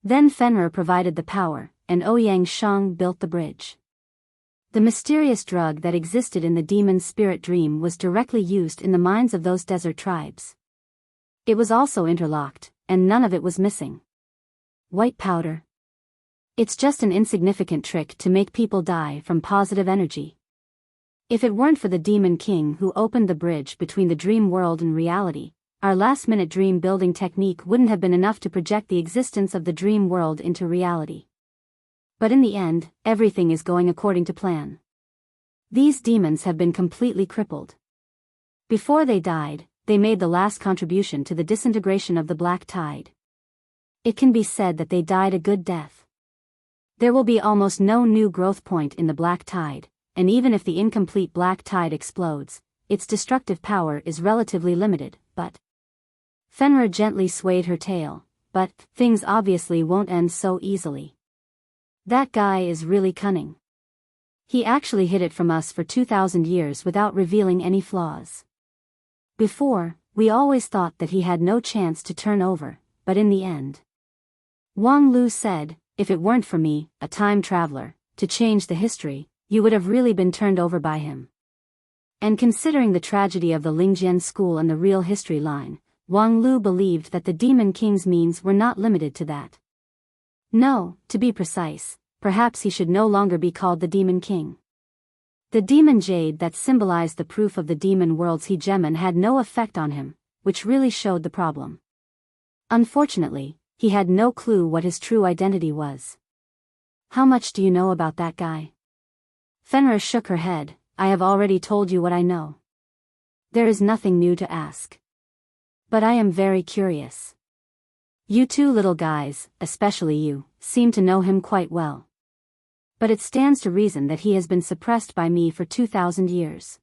Then Fenrir provided the power, and Ouyang Shang built the bridge. The mysterious drug that existed in the demon's spirit dream was directly used in the minds of those desert tribes. It was also interlocked, and none of it was missing. White powder. It's just an insignificant trick to make people die from positive energy. If it weren't for the Demon King who opened the bridge between the dream world and reality, our last-minute dream-building technique wouldn't have been enough to project the existence of the dream world into reality. But in the end, everything is going according to plan. These demons have been completely crippled. Before they died, they made the last contribution to the disintegration of the black tide. It can be said that they died a good death. There will be almost no new growth point in the black tide, and even if the incomplete black tide explodes, its destructive power is relatively limited, but... Fenrir gently swayed her tail, but things obviously won't end so easily. That guy is really cunning. He actually hid it from us for 2,000 years without revealing any flaws. Before, we always thought that he had no chance to turn over, but in the end. Wang Lu said, if it weren't for me, a time traveler, to change the history, you would have really been turned over by him. And considering the tragedy of the Lingjian school and the real history line, Wang Lu believed that the Demon King's means were not limited to that. No, to be precise, perhaps he should no longer be called the Demon King. The demon jade that symbolized the proof of the demon world's hegemon had no effect on him, which really showed the problem. Unfortunately, he had no clue what his true identity was. How much do you know about that guy? Fenrir shook her head. I have already told you what I know. There is nothing new to ask. But I am very curious. You two little guys, especially you, seem to know him quite well. But it stands to reason that he has been suppressed by me for 2,000 years.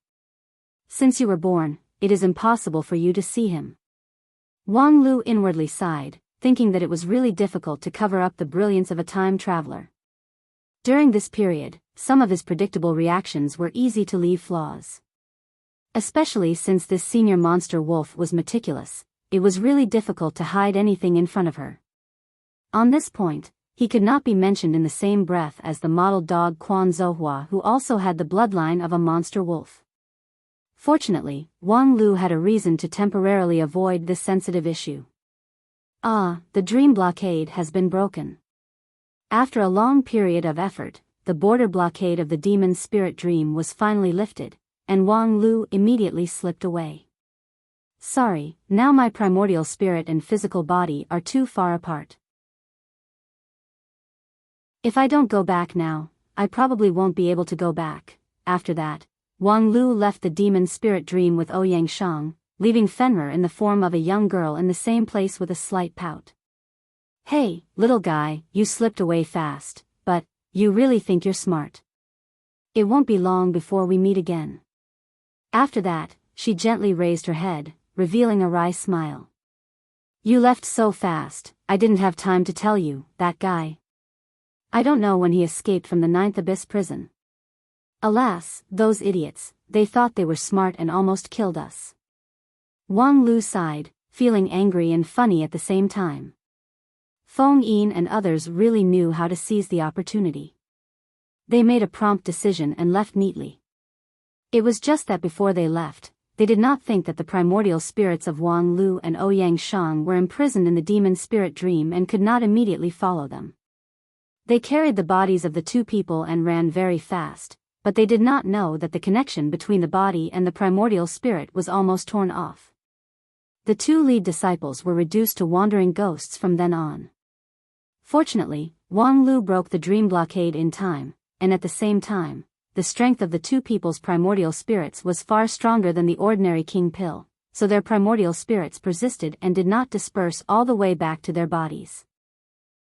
Since you were born, it is impossible for you to see him. Wang Lu inwardly sighed, thinking that it was really difficult to cover up the brilliance of a time traveler. During this period, some of his predictable reactions were easy to leave flaws. Especially since this senior monster wolf was meticulous, it was really difficult to hide anything in front of her. On this point, he could not be mentioned in the same breath as the model dog Quan Zouhua, who also had the bloodline of a monster wolf. Fortunately, Wang Lu had a reason to temporarily avoid this sensitive issue. The dream blockade has been broken. After a long period of effort, the border blockade of the demon's spirit dream was finally lifted, and Wang Lu immediately slipped away. Sorry, now my primordial spirit and physical body are too far apart. If I don't go back now, I probably won't be able to go back. After that, Wang Lu left the demon spirit dream with Ouyang Shang, leaving Fenrir in the form of a young girl in the same place with a slight pout. Hey, little guy, you slipped away fast, but you really think you're smart. It won't be long before we meet again. After that, she gently raised her head, revealing a wry smile. You left so fast, I didn't have time to tell you, that guy. I don't know when he escaped from the 9th Abyss prison. Alas, those idiots, they thought they were smart and almost killed us. Wang Lu sighed, feeling angry and funny at the same time. Feng Yin and others really knew how to seize the opportunity. They made a prompt decision and left neatly. It was just that before they left, they did not think that the primordial spirits of Wang Lu and Ouyang Shang were imprisoned in the demon spirit dream and could not immediately follow them. They carried the bodies of the two people and ran very fast, but they did not know that the connection between the body and the primordial spirit was almost torn off. The two lead disciples were reduced to wandering ghosts from then on. Fortunately, Wang Lu broke the dream blockade in time, and at the same time, the strength of the two people's primordial spirits was far stronger than the ordinary king pill, so their primordial spirits persisted and did not disperse all the way back to their bodies.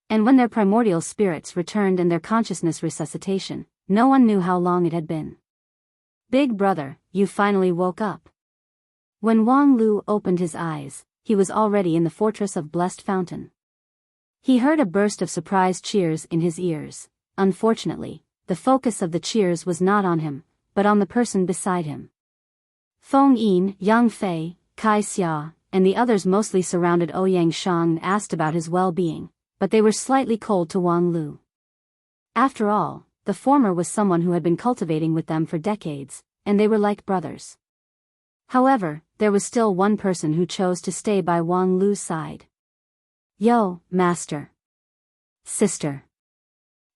And when their primordial spirits returned and their consciousness resuscitation, no one knew how long it had been. Big brother, you finally woke up. When Wang Lu opened his eyes, he was already in the fortress of Blessed Fountain. He heard a burst of surprised cheers in his ears. Unfortunately, the focus of the cheers was not on him, but on the person beside him. Feng Yin, Yang Fei, Kai Xia, and the others mostly surrounded Ouyang Shang and asked about his well-being, but they were slightly cold to Wang Lu. After all, the former was someone who had been cultivating with them for decades, and they were like brothers. However, there was still one person who chose to stay by Wang Lu's side. Yo, master. Sister.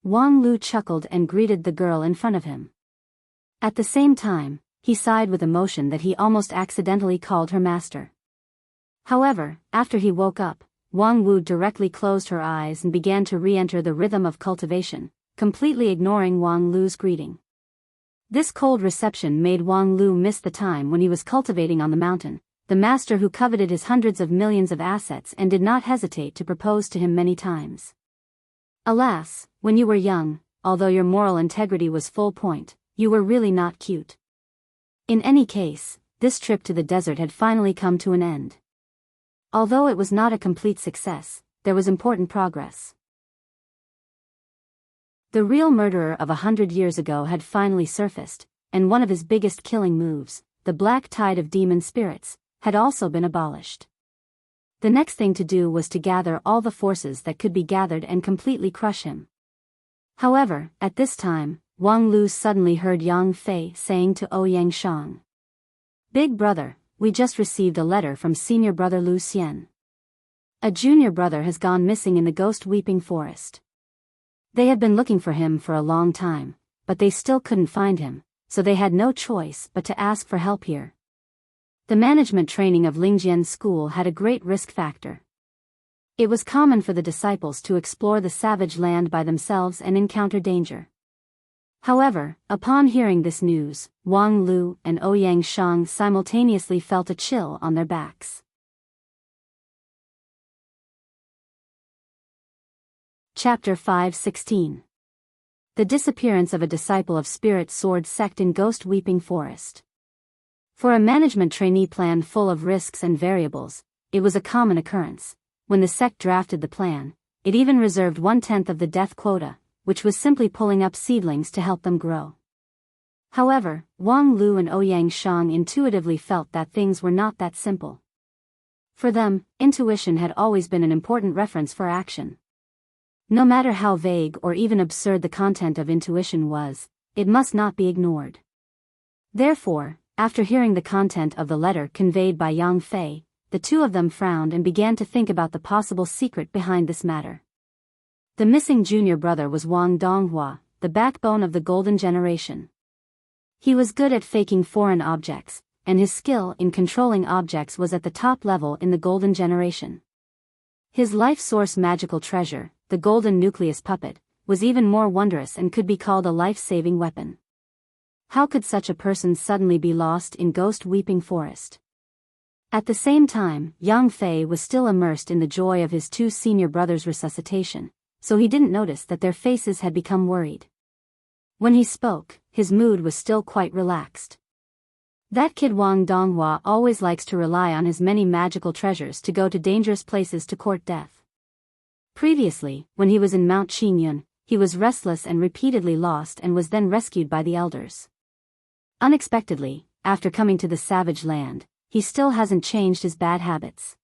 Wang Lu chuckled and greeted the girl in front of him. At the same time, he sighed with emotion that he almost accidentally called her master. However, after he woke up, Wang Wu directly closed her eyes and began to re-enter the rhythm of cultivation, completely ignoring Wang Lu's greeting. This cold reception made Wang Lu miss the time when he was cultivating on the mountain, the master who coveted his hundreds of millions of assets and did not hesitate to propose to him many times. Alas, when you were young, although your moral integrity was full point, you were really not cute. In any case, this trip to the desert had finally come to an end. Although it was not a complete success, there was important progress. The real murderer of 100 years ago had finally surfaced, and one of his biggest killing moves, the black tide of demon spirits, had also been abolished. The next thing to do was to gather all the forces that could be gathered and completely crush him. However, at this time, Wang Lu suddenly heard Yang Fei saying to Ouyang Shang. "Big brother, we just received a letter from senior brother Lu Xian. A junior brother has gone missing in the Ghost Weeping Forest. They had been looking for him for a long time, but they still couldn't find him, so they had no choice but to ask for help here. The management training of Lingjian School had a great risk factor. It was common for the disciples to explore the savage land by themselves and encounter danger. However, upon hearing this news, Wang Lu and Ouyang Shang simultaneously felt a chill on their backs. Chapter 5:16. The disappearance of a disciple of Spirit Sword sect in Ghost Weeping Forest. For a management trainee plan full of risks and variables, it was a common occurrence. When the sect drafted the plan, it even reserved 1/10 of the death quota, which was simply pulling up seedlings to help them grow. However, Wang Lu and Ouyang Shang intuitively felt that things were not that simple. For them, intuition had always been an important reference for action. No matter how vague or even absurd the content of intuition was, it must not be ignored. Therefore, after hearing the content of the letter conveyed by Yang Fei, the two of them frowned and began to think about the possible secret behind this matter. The missing junior brother was Wang Donghua, the backbone of the Golden Generation. He was good at faking foreign objects, and his skill in controlling objects was at the top level in the Golden Generation. His life source magical treasure, the Golden Nucleus Puppet, was even more wondrous and could be called a life-saving weapon. How could such a person suddenly be lost in Ghost Weeping Forest? At the same time, Yang Fei was still immersed in the joy of his two senior brothers' resuscitation, so he didn't notice that their faces had become worried. When he spoke, his mood was still quite relaxed. That kid Wang Donghua always likes to rely on his many magical treasures to go to dangerous places to court death. Previously, when he was in Mount Qingyun, he was restless and repeatedly lost and was then rescued by the elders. Unexpectedly, after coming to the savage land, he still hasn't changed his bad habits.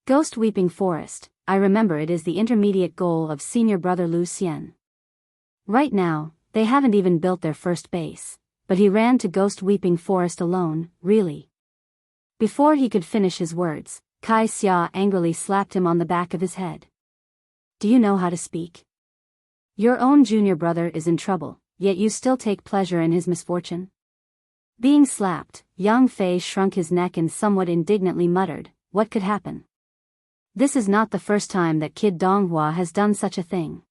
Ghost Weeping Forest, I remember it is the intermediate goal of senior brother Lu Xian. Right now, they haven't even built their first base, but he ran to Ghost Weeping Forest alone, really. Before he could finish his words, Kai Xia angrily slapped him on the back of his head. Do you know how to speak? Your own junior brother is in trouble, yet you still take pleasure in his misfortune? Being slapped, Yang Fei shrunk his neck and somewhat indignantly muttered, what could happen? This is not the first time that Kid Donghua has done such a thing.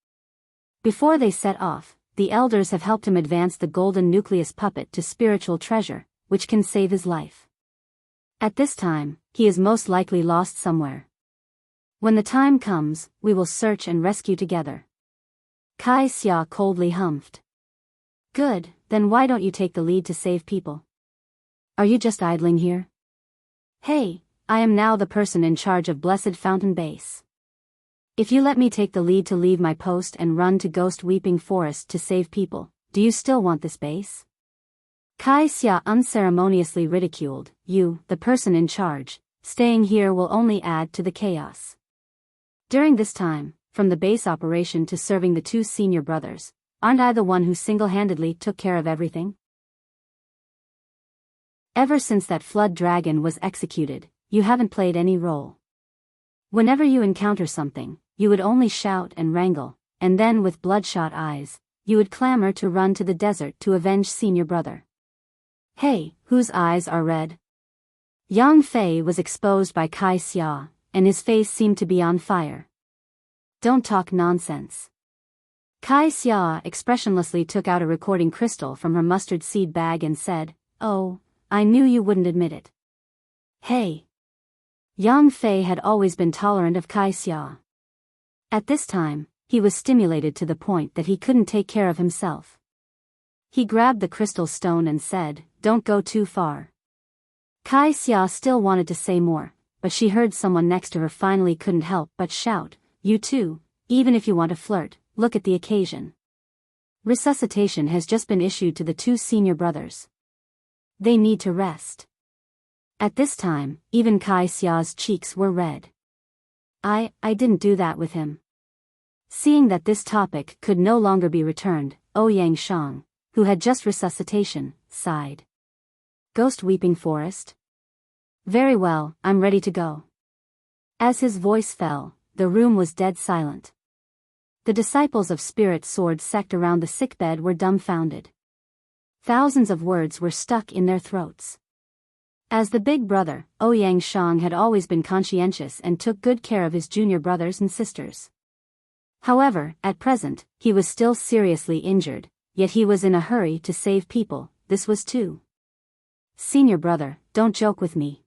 Before they set off, the elders have helped him advance the Golden Nucleus Puppet to spiritual treasure, which can save his life. At this time, he is most likely lost somewhere. When the time comes, we will search and rescue together. Kai Xia coldly humphed. Good, then why don't you take the lead to save people? Are you just idling here? Hey, I am now the person in charge of Blessed Fountain Base. If you let me take the lead to leave my post and run to Ghost Weeping Forest to save people, do you still want this base? Kai Xia unceremoniously ridiculed, you, the person in charge, staying here will only add to the chaos. During this time, from the base operation to serving the two senior brothers, aren't I the one who single-handedly took care of everything? Ever since that flood dragon was executed, you haven't played any role. Whenever you encounter something, you would only shout and wrangle, and then with bloodshot eyes, you would clamor to run to the desert to avenge senior brother. Hey, whose eyes are red? Yang Fei was exposed by Kai Xia, and his face seemed to be on fire. Don't talk nonsense. Kai Xia expressionlessly took out a recording crystal from her mustard seed bag and said, oh, I knew you wouldn't admit it. Hey. Yang Fei had always been tolerant of Kai Xia. At this time, he was stimulated to the point that he couldn't take care of himself. He grabbed the crystal stone and said, don't go too far. Kai Xia still wanted to say more, but she heard someone next to her finally couldn't help but shout, you too, even if you want to flirt, look at the occasion. Resuscitation has just been issued to the two senior brothers. They need to rest. At this time, even Kai Xia's cheeks were red. I didn't do that with him. Seeing that this topic could no longer be returned, Ouyang Shang, who had just resuscitation, sighed. Ghost Weeping Forest? Very well, I'm ready to go. As his voice fell, the room was dead silent. The disciples of Spirit Sword sect around the sickbed were dumbfounded. Thousands of words were stuck in their throats. As the big brother, Ouyang Shang had always been conscientious and took good care of his junior brothers and sisters. However, at present, he was still seriously injured, yet he was in a hurry to save people. This was too. Senior brother, don't joke with me.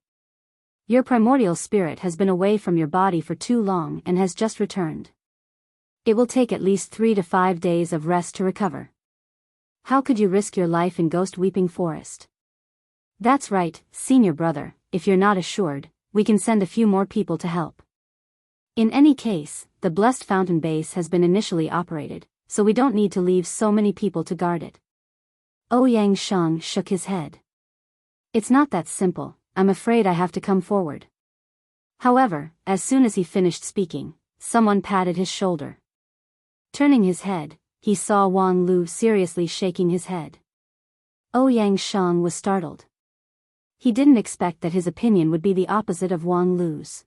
Your primordial spirit has been away from your body for too long and has just returned. It will take at least 3 to 5 days of rest to recover. How could you risk your life in Ghost Weeping Forest? That's right, senior brother, if you're not assured, we can send a few more people to help. In any case, the Blessed Fountain base has been initially operated, so we don't need to leave so many people to guard it. Ouyang Shang shook his head. It's not that simple, I'm afraid I have to come forward. However, as soon as he finished speaking, someone patted his shoulder. Turning his head, he saw Wang Lu seriously shaking his head. Ouyang Shang was startled. He didn't expect that his opinion would be the opposite of Wang Lu's.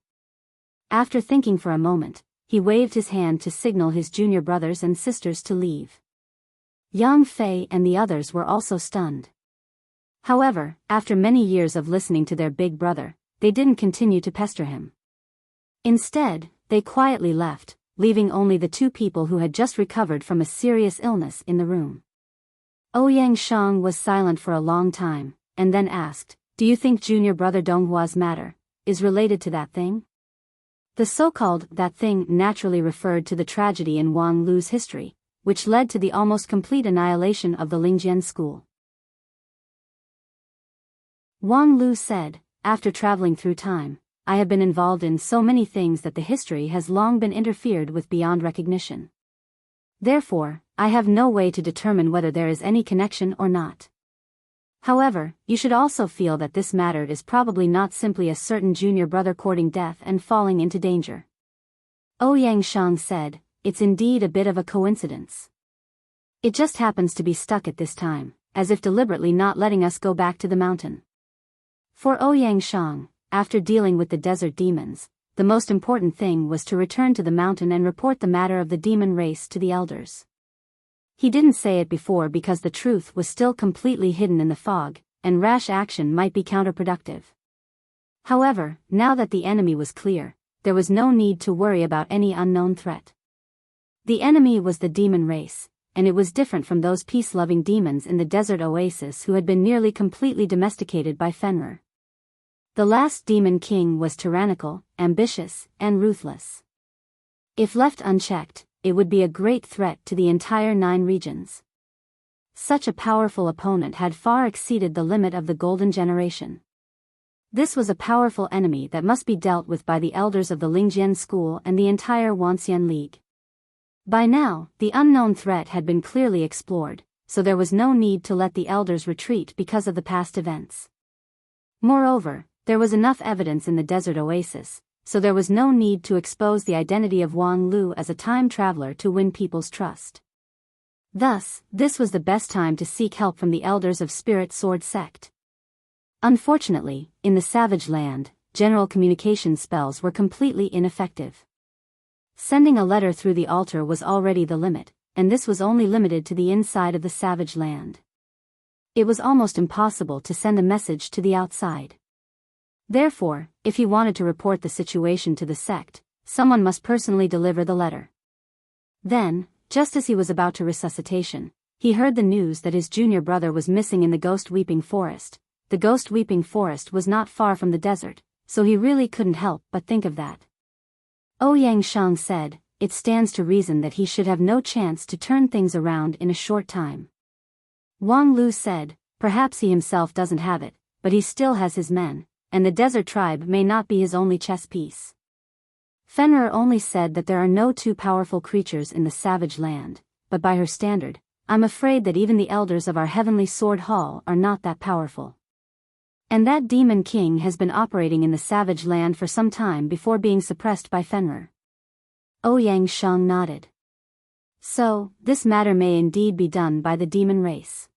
After thinking for a moment, he waved his hand to signal his junior brothers and sisters to leave. Yang Fei and the others were also stunned. However, after many years of listening to their big brother, they didn't continue to pester him. Instead, they quietly left, leaving only the 2 people who had just recovered from a serious illness in the room. Ouyang Shang was silent for a long time, and then asked, "Do you think junior brother Donghua's matter is related to that thing?" The so-called "that thing" naturally referred to the tragedy in Wang Lu's history, which led to the almost complete annihilation of the Lingjian school. Wang Lu said, "After traveling through time, I have been involved in so many things that the history has long been interfered with beyond recognition. Therefore, I have no way to determine whether there is any connection or not. However, you should also feel that this matter is probably not simply a certain junior brother courting death and falling into danger." Ouyang Shang said, "It's indeed a bit of a coincidence. It just happens to be stuck at this time, as if deliberately not letting us go back to the mountain." For Ouyang Shang, after dealing with the desert demons, the most important thing was to return to the mountain and report the matter of the demon race to the elders. He didn't say it before because the truth was still completely hidden in the fog, and rash action might be counterproductive. However, now that the enemy was clear, there was no need to worry about any unknown threat. The enemy was the demon race, and it was different from those peace-loving demons in the desert oasis who had been nearly completely domesticated by Fenrir. The last demon king was tyrannical, ambitious, and ruthless. If left unchecked, it would be a great threat to the entire 9 regions. Such a powerful opponent had far exceeded the limit of the Golden Generation. This was a powerful enemy that must be dealt with by the elders of the Lingjian school and the entire Wanxian League. By now, the unknown threat had been clearly explored, so there was no need to let the elders retreat because of the past events. Moreover, there was enough evidence in the desert oasis, so there was no need to expose the identity of Wang Lu as a time traveler to win people's trust. Thus, this was the best time to seek help from the elders of Spirit Sword sect. Unfortunately, in the Savage Land, general communication spells were completely ineffective. Sending a letter through the altar was already the limit, and this was only limited to the inside of the Savage Land. It was almost impossible to send a message to the outside. Therefore, if he wanted to report the situation to the sect, someone must personally deliver the letter. Then, just as he was about to resuscitation, he heard the news that his junior brother was missing in the Ghost Weeping Forest. The Ghost Weeping Forest was not far from the desert, so he really couldn't help but think of that. Ouyang Shang said, "It stands to reason that he should have no chance to turn things around in a short time." Wang Lu said, "Perhaps he himself doesn't have it, but he still has his men, and the desert tribe may not be his only chess piece." Fenrir only said that there are no 2 powerful creatures in the Savage Land, but by her standard, I'm afraid that even the elders of our Heavenly Sword Hall are not that powerful. And that Demon King has been operating in the Savage Land for some time before being suppressed by Fenrir. Ouyang Shang nodded. So, this matter may indeed be done by the demon race.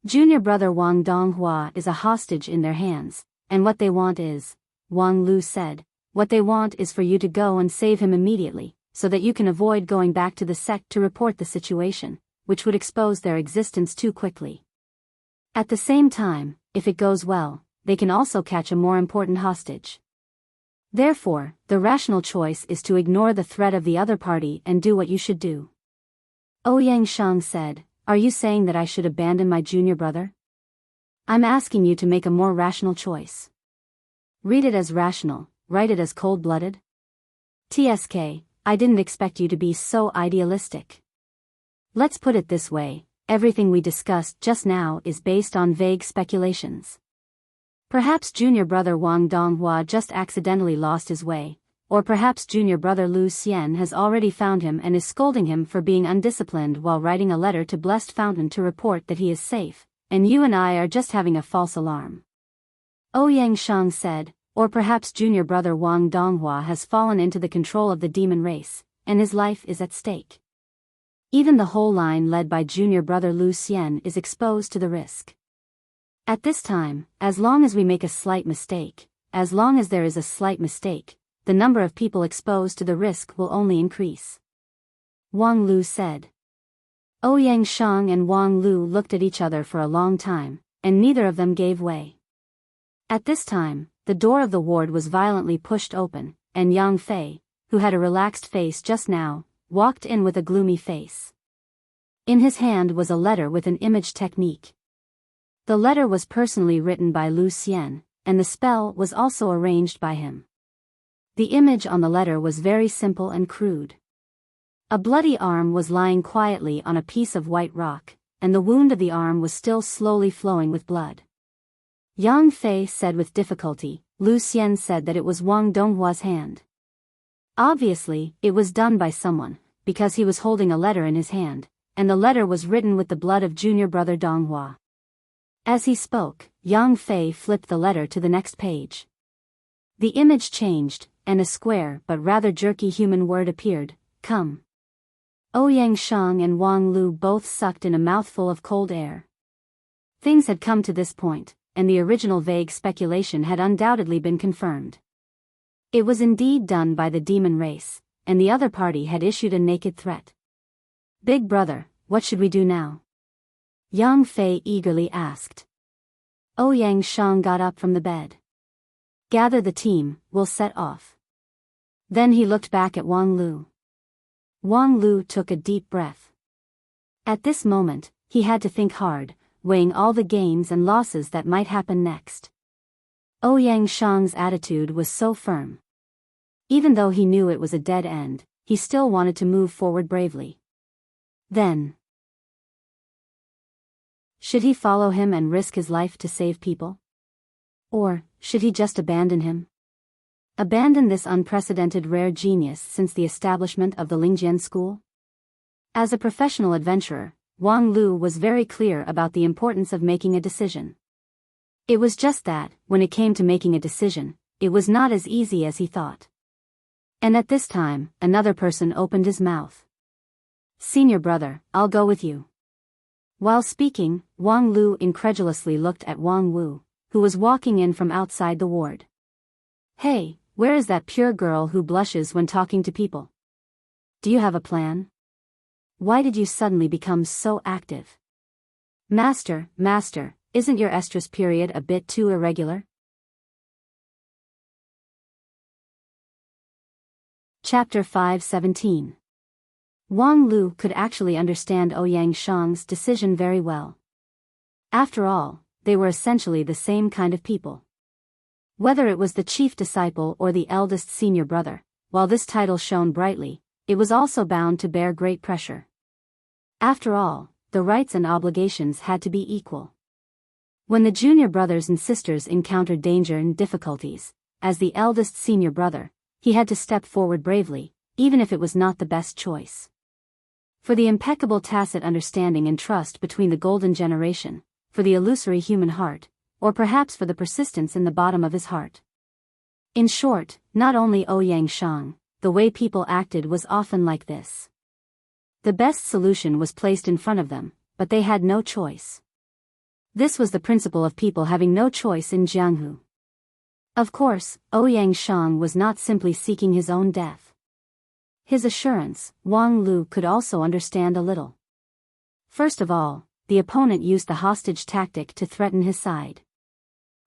Junior brother Wang Donghua is a hostage in their hands, and what they want is, Wang Lu said, what they want is for you to go and save him immediately, so that you can avoid going back to the sect to report the situation, which would expose their existence too quickly. At the same time, if it goes well, they can also catch a more important hostage. Therefore, the rational choice is to ignore the threat of the other party and do what you should do. Ouyang Shang said, "Are you saying that I should abandon my junior brother? I'm asking you to make a more rational choice. Read it as rational, write it as cold-blooded. TSK, I didn't expect you to be so idealistic. Let's put it this way, everything we discussed just now is based on vague speculations. Perhaps junior brother Wang Donghua just accidentally lost his way, or perhaps junior brother Lu Xian has already found him and is scolding him for being undisciplined while writing a letter to Blessed Fountain to report that he is safe, and you and I are just having a false alarm." Ouyang Shang said, or perhaps junior brother Wang Donghua has fallen into the control of the demon race, and his life is at stake. Even the whole line led by junior brother Lu Xian is exposed to the risk. At this time, as long as we make a slight mistake, as long as there is a slight mistake, the number of people exposed to the risk will only increase. Wang Lu said. Ouyang Shang and Wang Lu looked at each other for a long time, and neither of them gave way. At this time, the door of the ward was violently pushed open, and Yang Fei, who had a relaxed face just now, walked in with a gloomy face. In his hand was a letter with an image technique. The letter was personally written by Lu Xian, and the spell was also arranged by him. The image on the letter was very simple and crude. A bloody arm was lying quietly on a piece of white rock, and the wound of the arm was still slowly flowing with blood. Yang Fei said with difficulty, Lu Xian said that it was Wang Donghua's hand. Obviously, it was done by someone, because he was holding a letter in his hand, and the letter was written with the blood of junior brother Donghua. As he spoke, Yang Fei flipped the letter to the next page. The image changed, and a square but rather jerky human word appeared, "Come." Ouyang Shang and Wang Lu both sucked in a mouthful of cold air. Things had come to this point, and the original vague speculation had undoubtedly been confirmed. It was indeed done by the demon race, and the other party had issued a naked threat. "Big brother, what should we do now?" Yang Fei eagerly asked. Ouyang Shang got up from the bed. "Gather the team, we'll set off." Then he looked back at Wang Lu. Wang Lu took a deep breath. At this moment, he had to think hard, weighing all the gains and losses that might happen next. Ouyang Shang's attitude was so firm. Even though he knew it was a dead end, he still wanted to move forward bravely. Then, should he follow him and risk his life to save people? Or, should he just abandon him? Abandon this unprecedented rare genius since the establishment of the Lingjian school? As a professional adventurer, Wang Lu was very clear about the importance of making a decision. It was just that, when it came to making a decision, it was not as easy as he thought. And at this time, another person opened his mouth. "Senior brother, I'll go with you." While speaking, Wang Lu incredulously looked at Wang Wu, who was walking in from outside the ward. "Hey, where is that pure girl who blushes when talking to people? Do you have a plan? Why did you suddenly become so active? Master, isn't your estrus period a bit too irregular?" Chapter 5:17. Wang Lu could actually understand Ouyang Shang's decision very well. After all, they were essentially the same kind of people. Whether it was the chief disciple or the eldest senior brother, while this title shone brightly, it was also bound to bear great pressure. After all, the rights and obligations had to be equal. When the junior brothers and sisters encountered danger and difficulties, as the eldest senior brother, he had to step forward bravely, even if it was not the best choice. For the impeccable tacit understanding and trust between the golden generation, for the illusory human heart, or perhaps for the persistence in the bottom of his heart. In short, not only Ouyang Shang, the way people acted was often like this. The best solution was placed in front of them, but they had no choice. This was the principle of people having no choice in Jianghu. Of course, Ouyang Shang was not simply seeking his own death. His assurance, Wang Lu could also understand a little. First of all, the opponent used the hostage tactic to threaten his side.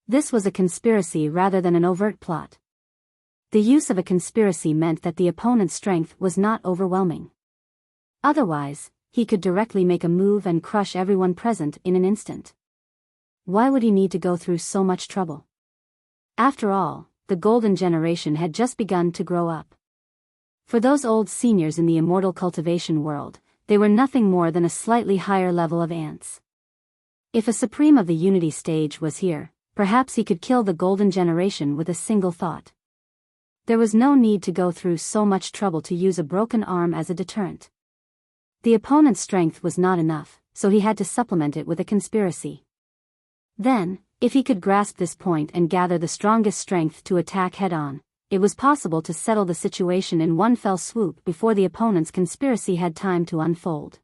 This was a conspiracy rather than an overt plot. The use of a conspiracy meant that the opponent's strength was not overwhelming. Otherwise, he could directly make a move and crush everyone present in an instant. Why would he need to go through so much trouble? After all, the golden generation had just begun to grow up. For those old seniors in the immortal cultivation world, they were nothing more than a slightly higher level of ants. If a supreme of the unity stage was here, perhaps he could kill the golden generation with a single thought. There was no need to go through so much trouble to use a broken arm as a deterrent. The opponent's strength was not enough, so he had to supplement it with a conspiracy. Then, if he could grasp this point and gather the strongest strength to attack head-on, it was possible to settle the situation in one fell swoop before the opponent's conspiracy had time to unfold.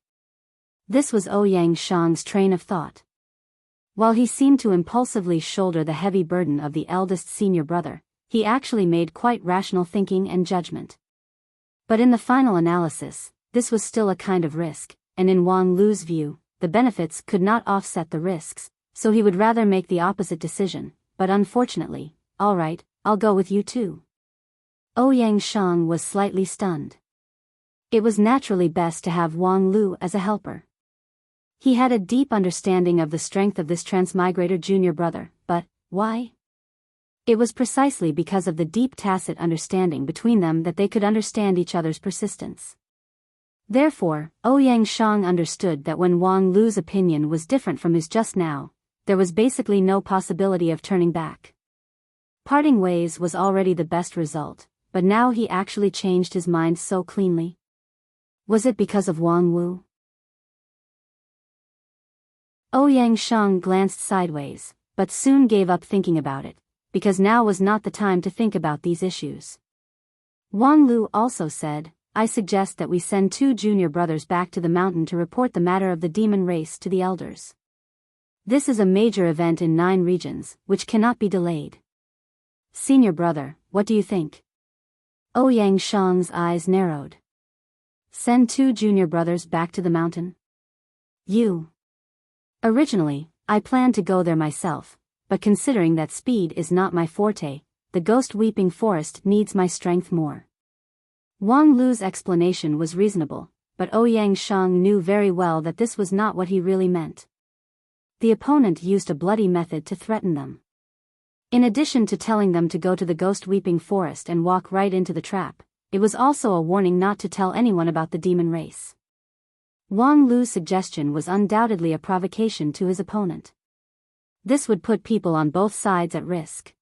This was Ouyang Shang's train of thought. While he seemed to impulsively shoulder the heavy burden of the eldest senior brother, he actually made quite rational thinking and judgment. But in the final analysis, this was still a kind of risk, and in Wang Lu's view, the benefits could not offset the risks, so he would rather make the opposite decision, but unfortunately, all right, I'll go with you too. Ouyang Shang was slightly stunned. It was naturally best to have Wang Lu as a helper. He had a deep understanding of the strength of this transmigrator junior brother, but why? It was precisely because of the deep tacit understanding between them that they could understand each other's persistence. Therefore, Ouyang Shang understood that when Wang Lu's opinion was different from his just now, there was basically no possibility of turning back. Parting ways was already the best result, but now he actually changed his mind so cleanly. Was it because of Wang Wu? Ouyang Shang glanced sideways, but soon gave up thinking about it, because now was not the time to think about these issues. Wang Lu also said, I suggest that we send 2 junior brothers back to the mountain to report the matter of the demon race to the elders. This is a major event in 9 regions, which cannot be delayed. Senior brother, what do you think? Ouyang Shang's eyes narrowed. Send 2 junior brothers back to the mountain? Originally, I planned to go there myself, but considering that speed is not my forte, the ghost weeping forest needs my strength more. Wang Lu's explanation was reasonable, but Ouyang Shang knew very well that this was not what he really meant. The opponent used a bloody method to threaten them. In addition to telling them to go to the ghost weeping forest and walk right into the trap, it was also a warning not to tell anyone about the demon race. Wang Lu's suggestion was undoubtedly a provocation to his opponent. This would put people on both sides at risk.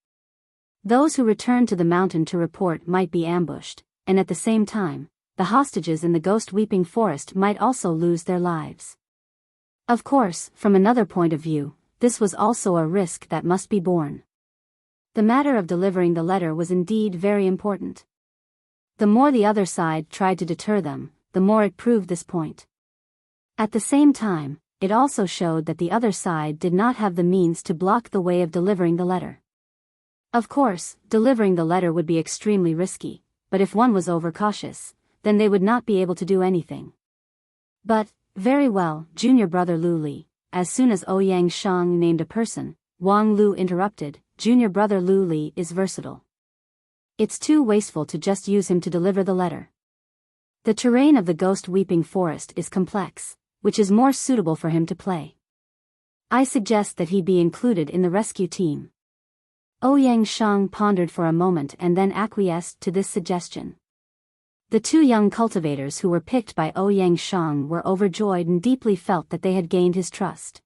Those who returned to the mountain to report might be ambushed, and at the same time, the hostages in the ghost weeping forest might also lose their lives. Of course, from another point of view, this was also a risk that must be borne. The matter of delivering the letter was indeed very important. The more the other side tried to deter them, the more it proved this point. At the same time, it also showed that the other side did not have the means to block the way of delivering the letter. Of course, delivering the letter would be extremely risky, but if one was overcautious, then they would not be able to do anything. But, very well, junior brother Lu Li, as soon as Ouyang Shang named a person, Wang Lu interrupted, junior brother Lu Li is versatile. It's too wasteful to just use him to deliver the letter. The terrain of the ghost weeping forest is complex, which is more suitable for him to play. I suggest that he be included in the rescue team. Ouyang Shang pondered for a moment and then acquiesced to this suggestion. The 2 young cultivators who were picked by Ouyang Shang were overjoyed and deeply felt that they had gained his trust.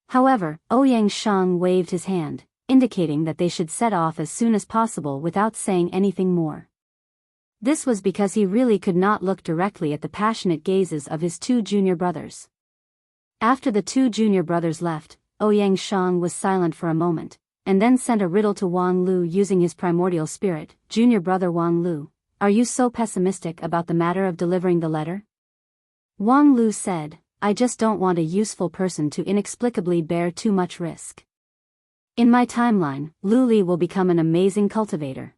However, Ouyang Shang waved his hand, indicating that they should set off as soon as possible without saying anything more. This was because he really could not look directly at the passionate gazes of his 2 junior brothers. After the 2 junior brothers left, Ouyang Shang was silent for a moment, and then sent a riddle to Wang Lu using his primordial spirit. Junior brother Wang Lu, are you so pessimistic about the matter of delivering the letter? Wang Lu said, I just don't want a useful person to inexplicably bear too much risk. In my timeline, Lu Li will become an amazing cultivator.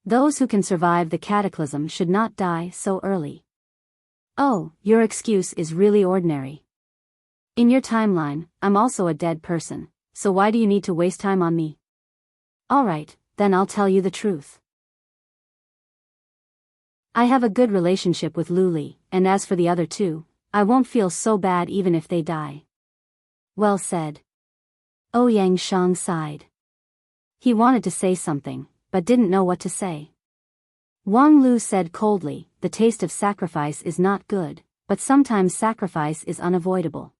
Those who can survive the cataclysm should not die so early. Oh, your excuse is really ordinary. In your timeline, I'm also a dead person, so why do you need to waste time on me? Alright, then I'll tell you the truth. I have a good relationship with Lu Li, and as for the other two, I won't feel so bad even if they die. Well said. Ouyang Shang sighed. He wanted to say something, but didn't know what to say. Wang Lu said coldly, the taste of sacrifice is not good, but sometimes sacrifice is unavoidable.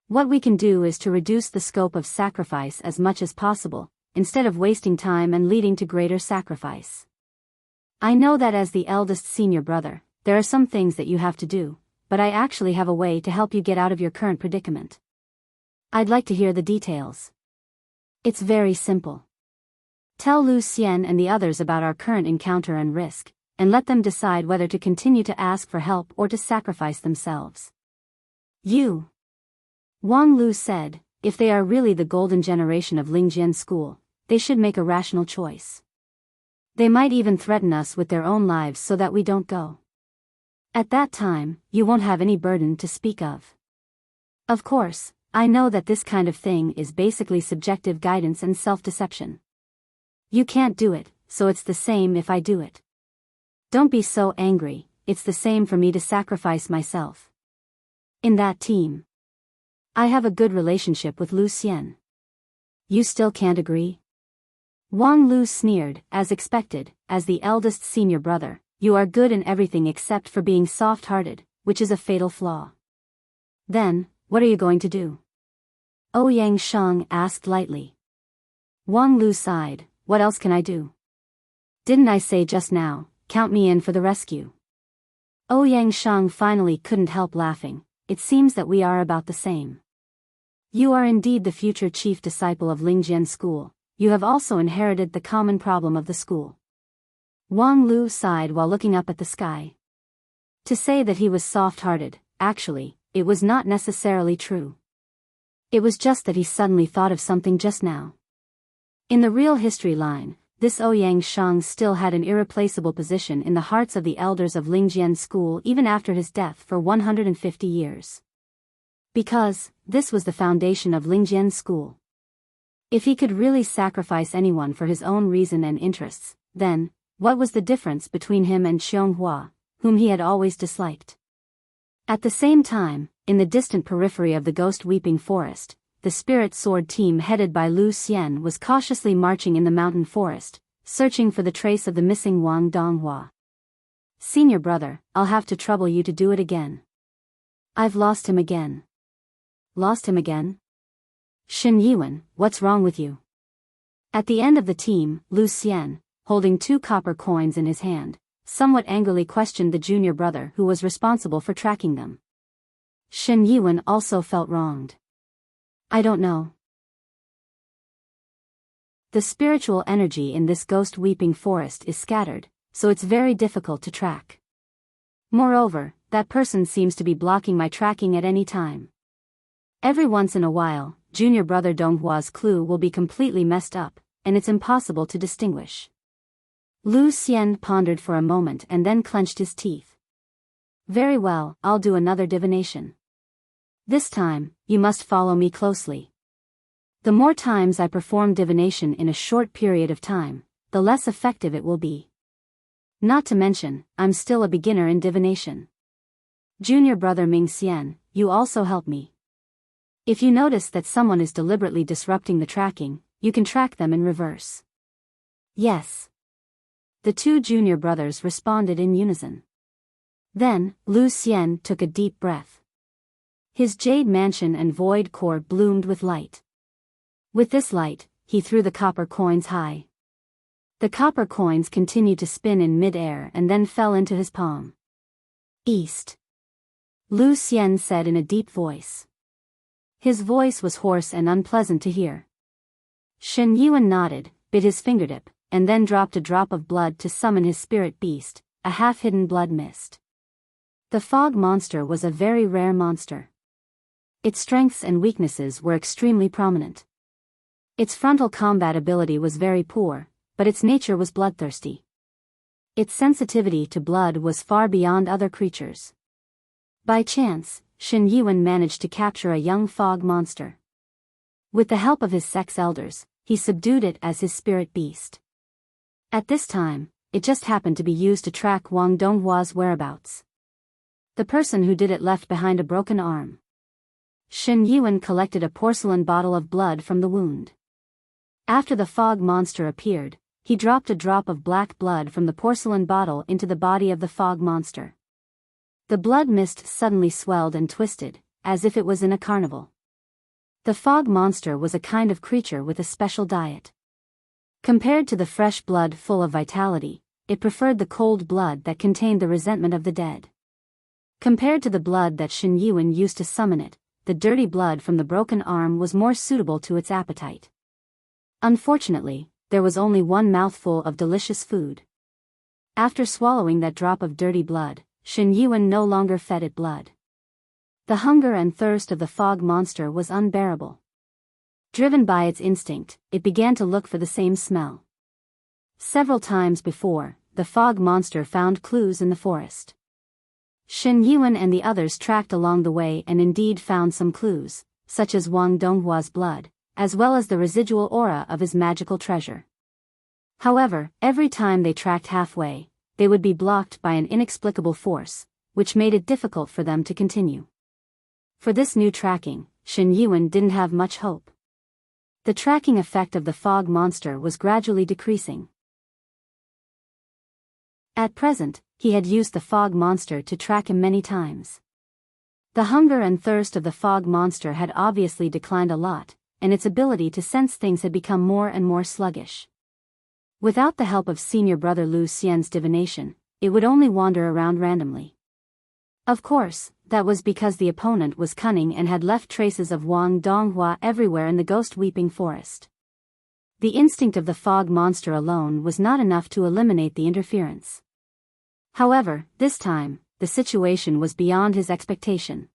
What we can do is to reduce the scope of sacrifice as much as possible, instead of wasting time and leading to greater sacrifice. I know that as the eldest senior brother, there are some things that you have to do, but I actually have a way to help you get out of your current predicament. I'd like to hear the details. It's very simple. Tell Lu Xian and the others about our current encounter and risk, and let them decide whether to continue to ask for help or to sacrifice themselves. Wang Lu said, if they are really the golden generation of Lingjian school, they should make a rational choice. They might even threaten us with their own lives so that we don't go. At that time, you won't have any burden to speak of. Of course, I know that this kind of thing is basically subjective guidance and self-deception. You can't do it, so it's the same if I do it. Don't be so angry, it's the same for me to sacrifice myself. In that team, I have a good relationship with Lu Xian. You still can't agree? Wang Lu sneered, as expected, as the eldest senior brother, you are good in everything except for being soft-hearted, which is a fatal flaw. Then, what are you going to do? Ouyang Shang asked lightly. Wang Lu sighed, what else can I do? Didn't I say just now, count me in for the rescue? Ouyang Shang finally couldn't help laughing, it seems that we are about the same. You are indeed the future chief disciple of Lingjian school. You have also inherited the common problem of the school. Wang Lu sighed while looking up at the sky. To say that he was soft-hearted, actually, it was not necessarily true. It was just that he suddenly thought of something just now. In the real history line, this Ouyang Shang still had an irreplaceable position in the hearts of the elders of Lingjian school even after his death for 150 years. Because, this was the foundation of Lingjian school. If he could really sacrifice anyone for his own reason and interests, then, what was the difference between him and Xianghua, whom he had always disliked? At the same time, in the distant periphery of the ghost-weeping forest, the spirit sword team headed by Lu Xian was cautiously marching in the mountain forest, searching for the trace of the missing Wang Donghua. Senior brother, I'll have to trouble you to do it again. I've lost him again. Lost him again? Shen Yiwen, what's wrong with you? At the end of the team, Lu Xian, holding 2 copper coins in his hand, somewhat angrily questioned the junior brother who was responsible for tracking them. Shen Yiwen also felt wronged. I don't know. The spiritual energy in this ghost-weeping forest is scattered, so it's very difficult to track. Moreover, that person seems to be blocking my tracking at any time. Every once in a while, junior brother Donghua's clue will be completely messed up, and it's impossible to distinguish. Lu Xian pondered for a moment and then clenched his teeth. Very well, I'll do another divination. This time, you must follow me closely. The more times I perform divination in a short period of time, the less effective it will be. Not to mention, I'm still a beginner in divination. Junior brother Ming Xian, you also help me. If you notice that someone is deliberately disrupting the tracking, you can track them in reverse. Yes. The 2 junior brothers responded in unison. Then, Lu Xian took a deep breath. His jade mansion and void core bloomed with light. With this light, he threw the copper coins high. The copper coins continued to spin in mid-air and then fell into his palm. East. Lu Xian said in a deep voice. His voice was hoarse and unpleasant to hear. Shen Yuan nodded, bit his fingertip, and then dropped a drop of blood to summon his spirit beast, a half-hidden blood mist. The fog monster was a very rare monster. Its strengths and weaknesses were extremely prominent. Its frontal combat ability was very poor, but its nature was bloodthirsty. Its sensitivity to blood was far beyond other creatures. By chance, Shen Yuan managed to capture a young fog monster. With the help of his sex elders, he subdued it as his spirit beast. At this time, it just happened to be used to track Wang Donghua's whereabouts. The person who did it left behind a broken arm. Shen Yuan collected a porcelain bottle of blood from the wound. After the fog monster appeared, he dropped a drop of black blood from the porcelain bottle into the body of the fog monster. The blood mist suddenly swelled and twisted, as if it was in a carnival. The fog monster was a kind of creature with a special diet. Compared to the fresh blood full of vitality, it preferred the cold blood that contained the resentment of the dead. Compared to the blood that Shen Yuan used to summon it, the dirty blood from the broken arm was more suitable to its appetite. Unfortunately, there was only one mouthful of delicious food. After swallowing that drop of dirty blood, Shen Yuan no longer fed it blood. The hunger and thirst of the fog monster was unbearable. Driven by its instinct, it began to look for the same smell. Several times before, the fog monster found clues in the forest. Shen Yuan and the others tracked along the way and indeed found some clues, such as Wang Donghua's blood, as well as the residual aura of his magical treasure. However, every time they tracked halfway, they would be blocked by an inexplicable force, which made it difficult for them to continue. For this new tracking, Shen Yuan didn't have much hope. The tracking effect of the fog monster was gradually decreasing. At present, he had used the fog monster to track him many times. The hunger and thirst of the fog monster had obviously declined a lot, and its ability to sense things had become more and more sluggish. Without the help of senior brother Lu Xian's divination, it would only wander around randomly. Of course, that was because the opponent was cunning and had left traces of Wang Donghua everywhere in the ghost-weeping forest. The instinct of the fog monster alone was not enough to eliminate the interference. However, this time, the situation was beyond his expectation.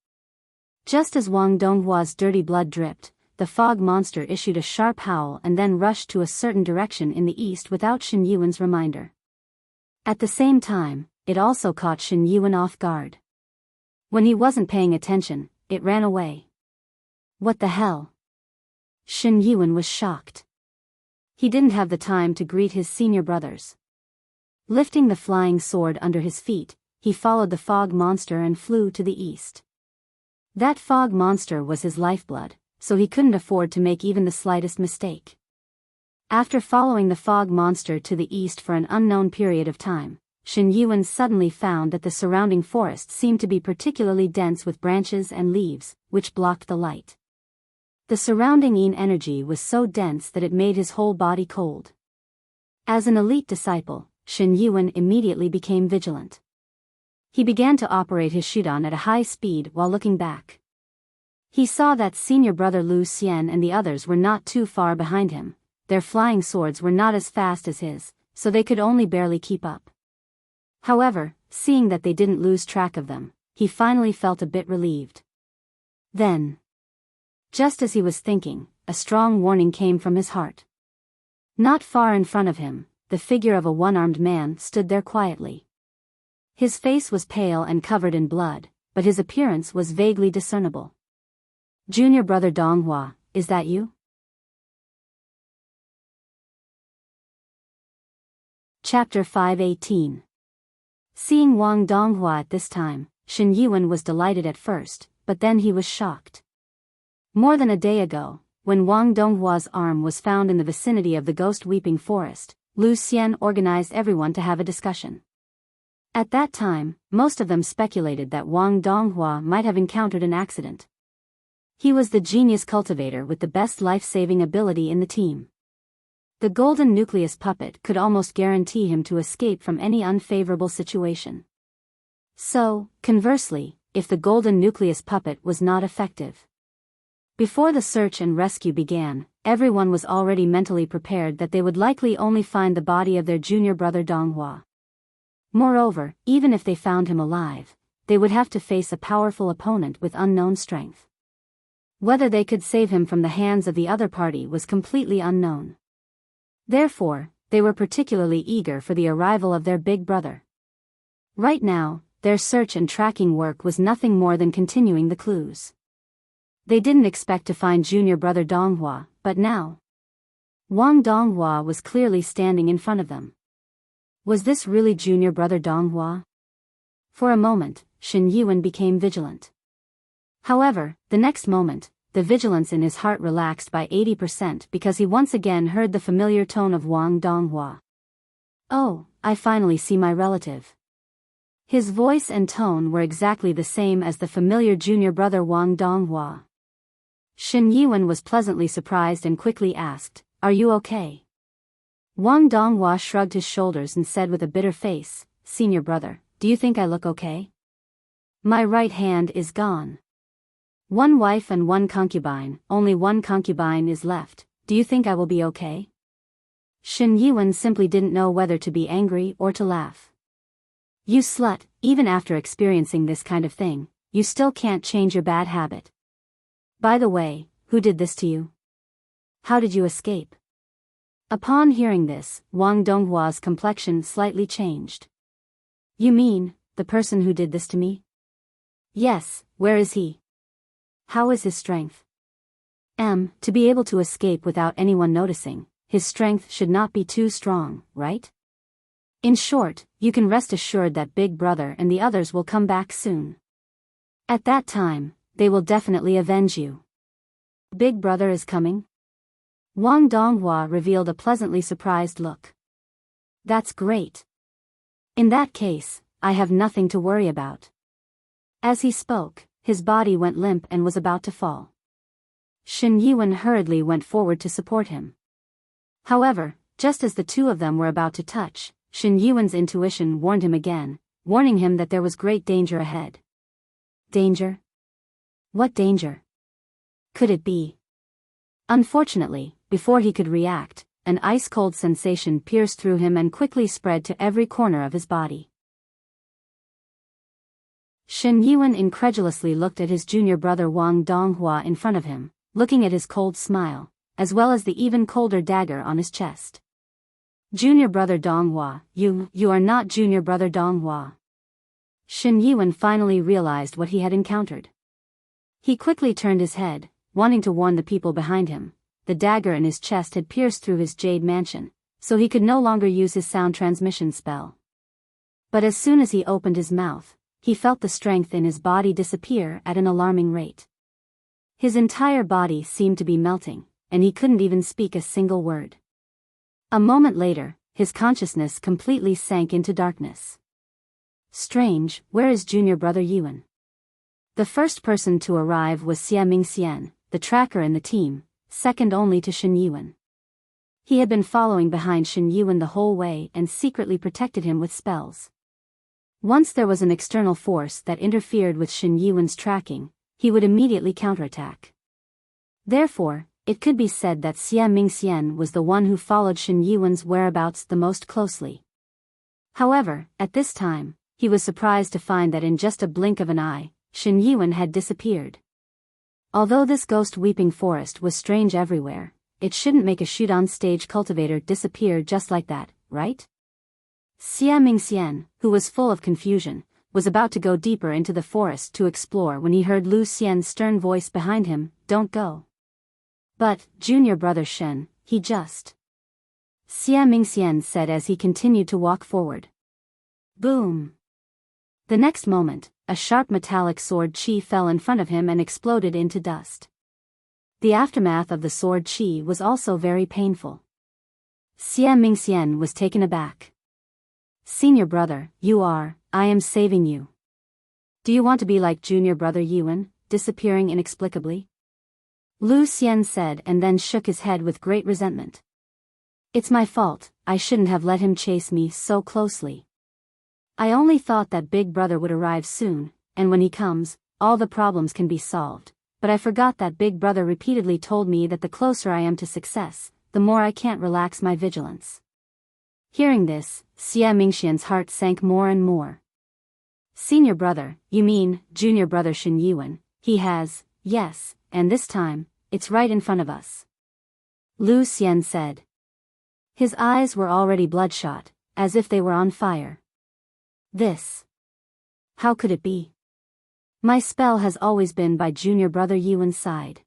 Just as Wang Donghua's dirty blood dripped, the fog monster issued a sharp howl and then rushed to a certain direction in the east without Shen Yuan's reminder. At the same time, it also caught Shen Yuan off guard. When he wasn't paying attention, it ran away. What the hell? Shen Yuan was shocked. He didn't have the time to greet his senior brothers. Lifting the flying sword under his feet, he followed the fog monster and flew to the east. That fog monster was his lifeblood, so he couldn't afford to make even the slightest mistake. After following the fog monster to the east for an unknown period of time, Shen Yuan suddenly found that the surrounding forest seemed to be particularly dense with branches and leaves, which blocked the light. The surrounding yin energy was so dense that it made his whole body cold. As an elite disciple, Shen Yuan immediately became vigilant. He began to operate his Shidon at a high speed while looking back. He saw that senior brother Lu Xian and the others were not too far behind him. Their flying swords were not as fast as his, so they could only barely keep up. However, seeing that they didn't lose track of them, he finally felt a bit relieved. Then, just as he was thinking, a strong warning came from his heart. Not far in front of him, the figure of a one-armed man stood there quietly. His face was pale and covered in blood, but his appearance was vaguely discernible. Junior brother Donghua, is that you? Chapter 518. Seeing Wang Donghua at this time, Shen Yuan was delighted at first, but then he was shocked. More than a day ago, when Wang Donghua's arm was found in the vicinity of the ghost-weeping forest, Lu Xian organized everyone to have a discussion. At that time, most of them speculated that Wang Donghua might have encountered an accident. He was the genius cultivator with the best life-saving ability in the team. The golden nucleus puppet could almost guarantee him to escape from any unfavorable situation. So, conversely, if the golden nucleus puppet was not effective. Before the search and rescue began, everyone was already mentally prepared that they would likely only find the body of their junior brother Donghua. Moreover, even if they found him alive, they would have to face a powerful opponent with unknown strength. Whether they could save him from the hands of the other party was completely unknown. Therefore, they were particularly eager for the arrival of their big brother. Right now, their search and tracking work was nothing more than continuing the clues. They didn't expect to find junior brother Donghua, but now Wang Donghua was clearly standing in front of them. Was this really junior brother Donghua? For a moment, Shen Yuan became vigilant. However, the next moment, the vigilance in his heart relaxed by 80% because he once again heard the familiar tone of Wang Donghua. "Oh, I finally see my relative." His voice and tone were exactly the same as the familiar junior brother Wang Donghua. Shen Yuan was pleasantly surprised and quickly asked, "Are you okay?" Wang Donghua shrugged his shoulders and said with a bitter face, "Senior brother, do you think I look okay? My right hand is gone. One wife and one concubine, only one concubine is left. Do you think I will be okay?" Shen Yuan simply didn't know whether to be angry or to laugh. "You slut, even after experiencing this kind of thing, you still can't change your bad habit. By the way, who did this to you? How did you escape?" Upon hearing this, Wang Donghua's complexion slightly changed. "You mean, the person who did this to me?" "Yes, where is he? How is his strength?" To be able to escape without anyone noticing, his strength should not be too strong, right? In short, you can rest assured that Big Brother and the others will come back soon. At that time, they will definitely avenge you. Big Brother is coming? Wang Donghua revealed a pleasantly surprised look. "That's great. In that case, I have nothing to worry about." As he spoke, his body went limp and was about to fall. Shen Yuan hurriedly went forward to support him. However, just as the two of them were about to touch, Shen Yuan's intuition warned him again, warning him that there was great danger ahead. Danger? What danger could it be? Unfortunately, before he could react, an ice-cold sensation pierced through him and quickly spread to every corner of his body. Shen Yuan incredulously looked at his junior brother Wang Donghua in front of him, looking at his cold smile, as well as the even colder dagger on his chest. "Junior brother Donghua, you are not junior brother Donghua." Shen Yuan finally realized what he had encountered. He quickly turned his head, wanting to warn the people behind him. The dagger in his chest had pierced through his jade mansion, so he could no longer use his sound transmission spell. But as soon as he opened his mouth, he felt the strength in his body disappear at an alarming rate. His entire body seemed to be melting, and he couldn't even speak a single word. A moment later, his consciousness completely sank into darkness. Strange, where is junior brother Yuan? The first person to arrive was Xia Mingxian, the tracker in the team, second only to Shen Yuan. He had been following behind Shen Yuan the whole way and secretly protected him with spells. Once there was an external force that interfered with Shen Yuan's tracking, he would immediately counterattack. Therefore, it could be said that Xia Mingxian was the one who followed Shen Yuan's whereabouts the most closely. However, at this time, he was surprised to find that in just a blink of an eye, Shen Yuan had disappeared. Although this ghost weeping forest was strange everywhere, it shouldn't make a shoot-on-stage cultivator disappear just like that, right? Xia Mingxian, who was full of confusion, was about to go deeper into the forest to explore when he heard Lu Xian's stern voice behind him, "Don't go." "But, junior brother Shen, he just..." Xia Mingxian said as he continued to walk forward. Boom! The next moment, a sharp metallic sword chi fell in front of him and exploded into dust. The aftermath of the sword chi was also very painful. Xia Mingxian was taken aback. "Senior brother, I am saving you. Do you want to be like junior brother Yuan, disappearing inexplicably?" Lu Xian said and then shook his head with great resentment. "It's my fault, I shouldn't have let him chase me so closely. I only thought that Big Brother would arrive soon, and when he comes, all the problems can be solved. but I forgot that Big Brother repeatedly told me that the closer I am to success, the more I can't relax my vigilance. Hearing this, Xie Mingxian's heart sank more and more. Senior brother, you mean, junior brother Shen Yuan, he has, yes, and this time, it's right in front of us. Lu Xian said. His eyes were already bloodshot, as if they were on fire. This. How could it be? My spell has always been by junior brother Yuan's side.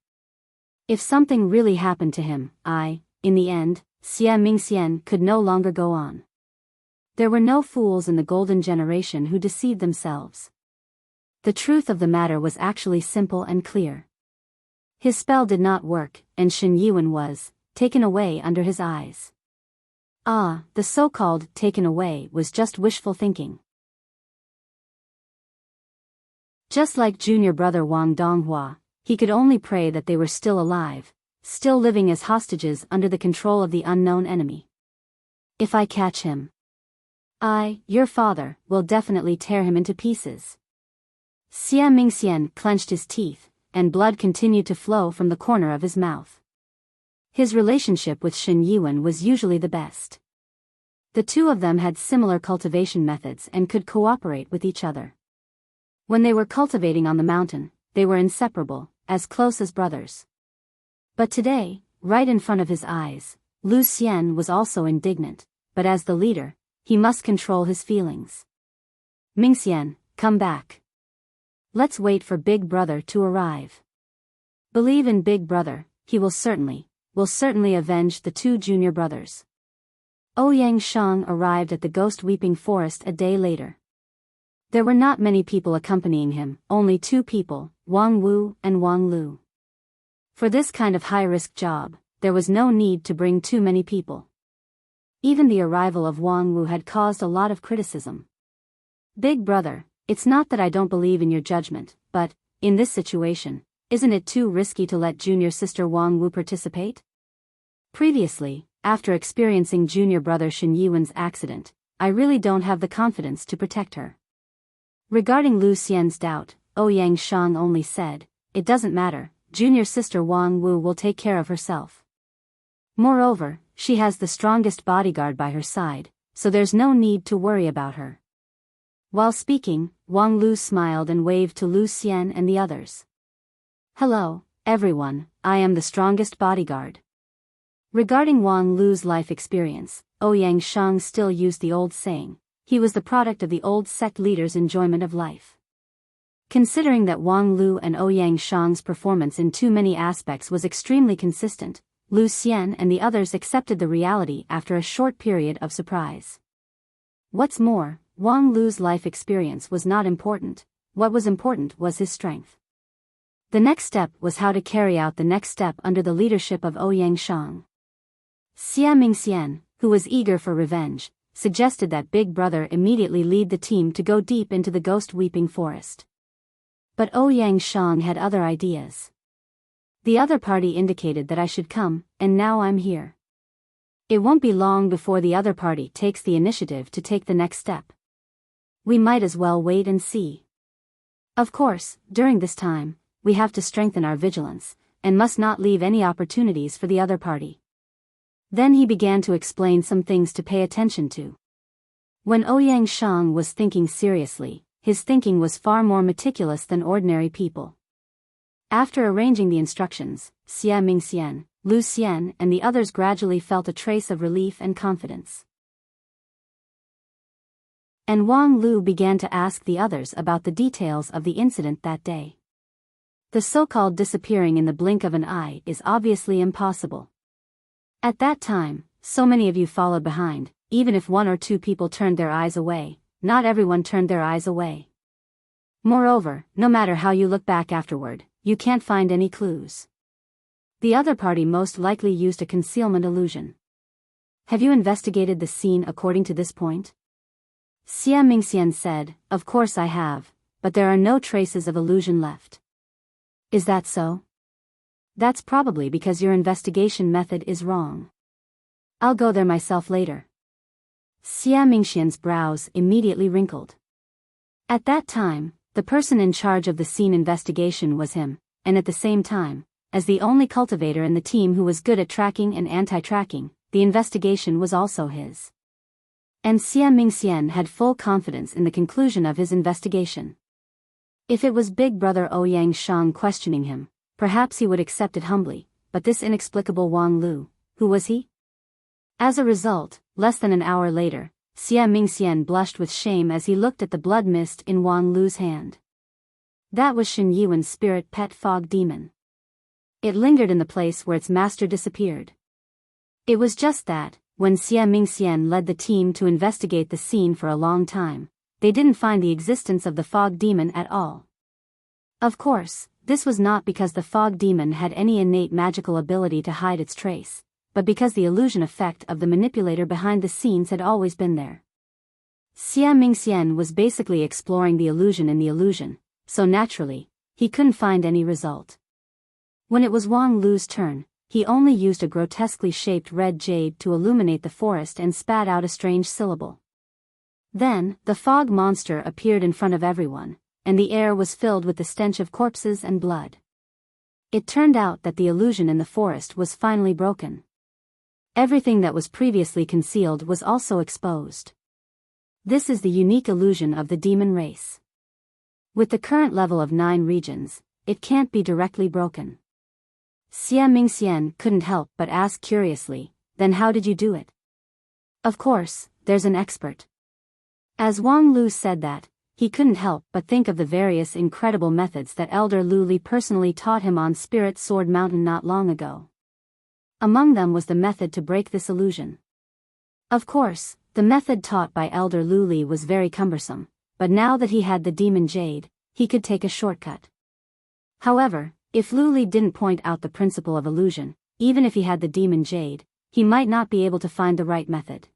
If something really happened to him, in the end, Xie Mingxian could no longer go on. There were no fools in the golden generation who deceived themselves. The truth of the matter was actually simple and clear. His spell did not work, and Shen Yuan was taken away under his eyes. The so-called taken away was just wishful thinking. Just like junior brother Wang Donghua, he could only pray that they were still alive, still living as hostages under the control of the unknown enemy. If I catch him, your father, will definitely tear him into pieces. Xie Mingxian clenched his teeth, and blood continued to flow from the corner of his mouth. His relationship with Shen Yuan was usually the best. The two of them had similar cultivation methods and could cooperate with each other. When they were cultivating on the mountain, they were inseparable, as close as brothers. But today, right in front of his eyes, Lu Xian was also indignant, but as the leader, he must control his feelings. Mingxian, come back. Let's wait for Big Brother to arrive. Believe in Big Brother, he will certainly avenge the two junior brothers. Ouyang Shang arrived at the Ghost Weeping Forest a day later. There were not many people accompanying him, only two people, Wang Wu and Wang Lu. For this kind of high-risk job, there was no need to bring too many people. Even the arrival of Wang Wu had caused a lot of criticism. Big Brother, it's not that I don't believe in your judgment, but, in this situation, isn't it too risky to let junior sister Wang Wu participate? Previously, after experiencing junior brother Shen Yuan's accident, I really don't have the confidence to protect her. Regarding Lu Xian's doubt, Ouyang Shang only said, it doesn't matter, junior sister Wang Wu will take care of herself. Moreover, she has the strongest bodyguard by her side, so there's no need to worry about her. While speaking, Wang Lu smiled and waved to Lu Xian and the others. Hello, everyone, I am the strongest bodyguard. Regarding Wang Lu's life experience, Ouyang Shang still used the old saying, he was the product of the old sect leader's enjoyment of life. Considering that Wang Lu and Ouyang Shang's performance in too many aspects was extremely consistent, Lu Xian and the others accepted the reality after a short period of surprise. What's more, Wang Lu's life experience was not important, what was important was his strength. The next step was how to carry out the next step under the leadership of Ouyang Shang. Xie Mingxian, who was eager for revenge, suggested that Big Brother immediately lead the team to go deep into the Ghost Weeping Forest. But Ouyang Shang had other ideas. The other party indicated that I should come, and now I'm here. It won't be long before the other party takes the initiative to take the next step. We might as well wait and see. Of course, during this time, we have to strengthen our vigilance, and must not leave any opportunities for the other party. Then he began to explain some things to pay attention to. When Ouyang Shang was thinking seriously, his thinking was far more meticulous than ordinary people. After arranging the instructions, Xie Mingxian, Lu Xian and the others gradually felt a trace of relief and confidence. And Wang Lu began to ask the others about the details of the incident that day. The so-called disappearing in the blink of an eye is obviously impossible. At that time, so many of you followed behind, even if one or two people turned their eyes away, not everyone turned their eyes away. Moreover, no matter how you look back afterward, you can't find any clues. The other party most likely used a concealment illusion. Have you investigated the scene according to this point? Xie Mingxian said, of course I have, but there are no traces of illusion left. Is that so? That's probably because your investigation method is wrong. I'll go there myself later. Xie Mingxian's brows immediately wrinkled. At that time, the person in charge of the scene investigation was him, and at the same time, as the only cultivator in the team who was good at tracking and anti-tracking, the investigation was also his. And Xie Mingxian had full confidence in the conclusion of his investigation. If it was Big Brother Ouyang Shang questioning him, perhaps he would accept it humbly, but this inexplicable Wang Lu, who was he? As a result, less than an hour later, Xie Mingxian blushed with shame as he looked at the blood mist in Wang Lu's hand. That was Shen Yuan's spirit pet fog demon. It lingered in the place where its master disappeared. It was just that, when Xie Mingxian led the team to investigate the scene for a long time, they didn't find the existence of the fog demon at all. Of course, this was not because the fog demon had any innate magical ability to hide its trace, but because the illusion effect of the manipulator behind the scenes had always been there. Xie Mingxian was basically exploring the illusion in the illusion, so naturally, he couldn't find any result. When it was Wang Lu's turn, he only used a grotesquely shaped red jade to illuminate the forest and spat out a strange syllable. Then, the fog monster appeared in front of everyone, and the air was filled with the stench of corpses and blood. It turned out that the illusion in the forest was finally broken. Everything that was previously concealed was also exposed. This is the unique illusion of the demon race. With the current level of 9 regions, it can't be directly broken. Xie Mingxian couldn't help but ask curiously, then how did you do it? Of course, there's an expert. As Wang Lu said that, he couldn't help but think of the various incredible methods that Elder Lu Li personally taught him on Spirit Sword Mountain not long ago. Among them was the method to break this illusion. Of course, the method taught by Elder Lu Li was very cumbersome, but now that he had the demon jade, he could take a shortcut. However, if Lu Li didn't point out the principle of illusion, even if he had the demon jade, he might not be able to find the right method.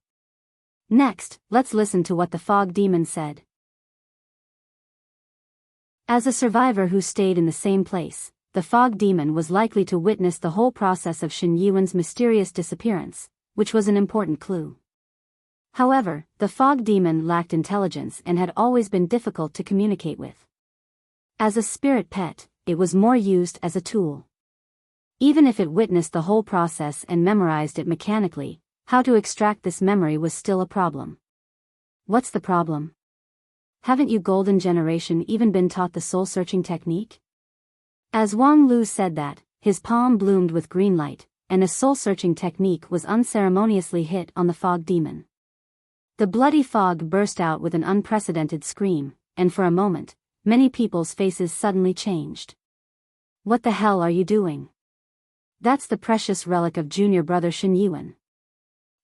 Next, let's listen to what the fog demon said. As a survivor who stayed in the same place, the fog demon was likely to witness the whole process of Shen Yuan's mysterious disappearance, which was an important clue. However, the fog demon lacked intelligence and had always been difficult to communicate with. As a spirit pet, it was more used as a tool. Even if it witnessed the whole process and memorized it mechanically, how to extract this memory was still a problem. What's the problem? Haven't you Golden Generation even been taught the soul-searching technique? As Wang Lu said that, his palm bloomed with green light, and a soul-searching technique was unceremoniously hit on the fog demon. The bloody fog burst out with an unprecedented scream, and for a moment, many people's faces suddenly changed. What the hell are you doing? That's the precious relic of junior brother Shen Yuan.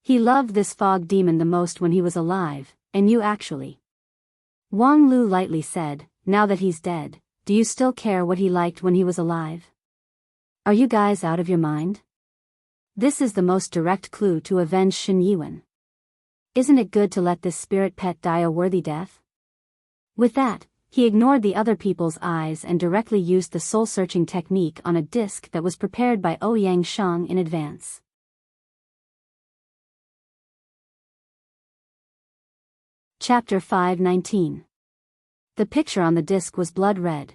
He loved this fog demon the most when he was alive, and you actually. Wang Lu lightly said, now that he's dead, do you still care what he liked when he was alive? Are you guys out of your mind? This is the most direct clue to avenge Shen Yuan. Isn't it good to let this spirit pet die a worthy death? With that, he ignored the other people's eyes and directly used the soul-searching technique on a disc that was prepared by Ouyang Shang in advance. Chapter 519. The picture on the disc was blood red.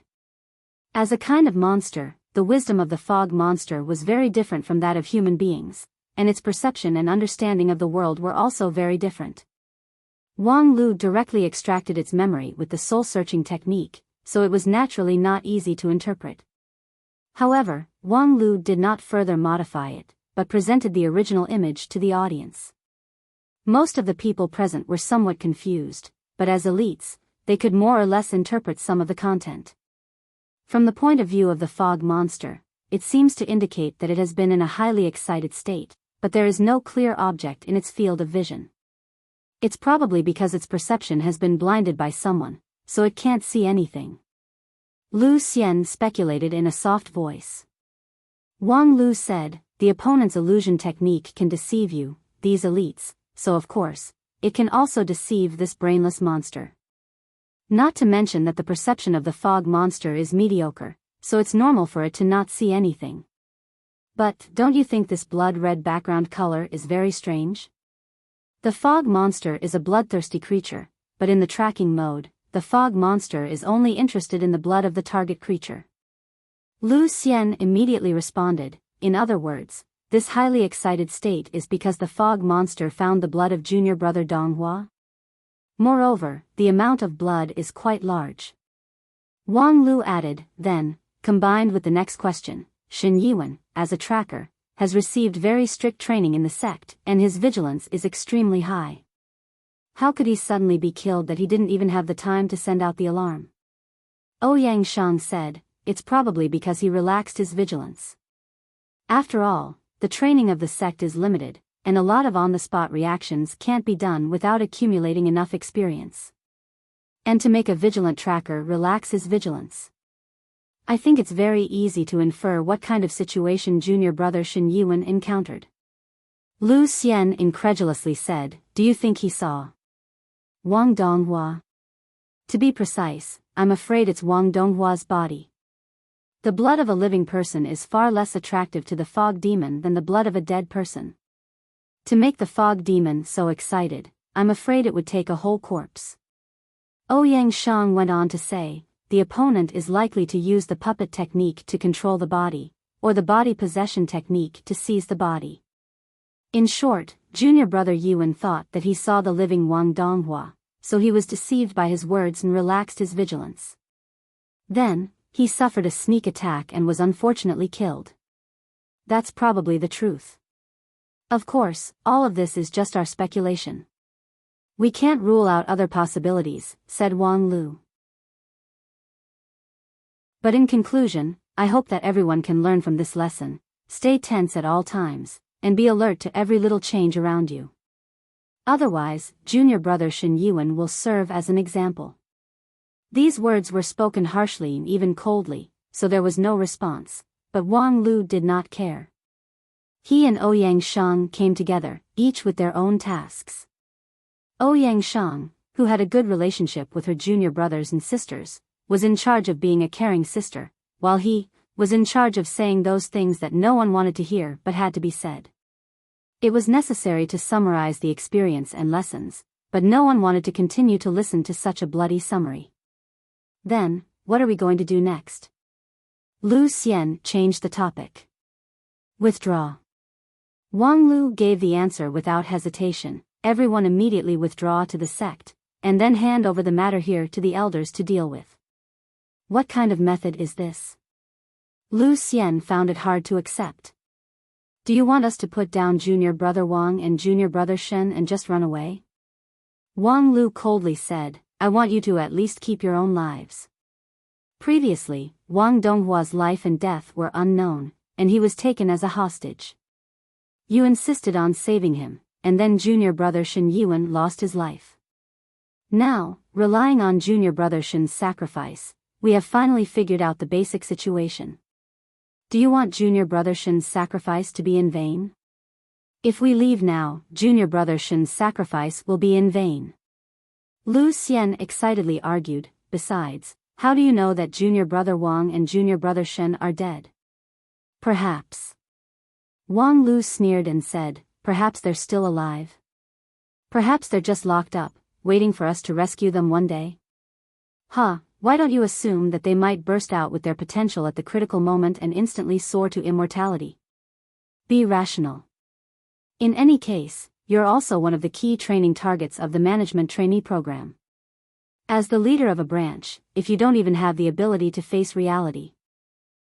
As a kind of monster, the wisdom of the fog monster was very different from that of human beings, and its perception and understanding of the world were also very different. Wang Lu directly extracted its memory with the soul-searching technique, so it was naturally not easy to interpret. However, Wang Lu did not further modify it, but presented the original image to the audience. Most of the people present were somewhat confused, but as elites, they could more or less interpret some of the content. From the point of view of the fog monster, it seems to indicate that it has been in a highly excited state, but there is no clear object in its field of vision. It's probably because its perception has been blinded by someone, so it can't see anything. Lu Xian speculated in a soft voice. Wang Lu said, the opponent's illusion technique can deceive you, these elites, so of course, it can also deceive this brainless monster. Not to mention that the perception of the fog monster is mediocre, so it's normal for it to not see anything. But, don't you think this blood-red background color is very strange? The fog monster is a bloodthirsty creature, but in the tracking mode, the fog monster is only interested in the blood of the target creature. Lu Xian immediately responded, in other words, this highly excited state is because the fog monster found the blood of junior brother Donghua. Moreover, the amount of blood is quite large. Wang Lu added, then, combined with the next question, Shen Yiwen, as a tracker, has received very strict training in the sect and his vigilance is extremely high. How could he suddenly be killed that he didn't even have the time to send out the alarm? Ouyang Shang said, it's probably because he relaxed his vigilance. After all, the training of the sect is limited, and a lot of on-the-spot reactions can't be done without accumulating enough experience. And to make a vigilant tracker relax his vigilance. I think it's very easy to infer what kind of situation junior brother Shen Yiwen encountered. Lu Xian incredulously said, do you think he saw Wang Donghua? To be precise, I'm afraid it's Wang Donghua's body. The blood of a living person is far less attractive to the fog demon than the blood of a dead person. To make the fog demon so excited, I'm afraid it would take a whole corpse. Ouyang Shang went on to say, the opponent is likely to use the puppet technique to control the body, or the body possession technique to seize the body. In short, junior brother Yiwen thought that he saw the living Wang Donghua, so he was deceived by his words and relaxed his vigilance. Then, he suffered a sneak attack and was unfortunately killed. That's probably the truth. Of course, all of this is just our speculation. We can't rule out other possibilities, said Wang Lu. But in conclusion, I hope that everyone can learn from this lesson, stay tense at all times, and be alert to every little change around you. Otherwise, junior brother Shen Yiwen will serve as an example. These words were spoken harshly and even coldly, so there was no response, but Wang Lu did not care. He and Ouyang Shang came together, each with their own tasks. Ouyang Shang, who had a good relationship with her junior brothers and sisters, was in charge of being a caring sister, while he was in charge of saying those things that no one wanted to hear but had to be said. It was necessary to summarize the experience and lessons, but no one wanted to continue to listen to such a bloody summary. Then, what are we going to do next? Lu Xian changed the topic. Withdraw. Wang Lu gave the answer without hesitation, everyone immediately withdraw to the sect, and then hand over the matter here to the elders to deal with. What kind of method is this? Lu Xian found it hard to accept. Do you want us to put down junior brother Wang and junior brother Shen and just run away? Wang Lu coldly said, I want you to at least keep your own lives. Previously, Wang Donghua's life and death were unknown, and he was taken as a hostage. You insisted on saving him, and then junior brother Shen Yiwen lost his life. Now, relying on junior brother Shen's sacrifice, we have finally figured out the basic situation. Do you want junior brother Shen's sacrifice to be in vain? If we leave now, junior brother Shen's sacrifice will be in vain. Lu Xian excitedly argued, besides, how do you know that junior brother Wang and junior brother Shen are dead? Perhaps. Wang Lu sneered and said, perhaps they're still alive. Perhaps they're just locked up, waiting for us to rescue them one day. Why don't you assume that they might burst out with their potential at the critical moment and instantly soar to immortality? Be rational. In any case, you're also one of the key training targets of the management trainee program. As the leader of a branch, if you don't even have the ability to face reality.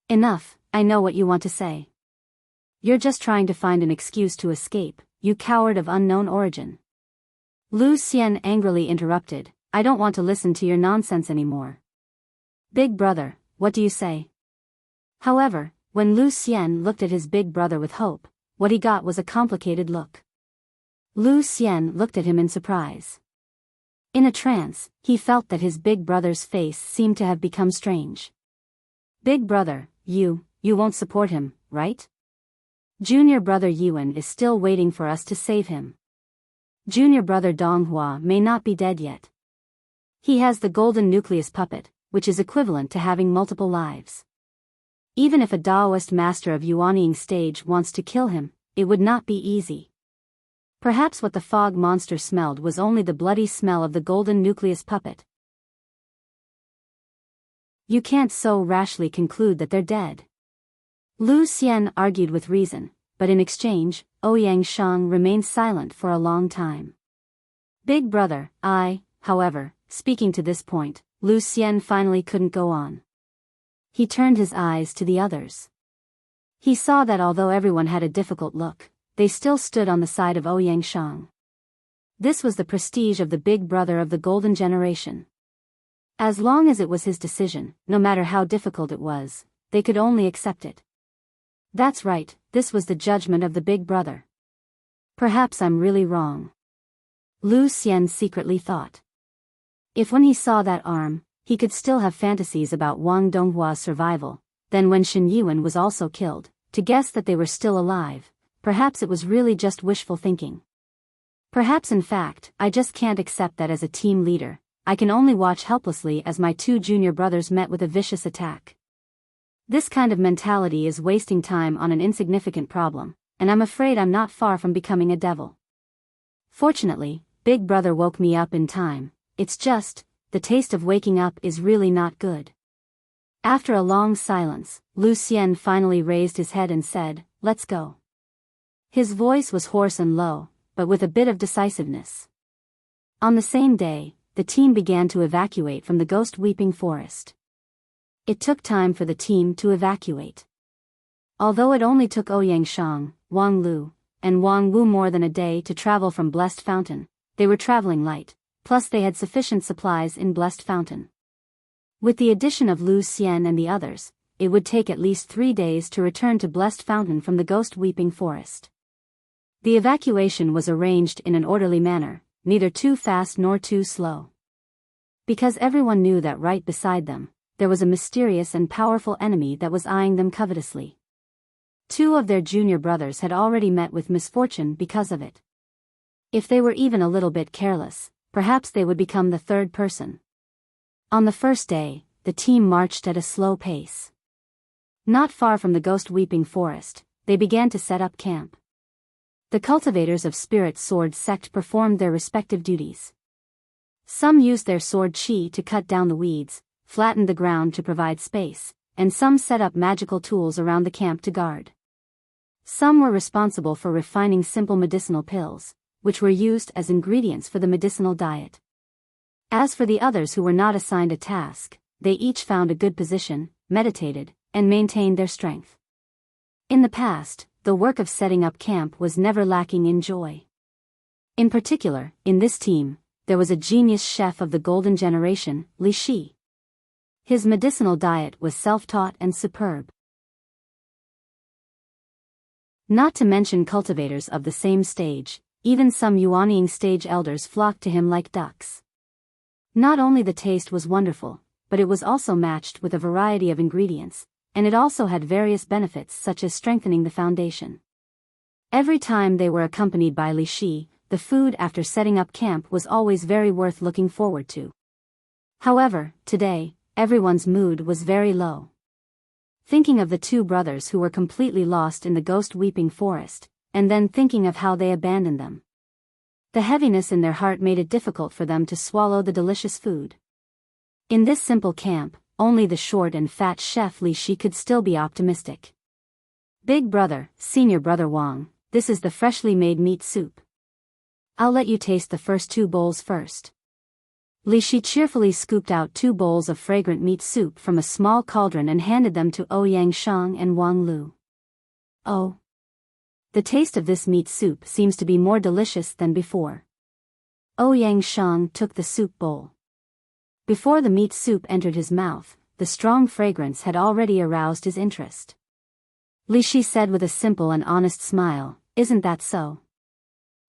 Enough, I know what you want to say. You're just trying to find an excuse to escape, you coward of unknown origin. Lu Xian angrily interrupted, I don't want to listen to your nonsense anymore. Big brother, what do you say? However, when Lu Xian looked at his big brother with hope, what he got was a complicated look. Lu Xian looked at him in surprise. In a trance, he felt that his big brother's face seemed to have become strange. Big brother, you won't support him, right? Junior brother Yiwen is still waiting for us to save him. Junior brother Donghua may not be dead yet. He has the golden nucleus puppet, which is equivalent to having multiple lives. Even if a Taoist master of Yuanying stage wants to kill him, it would not be easy. Perhaps what the fog monster smelled was only the bloody smell of the golden nucleus puppet. You can't so rashly conclude that they're dead. Lu Xian argued with reason, but in exchange, Ouyang Shang remained silent for a long time. Big brother, however, speaking to this point, Lu Xian finally couldn't go on. He turned his eyes to the others. He saw that although everyone had a difficult look, they still stood on the side of Ouyang Shang. This was the prestige of the big brother of the golden generation. As long as it was his decision, no matter how difficult it was, they could only accept it. That's right, this was the judgment of the big brother. Perhaps I'm really wrong. Lu Xian secretly thought. If when he saw that arm, he could still have fantasies about Wang Donghua's survival, then when Shen Yuan was also killed, to guess that they were still alive, perhaps it was really just wishful thinking. Perhaps in fact, I just can't accept that as a team leader, I can only watch helplessly as my two junior brothers met with a vicious attack. This kind of mentality is wasting time on an insignificant problem, and I'm afraid I'm not far from becoming a devil. Fortunately, Big Brother woke me up in time. It's just, the taste of waking up is really not good. After a long silence, Lu Xian finally raised his head and said, "Let's go." His voice was hoarse and low, but with a bit of decisiveness. On the same day, the team began to evacuate from the ghost weeping forest. It took time for the team to evacuate. Although it only took Ouyang Shang, Wang Lu, and Wang Wu more than a day to travel from Blessed Fountain, they were traveling light, plus they had sufficient supplies in Blessed Fountain. With the addition of Lu Xian and the others, it would take at least 3 days to return to Blessed Fountain from the ghost weeping forest. The evacuation was arranged in an orderly manner, neither too fast nor too slow. Because everyone knew that right beside them, there was a mysterious and powerful enemy that was eyeing them covetously. 2 of their junior brothers had already met with misfortune because of it. If they were even a little bit careless, perhaps they would become the 3rd person. On the first day, the team marched at a slow pace. Not far from the ghost weeping forest, they began to set up camp. The cultivators of Spirit Sword sect performed their respective duties. Some used their sword chi to cut down the weeds, flattened the ground to provide space, and some set up magical tools around the camp to guard. Some were responsible for refining simple medicinal pills, which were used as ingredients for the medicinal diet. As for the others who were not assigned a task, they each found a good position, meditated, and maintained their strength. In the past, the work of setting up camp was never lacking in joy. In particular, in this team, there was a genius chef of the golden generation, Li Shi. His medicinal diet was self-taught and superb. Not to mention cultivators of the same stage, even some Yuanying stage elders flocked to him like ducks. Not only the taste was wonderful, but it was also matched with a variety of ingredients, and it also had various benefits such as strengthening the foundation. Every time they were accompanied by Li Shi, the food after setting up camp was always very worth looking forward to. However, today, everyone's mood was very low. Thinking of the 2 brothers who were completely lost in the ghost weeping forest, and then thinking of how they abandoned them. The heaviness in their heart made it difficult for them to swallow the delicious food. In this simple camp, only the short and fat chef Li Shi could still be optimistic. "Big brother, senior brother Wang, this is the freshly made meat soup. I'll let you taste the first 2 bowls first." Li Shi cheerfully scooped out 2 bowls of fragrant meat soup from a small cauldron and handed them to Ouyang Shang and Wang Lu. "Oh. The taste of this meat soup seems to be more delicious than before." Ouyang Shang took the soup bowl. Before the meat soup entered his mouth, the strong fragrance had already aroused his interest. Li Shi said with a simple and honest smile, "Isn't that so?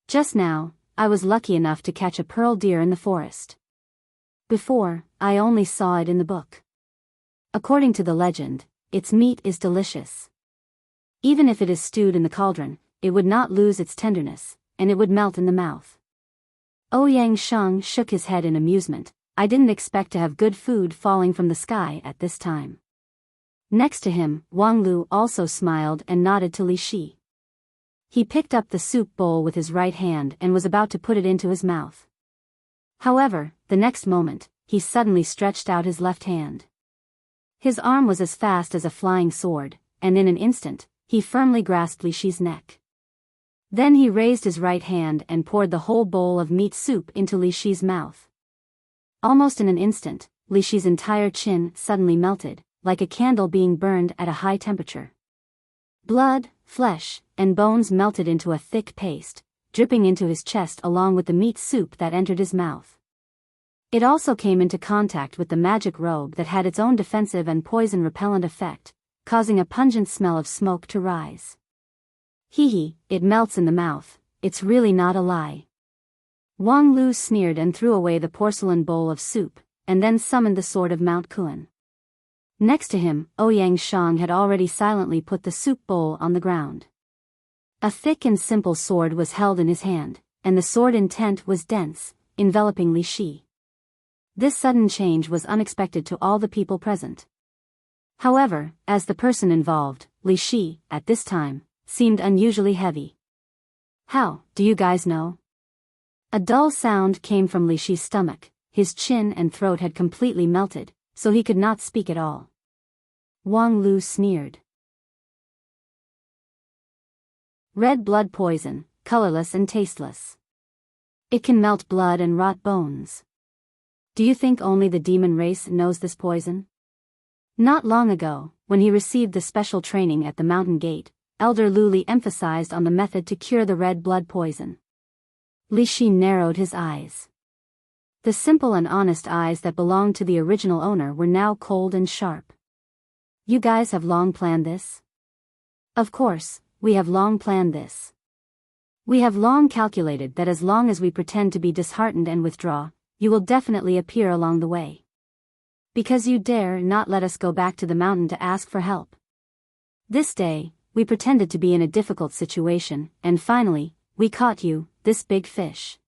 Just now, I was lucky enough to catch a pearl deer in the forest. Before, I only saw it in the book. According to the legend, its meat is delicious. Even if it is stewed in the cauldron, it would not lose its tenderness, and it would melt in the mouth." Ouyang Shang shook his head in amusement. "I didn't expect to have good food falling from the sky at this time." Next to him, Wang Lu also smiled and nodded to Li Shi. He picked up the soup bowl with his right hand and was about to put it into his mouth. However, the next moment, he suddenly stretched out his left hand. His arm was as fast as a flying sword, and in an instant, he firmly grasped Li Shi's neck. Then he raised his right hand and poured the whole bowl of meat soup into Li Shi's mouth. Almost in an instant, Li Shi's entire chin suddenly melted, like a candle being burned at a high temperature. Blood, flesh, and bones melted into a thick paste, dripping into his chest along with the meat soup that entered his mouth. It also came into contact with the magic robe that had its own defensive and poison-repellent effect, causing a pungent smell of smoke to rise. Hee, it melts in the mouth, it's really not a lie. Wang Lu sneered and threw away the porcelain bowl of soup, and then summoned the sword of Mount Kuan. Next to him, Ouyang Shang had already silently put the soup bowl on the ground. A thick and simple sword was held in his hand, and the sword intent was dense, enveloping Li Shi. This sudden change was unexpected to all the people present. However, as the person involved, Li Shi, at this time, seemed unusually heavy. How, do you guys know? A dull sound came from Li Shi's stomach. His chin and throat had completely melted, so he could not speak at all. Wang Lu sneered. Red blood poison, colorless and tasteless. It can melt blood and rot bones. Do you think only the demon race knows this poison? Not long ago, when he received the special training at the mountain gate, Elder Luli emphasized on the method to cure the red blood poison. Li Shi narrowed his eyes. The simple and honest eyes that belonged to the original owner were now cold and sharp. You guys have long planned this? Of course, we have long planned this. We have long calculated that as long as we pretend to be disheartened and withdraw, you will definitely appear along the way. Because you dare not let us go back to the mountain to ask for help. This day, we pretended to be in a difficult situation, and finally, we caught you, this big fish.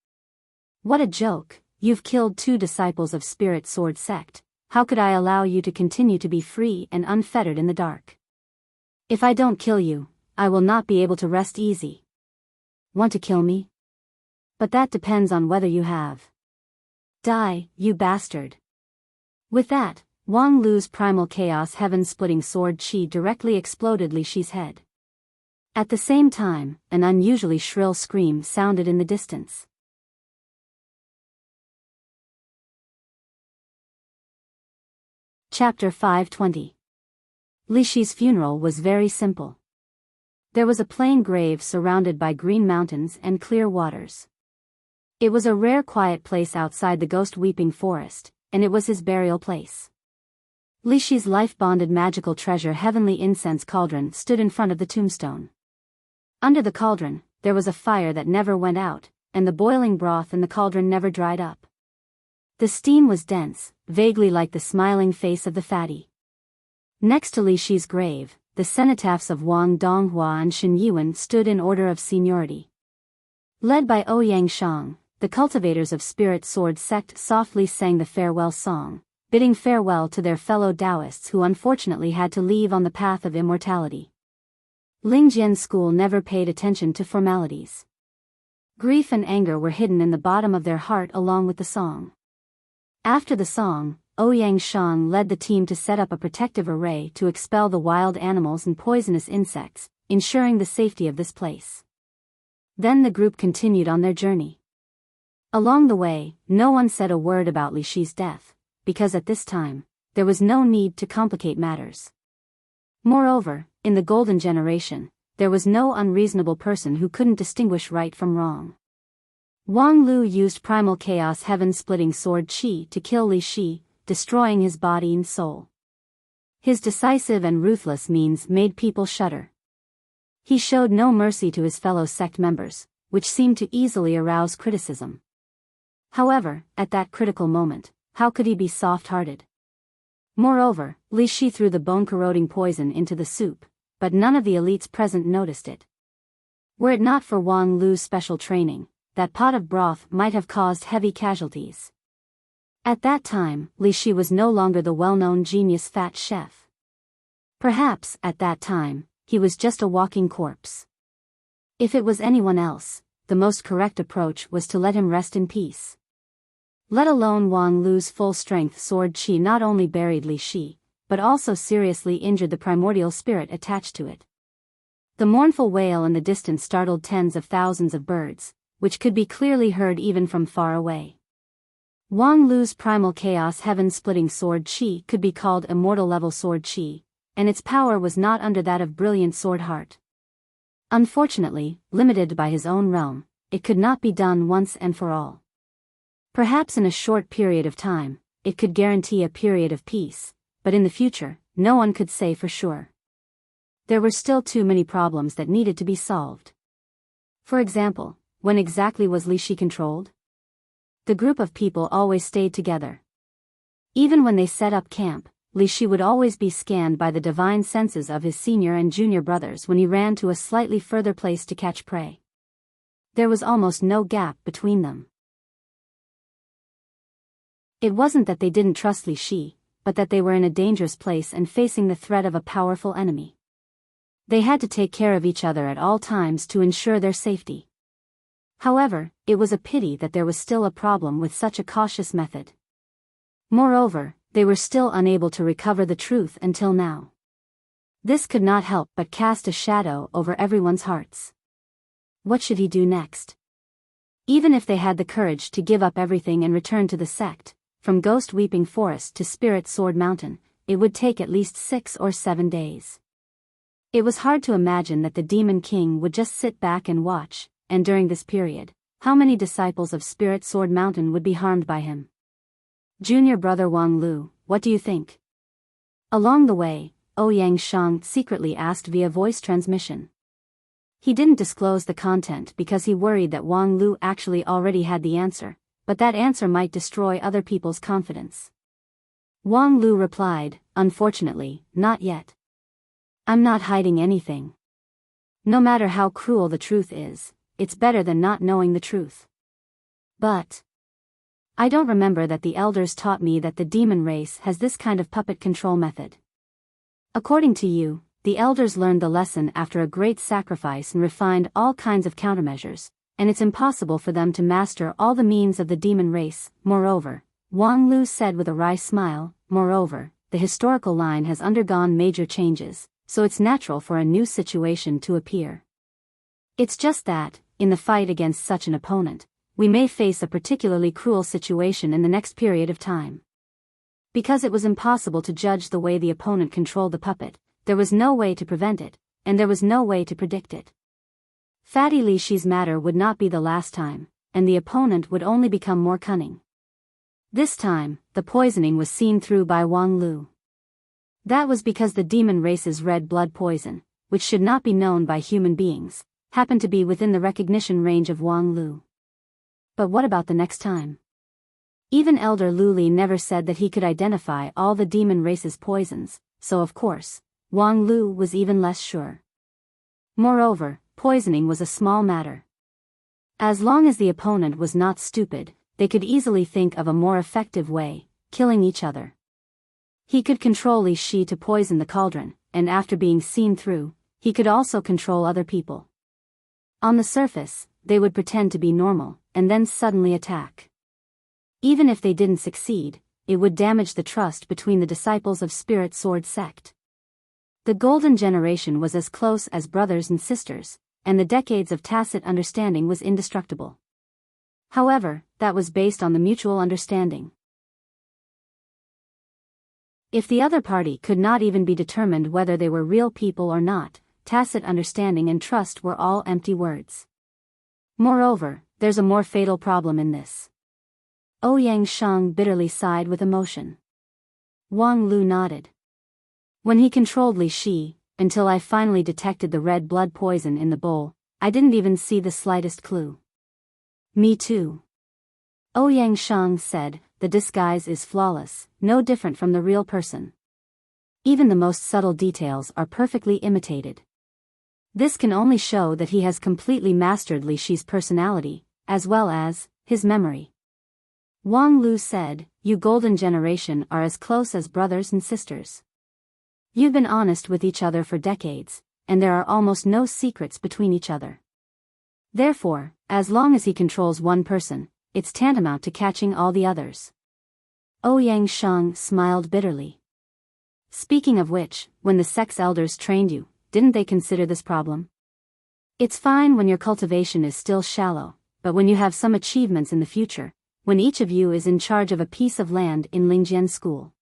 What a joke, you've killed 2 disciples of Spirit Sword Sect, how could I allow you to continue to be free and unfettered in the dark? If I don't kill you, I will not be able to rest easy. Want to kill me? But that depends on whether you have. Die, you bastard. With that, Wang Lu's primal chaos heaven-splitting sword chi directly exploded Li Shi's head. At the same time, an unusually shrill scream sounded in the distance. Chapter 520. Li Shi's funeral was very simple. There was a plain grave surrounded by green mountains and clear waters. It was a rare quiet place outside the ghost-weeping forest, and it was his burial place. Li Shi's life-bonded magical treasure heavenly incense cauldron stood in front of the tombstone. Under the cauldron, there was a fire that never went out, and the boiling broth in the cauldron never dried up. The steam was dense, vaguely like the smiling face of the fatty. Next to Li Shi's grave, the cenotaphs of Wang Donghua and Shen Yuan stood in order of seniority. Led by Ouyang Shang, the cultivators of Spirit Sword Sect softly sang the farewell song, bidding farewell to their fellow Taoists who unfortunately had to leave on the path of immortality. Lingjian's school never paid attention to formalities. Grief and anger were hidden in the bottom of their heart along with the song. After the song, Ouyang Shang led the team to set up a protective array to expel the wild animals and poisonous insects, ensuring the safety of this place. Then the group continued on their journey. Along the way, no one said a word about Li Shi's death, because at this time, there was no need to complicate matters. Moreover, in the Golden Generation, there was no unreasonable person who couldn't distinguish right from wrong. Wang Lu used primal chaos heaven-splitting sword chi to kill Li Shi, destroying his body and soul. His decisive and ruthless means made people shudder. He showed no mercy to his fellow sect members, which seemed to easily arouse criticism. However, at that critical moment, how could he be soft-hearted? Moreover, Li Shi threw the bone-corroding poison into the soup, but none of the elites present noticed it. Were it not for Wang Lu's special training, that pot of broth might have caused heavy casualties. At that time, Li Shi was no longer the well-known genius fat chef. Perhaps, at that time, he was just a walking corpse. If it was anyone else, the most correct approach was to let him rest in peace. Let alone Wang Lu's full-strength sword chi not only buried Li Shi, but also seriously injured the primordial spirit attached to it. The mournful wail in the distance startled tens of thousands of birds, which could be clearly heard even from far away. Wang Lu's primal chaos heaven-splitting sword qi could be called immortal-level sword qi, and its power was not under that of brilliant sword heart. Unfortunately, limited by his own realm, it could not be done once and for all. Perhaps in a short period of time, it could guarantee a period of peace, but in the future, no one could say for sure. There were still too many problems that needed to be solved. For example, when exactly was Li Shi controlled? The group of people always stayed together. Even when they set up camp, Li Shi would always be scanned by the divine senses of his senior and junior brothers when he ran to a slightly further place to catch prey. There was almost no gap between them. It wasn't that they didn't trust Li Shi, but that they were in a dangerous place and facing the threat of a powerful enemy. They had to take care of each other at all times to ensure their safety. However, it was a pity that there was still a problem with such a cautious method. Moreover, they were still unable to recover the truth until now. This could not help but cast a shadow over everyone's hearts. What should he do next? Even if they had the courage to give up everything and return to the sect, from Ghost Weeping Forest to Spirit Sword Mountain, it would take at least 6 or 7 days. It was hard to imagine that the Demon King would just sit back and watch, and during this period, how many disciples of Spirit Sword Mountain would be harmed by him? Junior brother Wang Lu, what do you think? Along the way, Ouyang Shang secretly asked via voice transmission. He didn't disclose the content because he worried that Wang Lu actually already had the answer, but that answer might destroy other people's confidence. Wang Lu replied, "Unfortunately, not yet. I'm not hiding anything. No matter how cruel the truth is, it's better than not knowing the truth. But I don't remember that the elders taught me that the demon race has this kind of puppet control method. According to you, the elders learned the lesson after a great sacrifice and refined all kinds of countermeasures, and it's impossible for them to master all the means of the demon race. Moreover," Wang Lu said with a wry smile, "moreover, the historical line has undergone major changes, so it's natural for a new situation to appear. It's just that, in the fight against such an opponent, we may face a particularly cruel situation in the next period of time. Because it was impossible to judge the way the opponent controlled the puppet, there was no way to prevent it, and there was no way to predict it. Fatty Li Shi's matter would not be the last time, and the opponent would only become more cunning. This time, the poisoning was seen through by Wang Lu. That was because the demon race's red blood poison, which should not be known by human beings, happened to be within the recognition range of Wang Lu. But what about the next time? Even Elder Lu Li never said that he could identify all the demon race's poisons, so of course, Wang Lu was even less sure. Moreover, poisoning was a small matter. As long as the opponent was not stupid, they could easily think of a more effective way, killing each other. He could control Li Shi to poison the cauldron, and after being seen through, he could also control other people. On the surface, they would pretend to be normal, and then suddenly attack. Even if they didn't succeed, it would damage the trust between the disciples of Spirit Sword sect. The Golden Generation was as close as brothers and sisters, and the decades of tacit understanding was indestructible. However, that was based on the mutual understanding. If the other party could not even be determined whether they were real people or not, tacit understanding and trust were all empty words. Moreover, there's a more fatal problem in this. Ouyang Shang bitterly sighed with emotion. Wang Lu nodded. When he controlled Li Shi, until I finally detected the red blood poison in the bowl, I didn't even see the slightest clue. Me too. Ouyang Shang said, the disguise is flawless, no different from the real person. Even the most subtle details are perfectly imitated. This can only show that he has completely mastered Li Shi's personality, as well as his memory. Wang Lu said, you Golden Generation are as close as brothers and sisters. You've been honest with each other for decades, and there are almost no secrets between each other. Therefore, as long as he controls one person, it's tantamount to catching all the others. Ouyang Shang smiled bitterly. Speaking of which, when the sex elders trained you, didn't they consider this problem? It's fine when your cultivation is still shallow, but when you have some achievements in the future, when each of you is in charge of a piece of land in Lingjian school.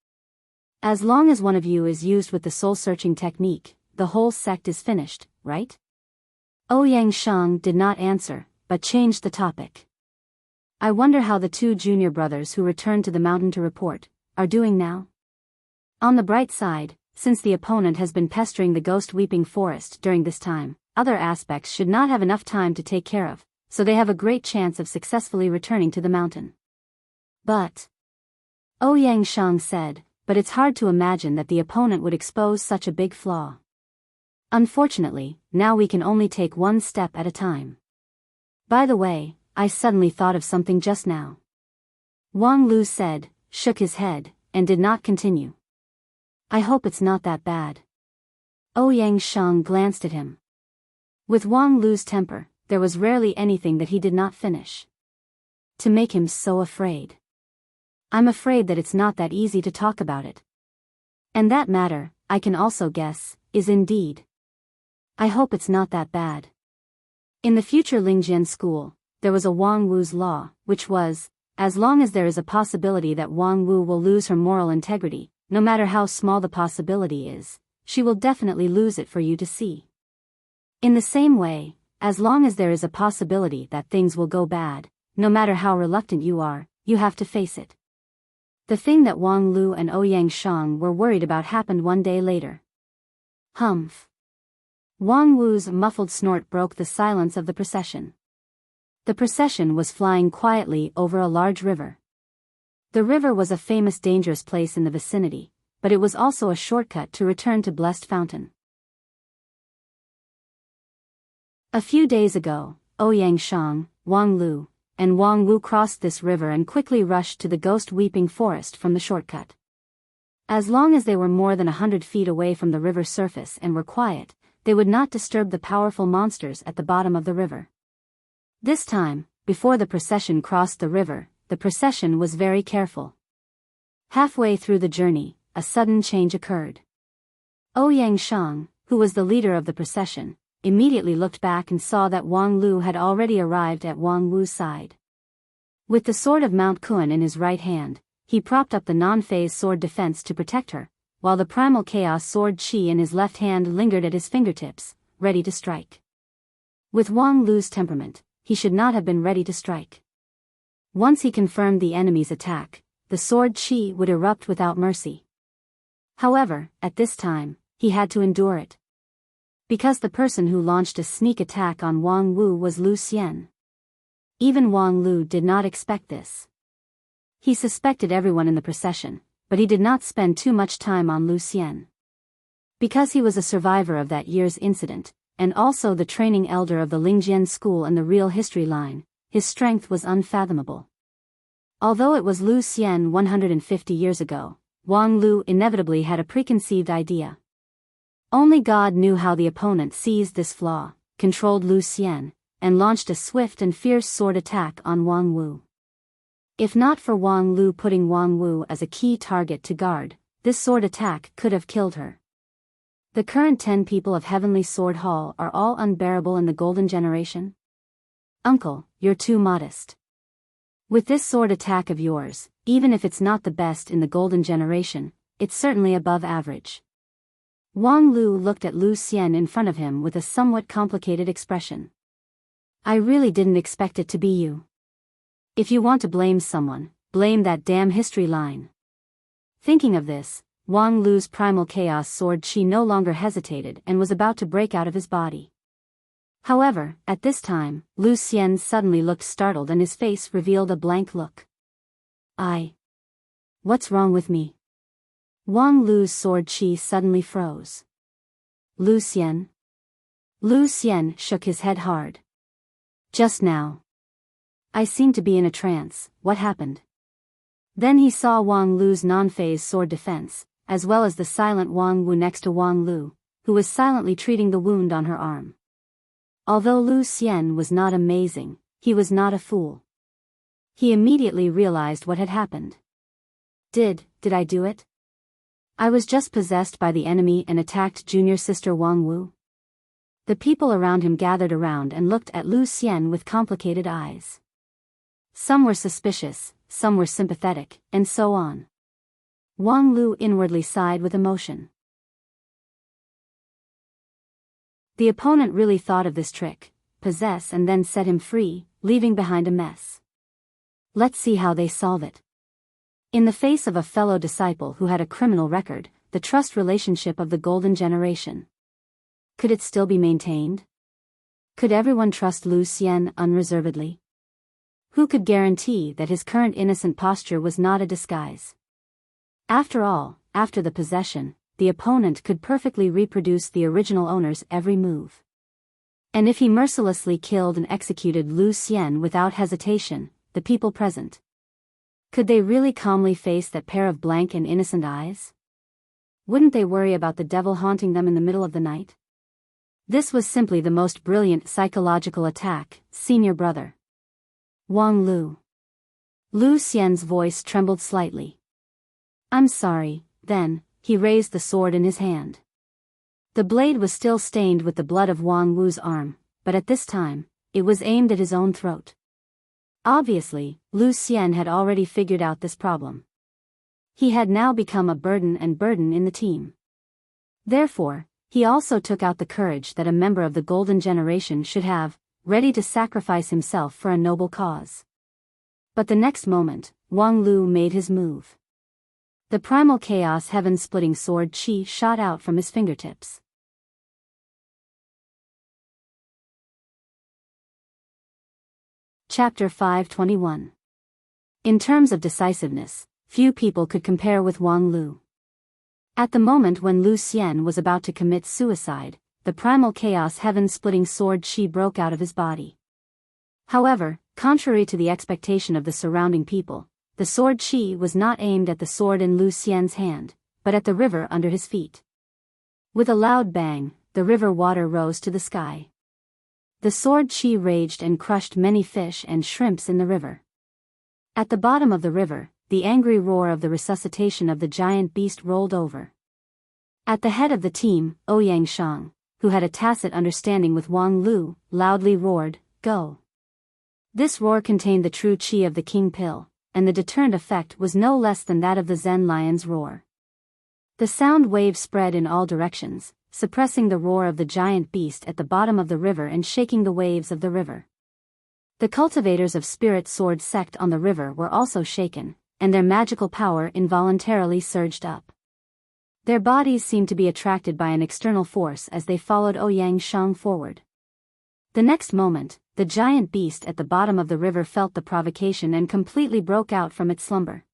As long as one of you is used with the soul-searching technique, the whole sect is finished, right? Ouyang Shang did not answer, but changed the topic. I wonder how the two junior brothers who returned to the mountain to report are doing now? On the bright side, since the opponent has been pestering the ghost-weeping forest during this time, other aspects should not have enough time to take care of, so they have a great chance of successfully returning to the mountain. But, Ouyang Shang said, but it's hard to imagine that the opponent would expose such a big flaw. Unfortunately, now we can only take one step at a time. By the way, I suddenly thought of something just now. Wang Lu said, shook his head, and did not continue. I hope it's not that bad. Ouyang Shang glanced at him. With Wang Lu's temper, there was rarely anything that he did not finish. To make him so afraid. I'm afraid that it's not that easy to talk about it. And that matter, I can also guess, is indeed. I hope it's not that bad. In the future Lingjian school, there was a Wang Wu's law, which was, as long as there is a possibility that Wang Wu will lose her moral integrity, no matter how small the possibility is, she will definitely lose it for you to see. In the same way, as long as there is a possibility that things will go bad, no matter how reluctant you are, you have to face it. The thing that Wang Lu and Ouyang Shang were worried about happened one day later. Humph. Wang Wu's muffled snort broke the silence of the procession. The procession was flying quietly over a large river. The river was a famous dangerous place in the vicinity, but it was also a shortcut to return to Blessed Fountain. A few days ago, Ouyang Shang, Wang Lu, and Wang Wu crossed this river and quickly rushed to the ghost-weeping forest from the shortcut. As long as they were more than 100 feet away from the river's surface and were quiet, they would not disturb the powerful monsters at the bottom of the river. This time, before the procession crossed the river, the procession was very careful. Halfway through the journey, a sudden change occurred. Ouyang Shang, who was the leader of the procession, immediately looked back and saw that Wang Lu had already arrived at Wang Wu's side. With the sword of Mount Kun in his right hand, he propped up the non-phase sword defense to protect her, while the primal chaos sword Qi in his left hand lingered at his fingertips, ready to strike. With Wang Lu's temperament, he should not have been ready to strike. Once he confirmed the enemy's attack, the sword Qi would erupt without mercy. However, at this time, he had to endure it. Because the person who launched a sneak attack on Wang Wu was Lu Xian. Even Wang Lu did not expect this. He suspected everyone in the procession, but he did not spend too much time on Lu Xian. Because he was a survivor of that year's incident, and also the training elder of the Lingjian school and the real history line, his strength was unfathomable. Although it was Lu Xian 150 years ago, Wang Lu inevitably had a preconceived idea. Only God knew how the opponent seized this flaw, controlled Lu Xian, and launched a swift and fierce sword attack on Wang Wu. If not for Wang Lu putting Wang Wu as a key target to guard, this sword attack could have killed her. The current 10 people of Heavenly Sword Hall are all unbearable in the Golden Generation? Uncle, you're too modest. With this sword attack of yours, even if it's not the best in the Golden Generation, it's certainly above average. Wang Lu looked at Lu Xian in front of him with a somewhat complicated expression. I really didn't expect it to be you. If you want to blame someone, blame that damn history line. Thinking of this, Wang Lu's primal chaos sword Qi no longer hesitated and was about to break out of his body. However, at this time, Lu Xian suddenly looked startled and his face revealed a blank look. What's wrong with me? Wang Lu's sword Qi suddenly froze. Lu Xian? Lu Xian shook his head hard. Just now. I seemed to be in a trance, what happened? Then he saw Wang Lu's non-phase sword defense, as well as the silent Wang Wu next to Wang Lu, who was silently treating the wound on her arm. Although Lu Xian was not amazing, he was not a fool. He immediately realized what had happened. Did I do it? I was just possessed by the enemy and attacked junior sister Wang Wu. The people around him gathered around and looked at Lu Xian with complicated eyes. Some were suspicious, some were sympathetic, and so on. Wang Lu inwardly sighed with emotion. The opponent really thought of this trick, possess and then set him free, leaving behind a mess. Let's see how they solve it. In the face of a fellow disciple who had a criminal record, the trust relationship of the Golden Generation. Could it still be maintained? Could everyone trust Lu Xian unreservedly? Who could guarantee that his current innocent posture was not a disguise? After all, after the possession, the opponent could perfectly reproduce the original owner's every move. And if he mercilessly killed and executed Lu Xian without hesitation, the people present, could they really calmly face that pair of blank and innocent eyes? Wouldn't they worry about the devil haunting them in the middle of the night? This was simply the most brilliant psychological attack, senior brother. Wang Lu. Lu Xian's voice trembled slightly. I'm sorry, then. He raised the sword in his hand. The blade was still stained with the blood of Wang Wu's arm, but at this time, it was aimed at his own throat. Obviously, Lu Xian had already figured out this problem. He had now become a burden in the team. Therefore, he also took out the courage that a member of the Golden Generation should have, ready to sacrifice himself for a noble cause. But the next moment, Wang Lu made his move. The primal chaos heaven-splitting sword Qi shot out from his fingertips. Chapter 521. In terms of decisiveness, few people could compare with Wang Lu. At the moment when Lu Xian was about to commit suicide, the primal chaos heaven-splitting sword Qi broke out of his body. However, contrary to the expectation of the surrounding people, the sword Qi was not aimed at the sword in Lu Xian's hand, but at the river under his feet. With a loud bang, the river water rose to the sky. The sword Qi raged and crushed many fish and shrimps in the river. At the bottom of the river, the angry roar of the resuscitation of the giant beast rolled over. At the head of the team, Ouyang Shang, who had a tacit understanding with Wang Lu, loudly roared, "Go!" This roar contained the true Qi of the King Pill, and the deterrent effect was no less than that of the Zen lion's roar. The sound wave spread in all directions, suppressing the roar of the giant beast at the bottom of the river and shaking the waves of the river. The cultivators of Spirit Sword sect on the river were also shaken, and their magical power involuntarily surged up. Their bodies seemed to be attracted by an external force as they followed Ouyang Shang forward. The next moment, the giant beast at the bottom of the river felt the provocation and completely broke out from its slumber.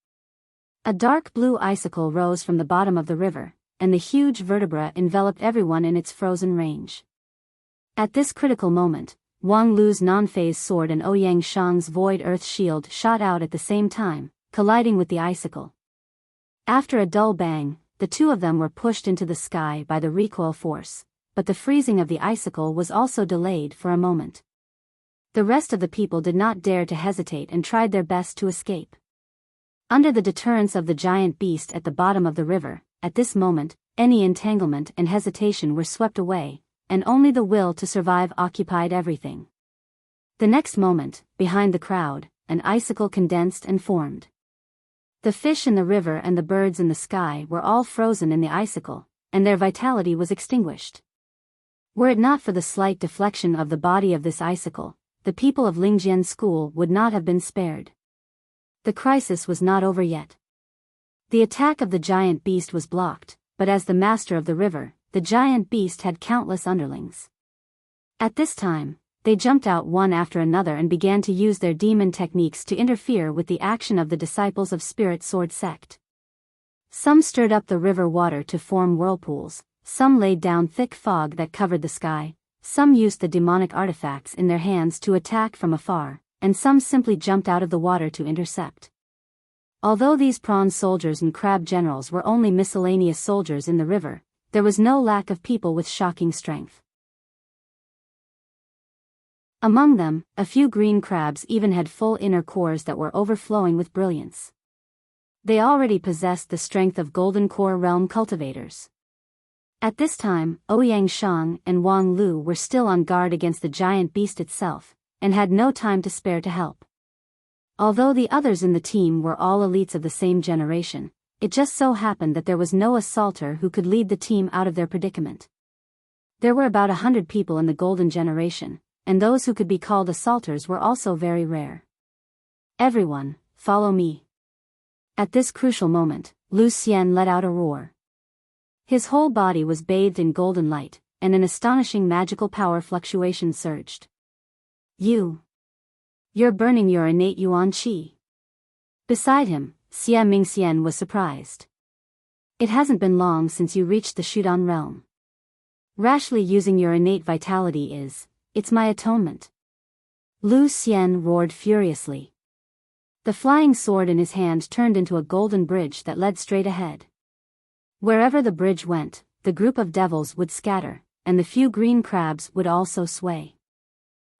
A dark blue icicle rose from the bottom of the river, and the huge vertebra enveloped everyone in its frozen range. At this critical moment, Wang Lu's non-phase sword and Ouyang Shang's void earth shield shot out at the same time, colliding with the icicle. After a dull bang, the two of them were pushed into the sky by the recoil force, but the freezing of the icicle was also delayed for a moment. The rest of the people did not dare to hesitate and tried their best to escape. Under the deterrence of the giant beast at the bottom of the river, at this moment, any entanglement and hesitation were swept away, and only the will to survive occupied everything. The next moment, behind the crowd, an icicle condensed and formed. The fish in the river and the birds in the sky were all frozen in the icicle, and their vitality was extinguished. Were it not for the slight deflection of the body of this icicle, the people of Lingjian School would not have been spared. The crisis was not over yet. The attack of the giant beast was blocked, but as the master of the river, the giant beast had countless underlings. At this time, they jumped out one after another and began to use their demon techniques to interfere with the action of the disciples of Spirit Sword sect. Some stirred up the river water to form whirlpools, some laid down thick fog that covered the sky, some used the demonic artifacts in their hands to attack from afar, and some simply jumped out of the water to intercept. Although these prawn soldiers and crab generals were only miscellaneous soldiers in the river, there was no lack of people with shocking strength. Among them, a few green crabs even had full inner cores that were overflowing with brilliance. They already possessed the strength of Golden Core realm cultivators. At this time, Ouyang Shang and Wang Lu were still on guard against the giant beast itself, and had no time to spare to help. Although the others in the team were all elites of the same generation, it just so happened that there was no assaulter who could lead the team out of their predicament. There were about 100 people in the Golden Generation, and those who could be called assaulters were also very rare. Everyone, follow me. At this crucial moment, Lu Xian let out a roar. His whole body was bathed in golden light, and an astonishing magical power fluctuation surged. You're burning your innate Yuan Qi. Beside him, Xie Mingxian was surprised. It hasn't been long since you reached the Shudan realm. Rashly using your innate vitality it's my atonement. Lu Xian roared furiously. The flying sword in his hand turned into a golden bridge that led straight ahead. Wherever the bridge went, the group of devils would scatter, and the few green crabs would also sway.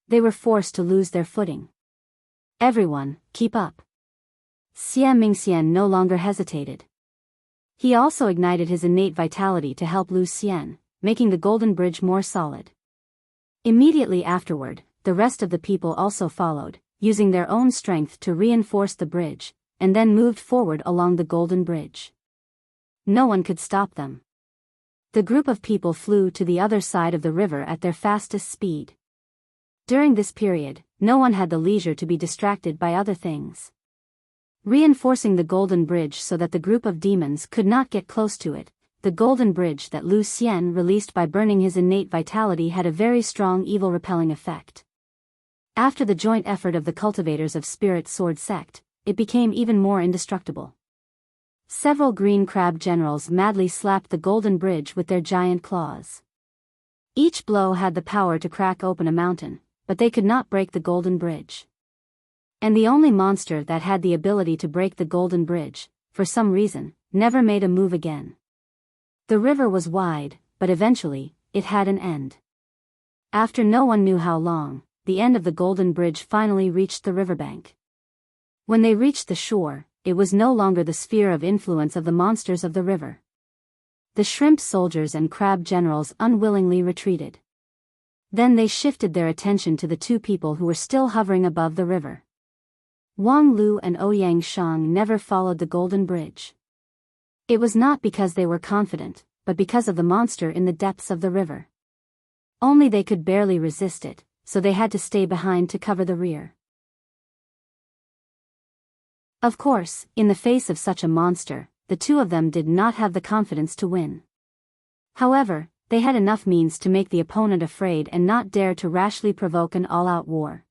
They were forced to lose their footing. Everyone, keep up. Xie Mingxian no longer hesitated. He also ignited his innate vitality to help Lu Xian, making the golden bridge more solid. Immediately afterward, the rest of the people also followed, using their own strength to reinforce the bridge, and then moved forward along the golden bridge. No one could stop them. The group of people flew to the other side of the river at their fastest speed. During this period, no one had the leisure to be distracted by other things. Reinforcing the golden bridge so that the group of demons could not get close to it, the golden bridge that Lu Xian released by burning his innate vitality had a very strong evil-repelling effect. After the joint effort of the cultivators of Spirit Sword Sect, it became even more indestructible. Several green crab generals madly slapped the golden bridge with their giant claws. Each blow had the power to crack open a mountain, but they could not break the golden bridge. And the only monster that had the ability to break the golden bridge, for some reason, never made a move again. The river was wide, but eventually, it had an end. After no one knew how long, the end of the golden bridge finally reached the riverbank. When they reached the shore, it was no longer the sphere of influence of the monsters of the river. The shrimp soldiers and crab generals unwillingly retreated. Then they shifted their attention to the two people who were still hovering above the river. Wang Lu and Ouyang Shang never followed the golden bridge. It was not because they were confident, but because of the monster in the depths of the river. Only they could barely resist it, so they had to stay behind to cover the rear. Of course, in the face of such a monster, the two of them did not have the confidence to win. However, they had enough means to make the opponent afraid and not dare to rashly provoke an all-out war.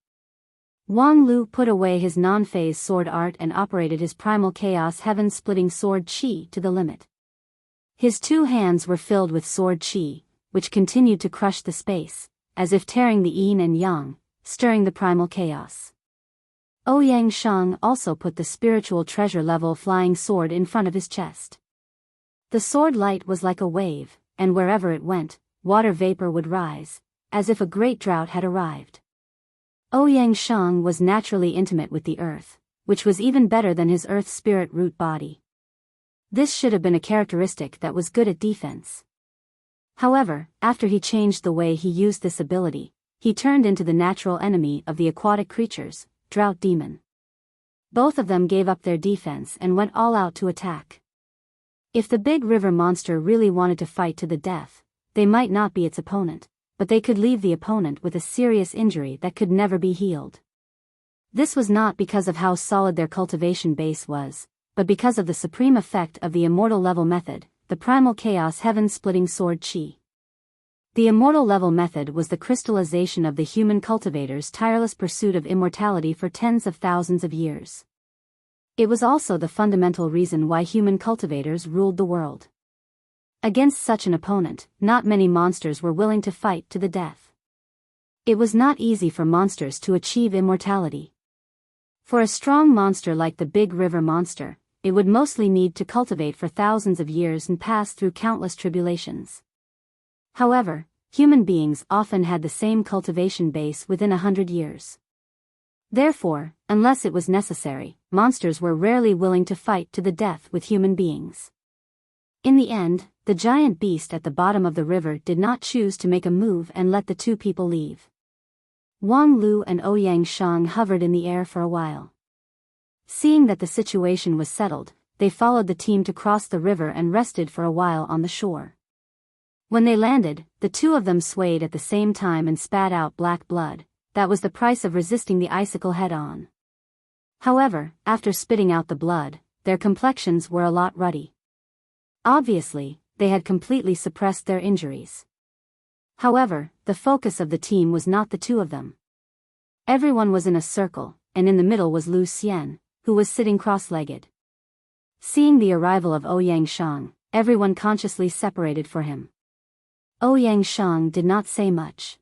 Wang Lu put away his non-phase sword art and operated his primal chaos heaven-splitting sword qi to the limit. His two hands were filled with sword qi, which continued to crush the space, as if tearing the yin and yang, stirring the primal chaos. Ouyang Shang also put the spiritual treasure-level flying sword in front of his chest. The sword light was like a wave, and wherever it went, water vapor would rise, as if a great drought had arrived. Ouyang Shang was naturally intimate with the earth, which was even better than his earth spirit root body. This should have been a characteristic that was good at defense. However, after he changed the way he used this ability, he turned into the natural enemy of the aquatic creatures, Drought Demon. Both of them gave up their defense and went all out to attack. If the big river monster really wanted to fight to the death, they might not be its opponent, but they could leave the opponent with a serious injury that could never be healed. This was not because of how solid their cultivation base was, but because of the supreme effect of the immortal level method, the primal chaos heaven-splitting sword qi. The immortal level method was the crystallization of the human cultivator's tireless pursuit of immortality for tens of thousands of years. It was also the fundamental reason why human cultivators ruled the world. Against such an opponent, not many monsters were willing to fight to the death. It was not easy for monsters to achieve immortality. For a strong monster like the big river monster, it would mostly need to cultivate for thousands of years and pass through countless tribulations. However, human beings often had the same cultivation base within 100 years. Therefore, unless it was necessary, monsters were rarely willing to fight to the death with human beings. In the end, the giant beast at the bottom of the river did not choose to make a move and let the two people leave. Wang Lu and Ouyang Shang hovered in the air for a while. Seeing that the situation was settled, they followed the team to cross the river and rested for a while on the shore. When they landed, the two of them swayed at the same time and spat out black blood. That was the price of resisting the icicle head-on. However, after spitting out the blood, their complexions were a lot ruddy. Obviously, they had completely suppressed their injuries. However, the focus of the team was not the two of them. Everyone was in a circle, and in the middle was Lu Xian, who was sitting cross-legged. Seeing the arrival of Ouyang Shang, everyone consciously separated for him. Ouyang Shang did not say much.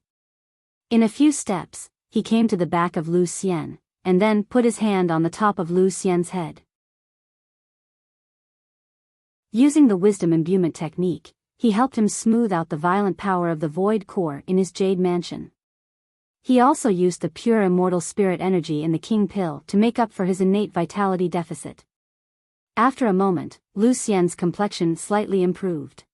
In a few steps, he came to the back of Lu Xian, and then put his hand on the top of Lu Xian's head. Using the wisdom imbuement technique, he helped him smooth out the violent power of the void core in his jade mansion. He also used the pure immortal spirit energy in the king pill to make up for his innate vitality deficit. After a moment, Lu Xian's complexion slightly improved.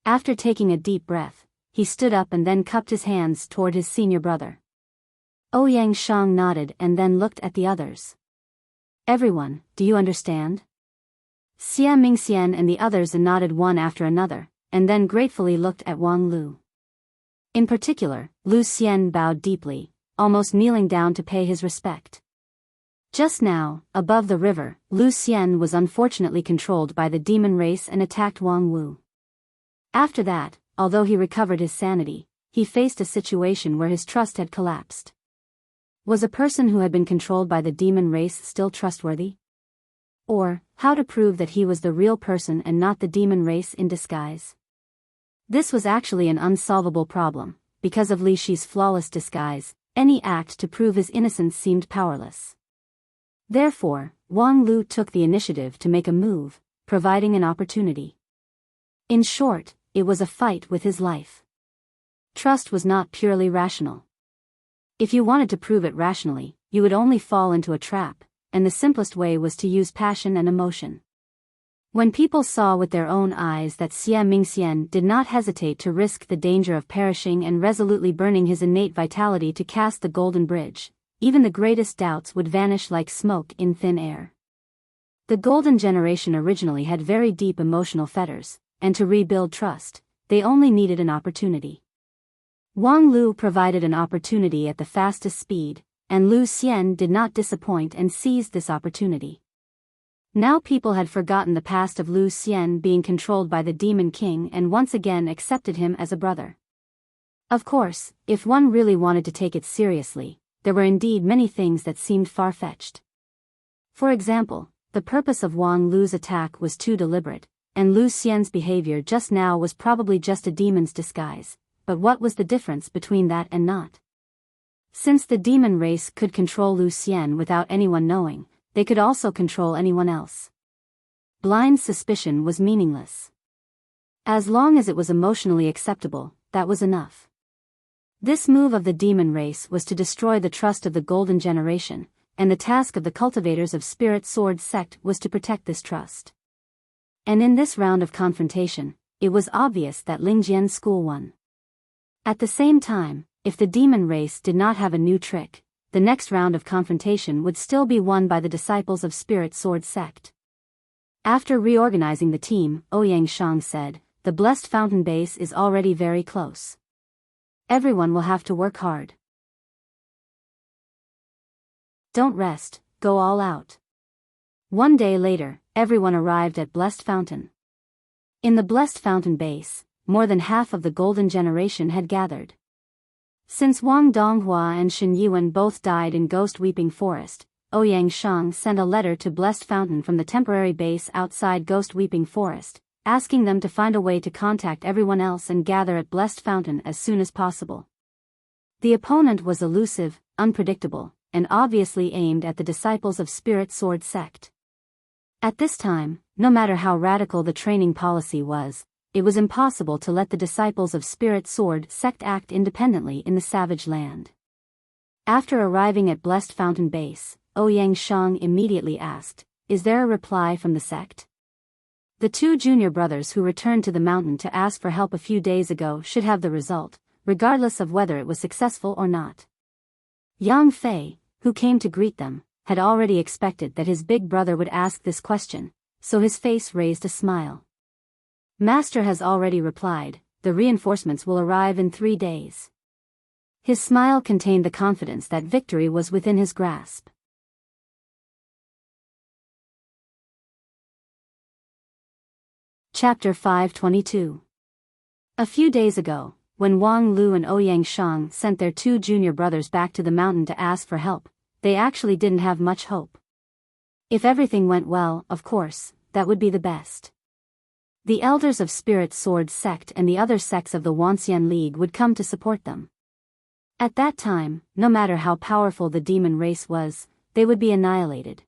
After taking a deep breath, he stood up and then cupped his hands toward his senior brother. Ouyang Shang nodded and then looked at the others. Everyone, do you understand? Xia Mingxian and the others nodded one after another, and then gratefully looked at Wang Lu. In particular, Lu Xian bowed deeply, almost kneeling down to pay his respect. Just now, above the river, Lu Xian was unfortunately controlled by the demon race and attacked Wang Wu. After that, although he recovered his sanity, he faced a situation where his trust had collapsed. Was a person who had been controlled by the demon race still trustworthy? Or, how to prove that he was the real person and not the demon race in disguise? This was actually an unsolvable problem. Because of Li Shi's flawless disguise, any act to prove his innocence seemed powerless. Therefore, Wang Lu took the initiative to make a move, providing an opportunity. In short, it was a fight with his life. Trust was not purely rational. If you wanted to prove it rationally, you would only fall into a trap, and the simplest way was to use passion and emotion. When people saw with their own eyes that Xia Mingxian did not hesitate to risk the danger of perishing and resolutely burning his innate vitality to cast the golden bridge, even the greatest doubts would vanish like smoke in thin air. The golden generation originally had very deep emotional fetters, and to rebuild trust, they only needed an opportunity. Wang Lu provided an opportunity at the fastest speed, and Lu Xian did not disappoint and seized this opportunity. Now people had forgotten the past of Lu Xian being controlled by the Demon King and once again accepted him as a brother. Of course, if one really wanted to take it seriously, there were indeed many things that seemed far-fetched. For example, the purpose of Wang Lu's attack was too deliberate, and Lu Xian's behavior just now was probably just a demon's disguise, but what was the difference between that and not? Since the demon race could control Lu Xian without anyone knowing, they could also control anyone else. Blind suspicion was meaningless. As long as it was emotionally acceptable, that was enough. This move of the demon race was to destroy the trust of the Golden Generation, and the task of the cultivators of Spirit Sword sect was to protect this trust. And in this round of confrontation, it was obvious that Lingjian's school won. At the same time, if the demon race did not have a new trick, the next round of confrontation would still be won by the disciples of Spirit Sword sect. After reorganizing the team, Ouyang Shang said, "The blessed fountain base is already very close. Everyone will have to work hard. Don't rest, go all out." One day later, everyone arrived at Blessed Fountain. In the Blessed Fountain base, more than half of the Golden Generation had gathered. Since Wang Donghua and Shen Yuan both died in Ghost Weeping Forest, Ouyang Shang sent a letter to Blessed Fountain from the temporary base outside Ghost Weeping Forest, asking them to find a way to contact everyone else and gather at Blessed Fountain as soon as possible. The opponent was elusive, unpredictable, and obviously aimed at the disciples of Spirit Sword sect. At this time, no matter how radical the training policy was, it was impossible to let the disciples of Spirit Sword sect act independently in the savage land. After arriving at Blessed Fountain Base, Ouyang Shang immediately asked, "Is there a reply from the sect?" The two junior brothers who returned to the mountain to ask for help a few days ago should have the result, regardless of whether it was successful or not. Yang Fei, who came to greet them, had already expected that his big brother would ask this question, so his face raised a smile. "Master has already replied, the reinforcements will arrive in 3 days." His smile contained the confidence that victory was within his grasp. Chapter 522. A few days ago, when Wang Lu and Ouyang Shang sent their two junior brothers back to the mountain to ask for help, they actually didn't have much hope. If everything went well, of course, that would be the best. The elders of Spirit Sword Sect and the other sects of the Wanxian League would come to support them. At that time, no matter how powerful the demon race was, they would be annihilated.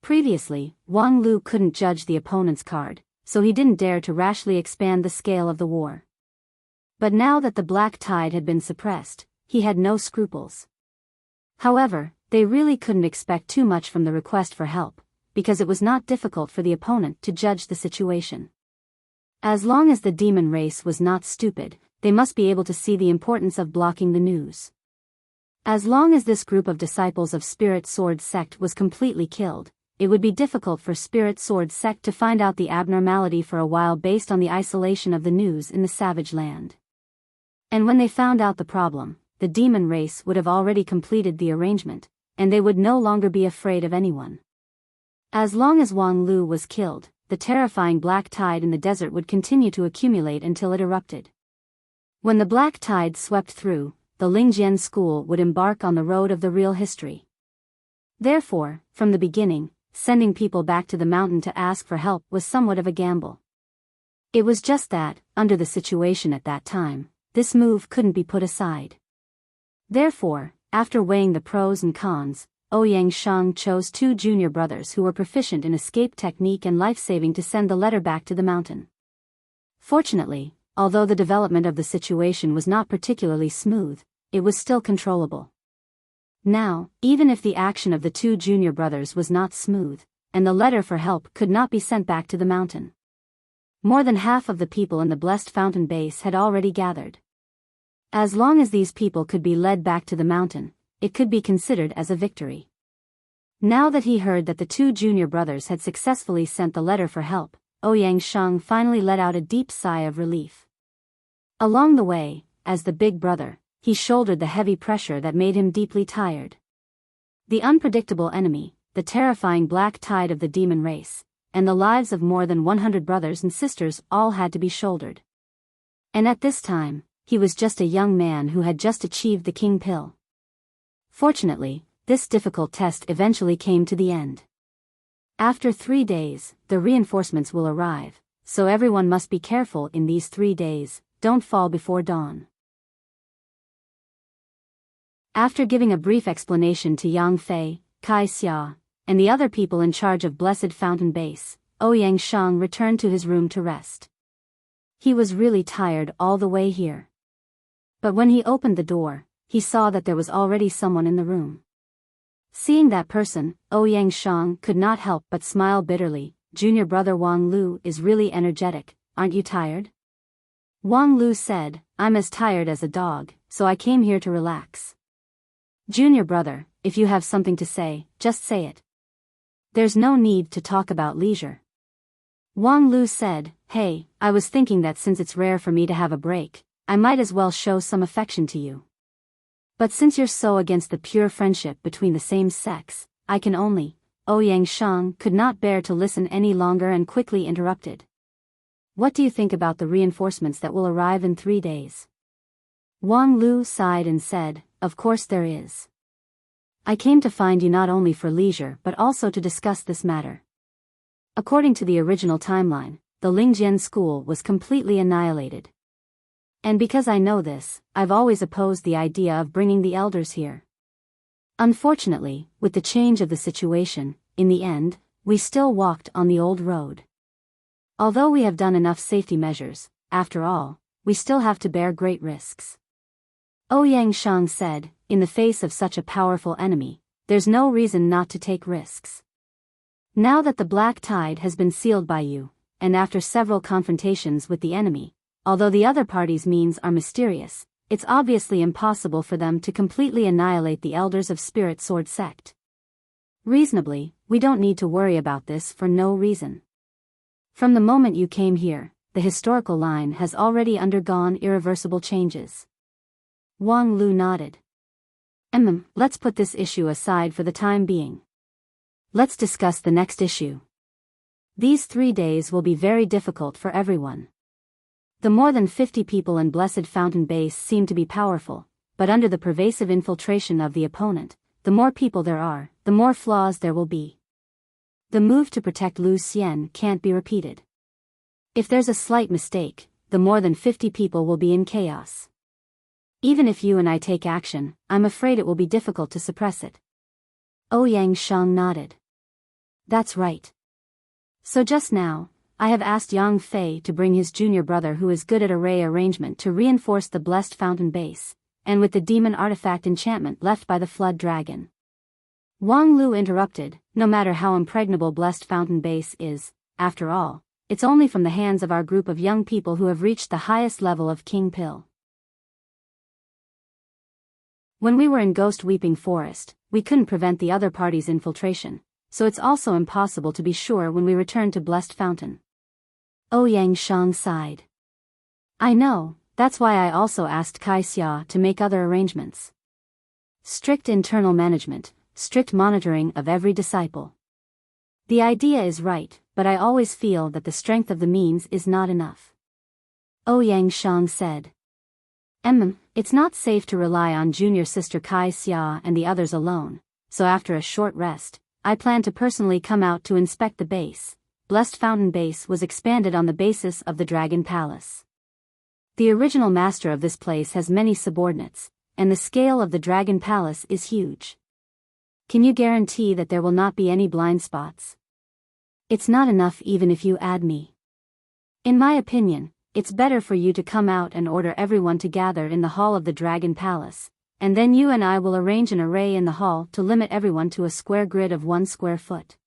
Previously, Wang Lu couldn't judge the opponent's card, so he didn't dare to rashly expand the scale of the war. But now that the black tide had been suppressed, he had no scruples. However, they really couldn't expect too much from the request for help, because it was not difficult for the opponent to judge the situation. As long as the demon race was not stupid, they must be able to see the importance of blocking the news. As long as this group of disciples of Spirit Sword Sect was completely killed, it would be difficult for Spirit Sword Sect to find out the abnormality for a while based on the isolation of the news in the savage land. And when they found out the problem, the demon race would have already completed the arrangement, and they would no longer be afraid of anyone. As long as Wang Lu was killed, the terrifying black tide in the desert would continue to accumulate until it erupted. When the black tide swept through, the Lingjian school would embark on the road of the real history. Therefore, from the beginning, sending people back to the mountain to ask for help was somewhat of a gamble. It was just that, under the situation at that time, this move couldn't be put aside. Therefore, after weighing the pros and cons, Ouyang Shang chose two junior brothers who were proficient in escape technique and life-saving to send the letter back to the mountain. Fortunately, although the development of the situation was not particularly smooth, it was still controllable. Now, even if the action of the two junior brothers was not smooth, and the letter for help could not be sent back to the mountain, more than half of the people in the Blessed Fountain Base had already gathered. As long as these people could be led back to the mountain, it could be considered as a victory. Now that he heard that the two junior brothers had successfully sent the letter for help, Ouyang Shang finally let out a deep sigh of relief. Along the way, as the big brother, he shouldered the heavy pressure that made him deeply tired. The unpredictable enemy, the terrifying black tide of the demon race, and the lives of more than 100 brothers and sisters all had to be shouldered. And at this time, he was just a young man who had just achieved the king pill. Fortunately, this difficult test eventually came to the end. After 3 days, the reinforcements will arrive, so everyone must be careful in these 3 days, don't fall before dawn. After giving a brief explanation to Yang Fei, Kai Xia, and the other people in charge of Blessed Fountain Base, Ouyang Shang returned to his room to rest. He was really tired all the way here. But when he opened the door, he saw that there was already someone in the room. Seeing that person, Ouyang Shang could not help but smile bitterly. "Junior brother Wang Lu is really energetic, aren't you tired?" Wang Lu said, "I'm as tired as a dog, so I came here to relax." "Junior brother, if you have something to say, just say it. There's no need to talk about leisure." Wang Lu said, "Hey, I was thinking that since it's rare for me to have a break, I might as well show some affection to you. But since you're so against the pure friendship between the same sex, I can only..." Ouyang Shang could not bear to listen any longer and quickly interrupted. "What do you think about the reinforcements that will arrive in 3 days?" Wang Lu sighed and said, "Of course there is. I came to find you not only for leisure but also to discuss this matter. According to the original timeline, the Lingjian school was completely annihilated. And because I know this, I've always opposed the idea of bringing the elders here. Unfortunately, with the change of the situation, in the end, we still walked on the old road. Although we have done enough safety measures, after all, we still have to bear great risks." Ouyang Shang said, in the face of such a powerful enemy, there's no reason not to take risks. Now that the black tide has been sealed by you, and after several confrontations with the enemy, although the other party's means are mysterious, it's obviously impossible for them to completely annihilate the Elders of Spirit Sword sect. Reasonably, we don't need to worry about this for no reason. From the moment you came here, the historical line has already undergone irreversible changes. Wang Lu nodded. Let's put this issue aside for the time being. Let's discuss the next issue. These 3 days will be very difficult for everyone. The more than 50 people in Blessed Fountain Base seem to be powerful, but under the pervasive infiltration of the opponent, the more people there are, the more flaws there will be. The move to protect Lu Xian can't be repeated. If there's a slight mistake, the more than 50 people will be in chaos. Even if you and I take action, I'm afraid it will be difficult to suppress it. Ouyang Shang nodded. That's right. So just now, I have asked Yang Fei to bring his junior brother who is good at array arrangement to reinforce the Blessed Fountain Base, and with the demon artifact enchantment left by the Flood Dragon. Wang Lu interrupted, no matter how impregnable Blessed Fountain Base is, after all, it's only from the hands of our group of young people who have reached the highest level of King Pill. When we were in Ghost Weeping Forest, we couldn't prevent the other party's infiltration, so it's also impossible to be sure when we return to Blessed Fountain. Ouyang Shang sighed. I know, that's why I also asked Kai Xia to make other arrangements. Strict internal management, strict monitoring of every disciple. The idea is right, but I always feel that the strength of the means is not enough. Ouyang Shang said. It's not safe to rely on junior sister Kai Xia and the others alone, so after a short rest, I plan to personally come out to inspect the base. Blessed Fountain Base was expanded on the basis of the Dragon Palace. The original master of this place has many subordinates, and the scale of the Dragon Palace is huge. Can you guarantee that there will not be any blind spots? It's not enough even if you add me. In my opinion, it's better for you to come out and order everyone to gather in the hall of the Dragon Palace, and then you and I will arrange an array in the hall to limit everyone to a square grid of 1 square foot.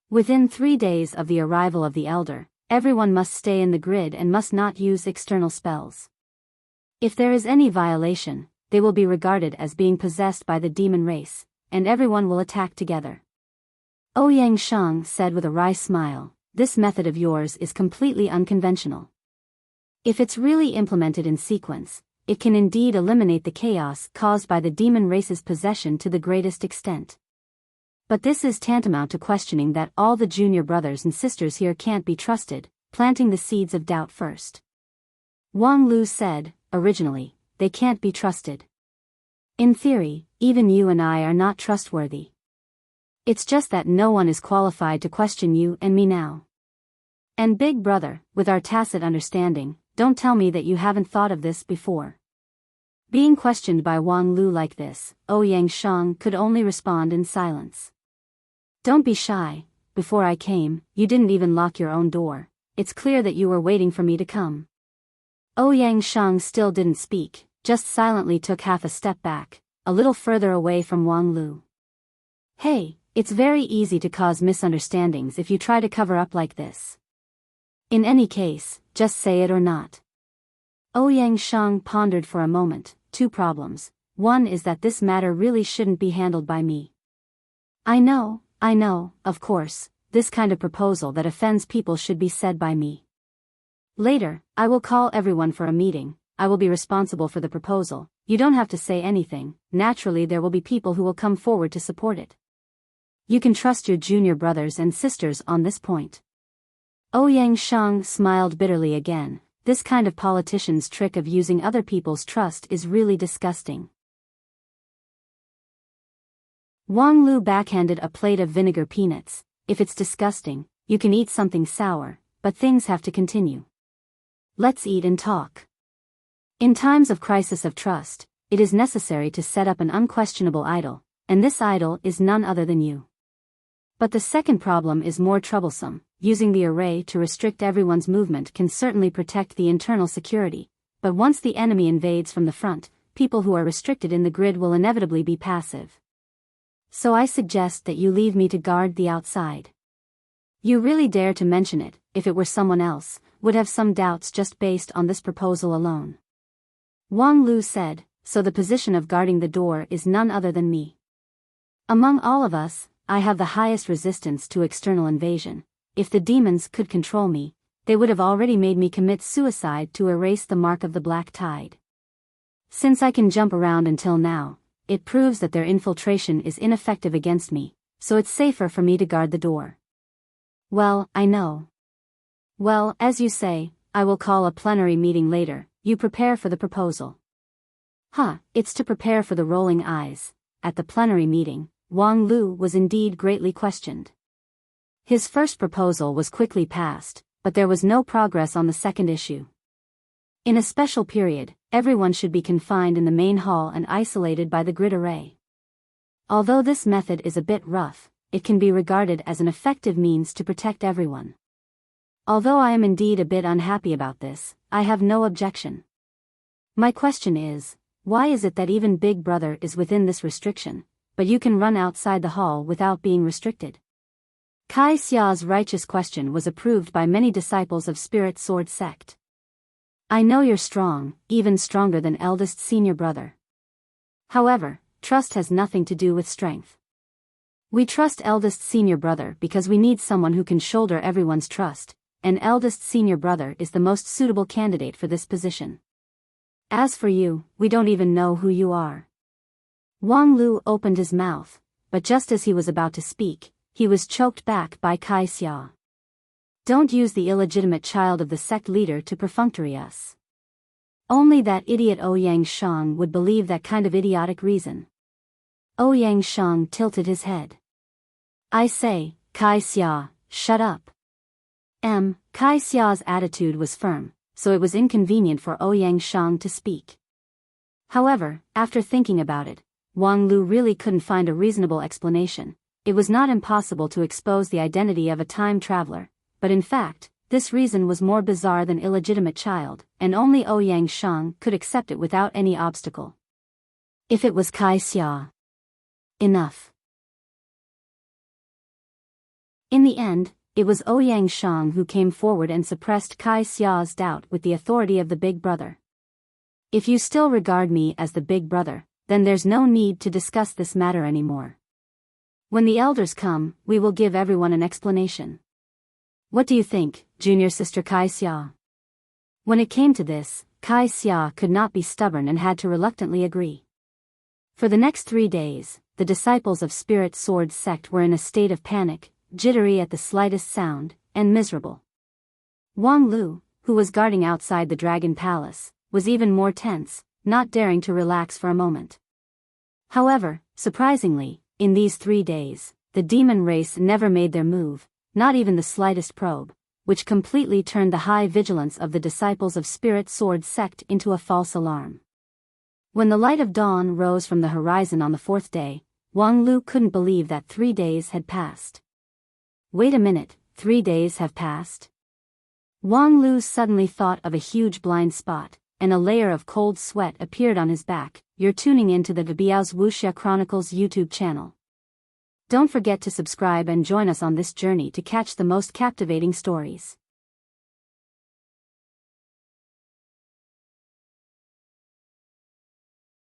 Within 3 days of the arrival of the Elder, everyone must stay in the grid and must not use external spells. If there is any violation, they will be regarded as being possessed by the demon race, and everyone will attack together. Ouyang Shang said with a wry smile, this method of yours is completely unconventional. If it's really implemented in sequence, it can indeed eliminate the chaos caused by the demon race's possession to the greatest extent. But this is tantamount to questioning that all the junior brothers and sisters here can't be trusted, planting the seeds of doubt first. Wang Lu said, originally, they can't be trusted. In theory, even you and I are not trustworthy. It's just that no one is qualified to question you and me now. And big brother, with our tacit understanding, don't tell me that you haven't thought of this before. Being questioned by Wang Lu like this, Ouyang Shang could only respond in silence. Don't be shy, before I came, you didn't even lock your own door, it's clear that you were waiting for me to come. Ouyang Shang still didn't speak, just silently took half a step back, a little further away from Wang Lu. Hey, it's very easy to cause misunderstandings if you try to cover up like this. In any case, just say it or not. Ouyang Shang pondered for a moment. 2 problems. One is that this matter really shouldn't be handled by me. I know, of course, this kind of proposal that offends people should be said by me. Later, I will call everyone for a meeting, I will be responsible for the proposal, you don't have to say anything, naturally there will be people who will come forward to support it. You can trust your junior brothers and sisters on this point. Ouyang Shang smiled bitterly again. This kind of politician's trick of using other people's trust is really disgusting. Wang Lu backhanded a plate of vinegar peanuts. If it's disgusting, you can eat something sour, but things have to continue. Let's eat and talk. In times of crisis of trust, it is necessary to set up an unquestionable idol, and this idol is none other than you. But the second problem is more troublesome. Using the array to restrict everyone's movement can certainly protect the internal security, but once the enemy invades from the front, people who are restricted in the grid will inevitably be passive. So I suggest that you leave me to guard the outside. You really dare to mention it, if it were someone else, would have some doubts just based on this proposal alone. Wang Lu said, so the position of guarding the door is none other than me. Among all of us, I have the highest resistance to external invasion. If the demons could control me, they would have already made me commit suicide to erase the mark of the black tide. Since I can jump around until now, it proves that their infiltration is ineffective against me, so it's safer for me to guard the door. Well, I know. Well, as you say, I will call a plenary meeting later. You prepare for the proposal. It's to prepare for the rolling eyes. At the plenary meeting, Wang Lu was indeed greatly questioned. His first proposal was quickly passed, but there was no progress on the second issue. In a special period, everyone should be confined in the main hall and isolated by the grid array. Although this method is a bit rough, it can be regarded as an effective means to protect everyone. Although I am indeed a bit unhappy about this, I have no objection. My question is, why is it that even Big Brother is within this restriction, but you can run outside the hall without being restricted? Kai Xia's righteous question was approved by many disciples of Spirit Sword sect. I know you're strong, even stronger than eldest senior brother. However, trust has nothing to do with strength. We trust eldest senior brother because we need someone who can shoulder everyone's trust, and eldest senior brother is the most suitable candidate for this position. As for you, we don't even know who you are. Wang Lu opened his mouth, but just as he was about to speak, he was choked back by Kai Xia. Don't use the illegitimate child of the sect leader to perfunctory us. Only that idiot Ouyang Shang would believe that kind of idiotic reason. Ouyang Shang tilted his head. I say, Kai Xia, shut up. Kai Xia's attitude was firm, so it was inconvenient for Ouyang Shang to speak. However, after thinking about it, Wang Lu really couldn't find a reasonable explanation. It was not impossible to expose the identity of a time traveler, but in fact, this reason was more bizarre than illegitimate child, and only Ouyang Shang could accept it without any obstacle. If it was Kai Xia. Enough. In the end, it was Ouyang Shang who came forward and suppressed Kai Xia's doubt with the authority of the Big Brother. If you still regard me as the Big Brother, then there's no need to discuss this matter anymore. When the elders come, we will give everyone an explanation. What do you think, junior sister Kai Xia? When it came to this, Kai Xia could not be stubborn and had to reluctantly agree. For the next 3 days, the disciples of Spirit Sword sect were in a state of panic, jittery at the slightest sound, and miserable. Wang Lu, who was guarding outside the Dragon Palace, was even more tense, not daring to relax for a moment. However, surprisingly, in these 3 days, the demon race never made their move, not even the slightest probe, which completely turned the high vigilance of the disciples of Spirit Sword sect into a false alarm. When the light of dawn rose from the horizon on the 4th day, Wang Lu couldn't believe that 3 days had passed. Wait a minute, 3 days have passed? Wang Lu suddenly thought of a huge blind spot, and a layer of cold sweat appeared on his back. You're tuning into the Biyao's Wuxia Chronicles YouTube channel. Don't forget to subscribe and join us on this journey to catch the most captivating stories.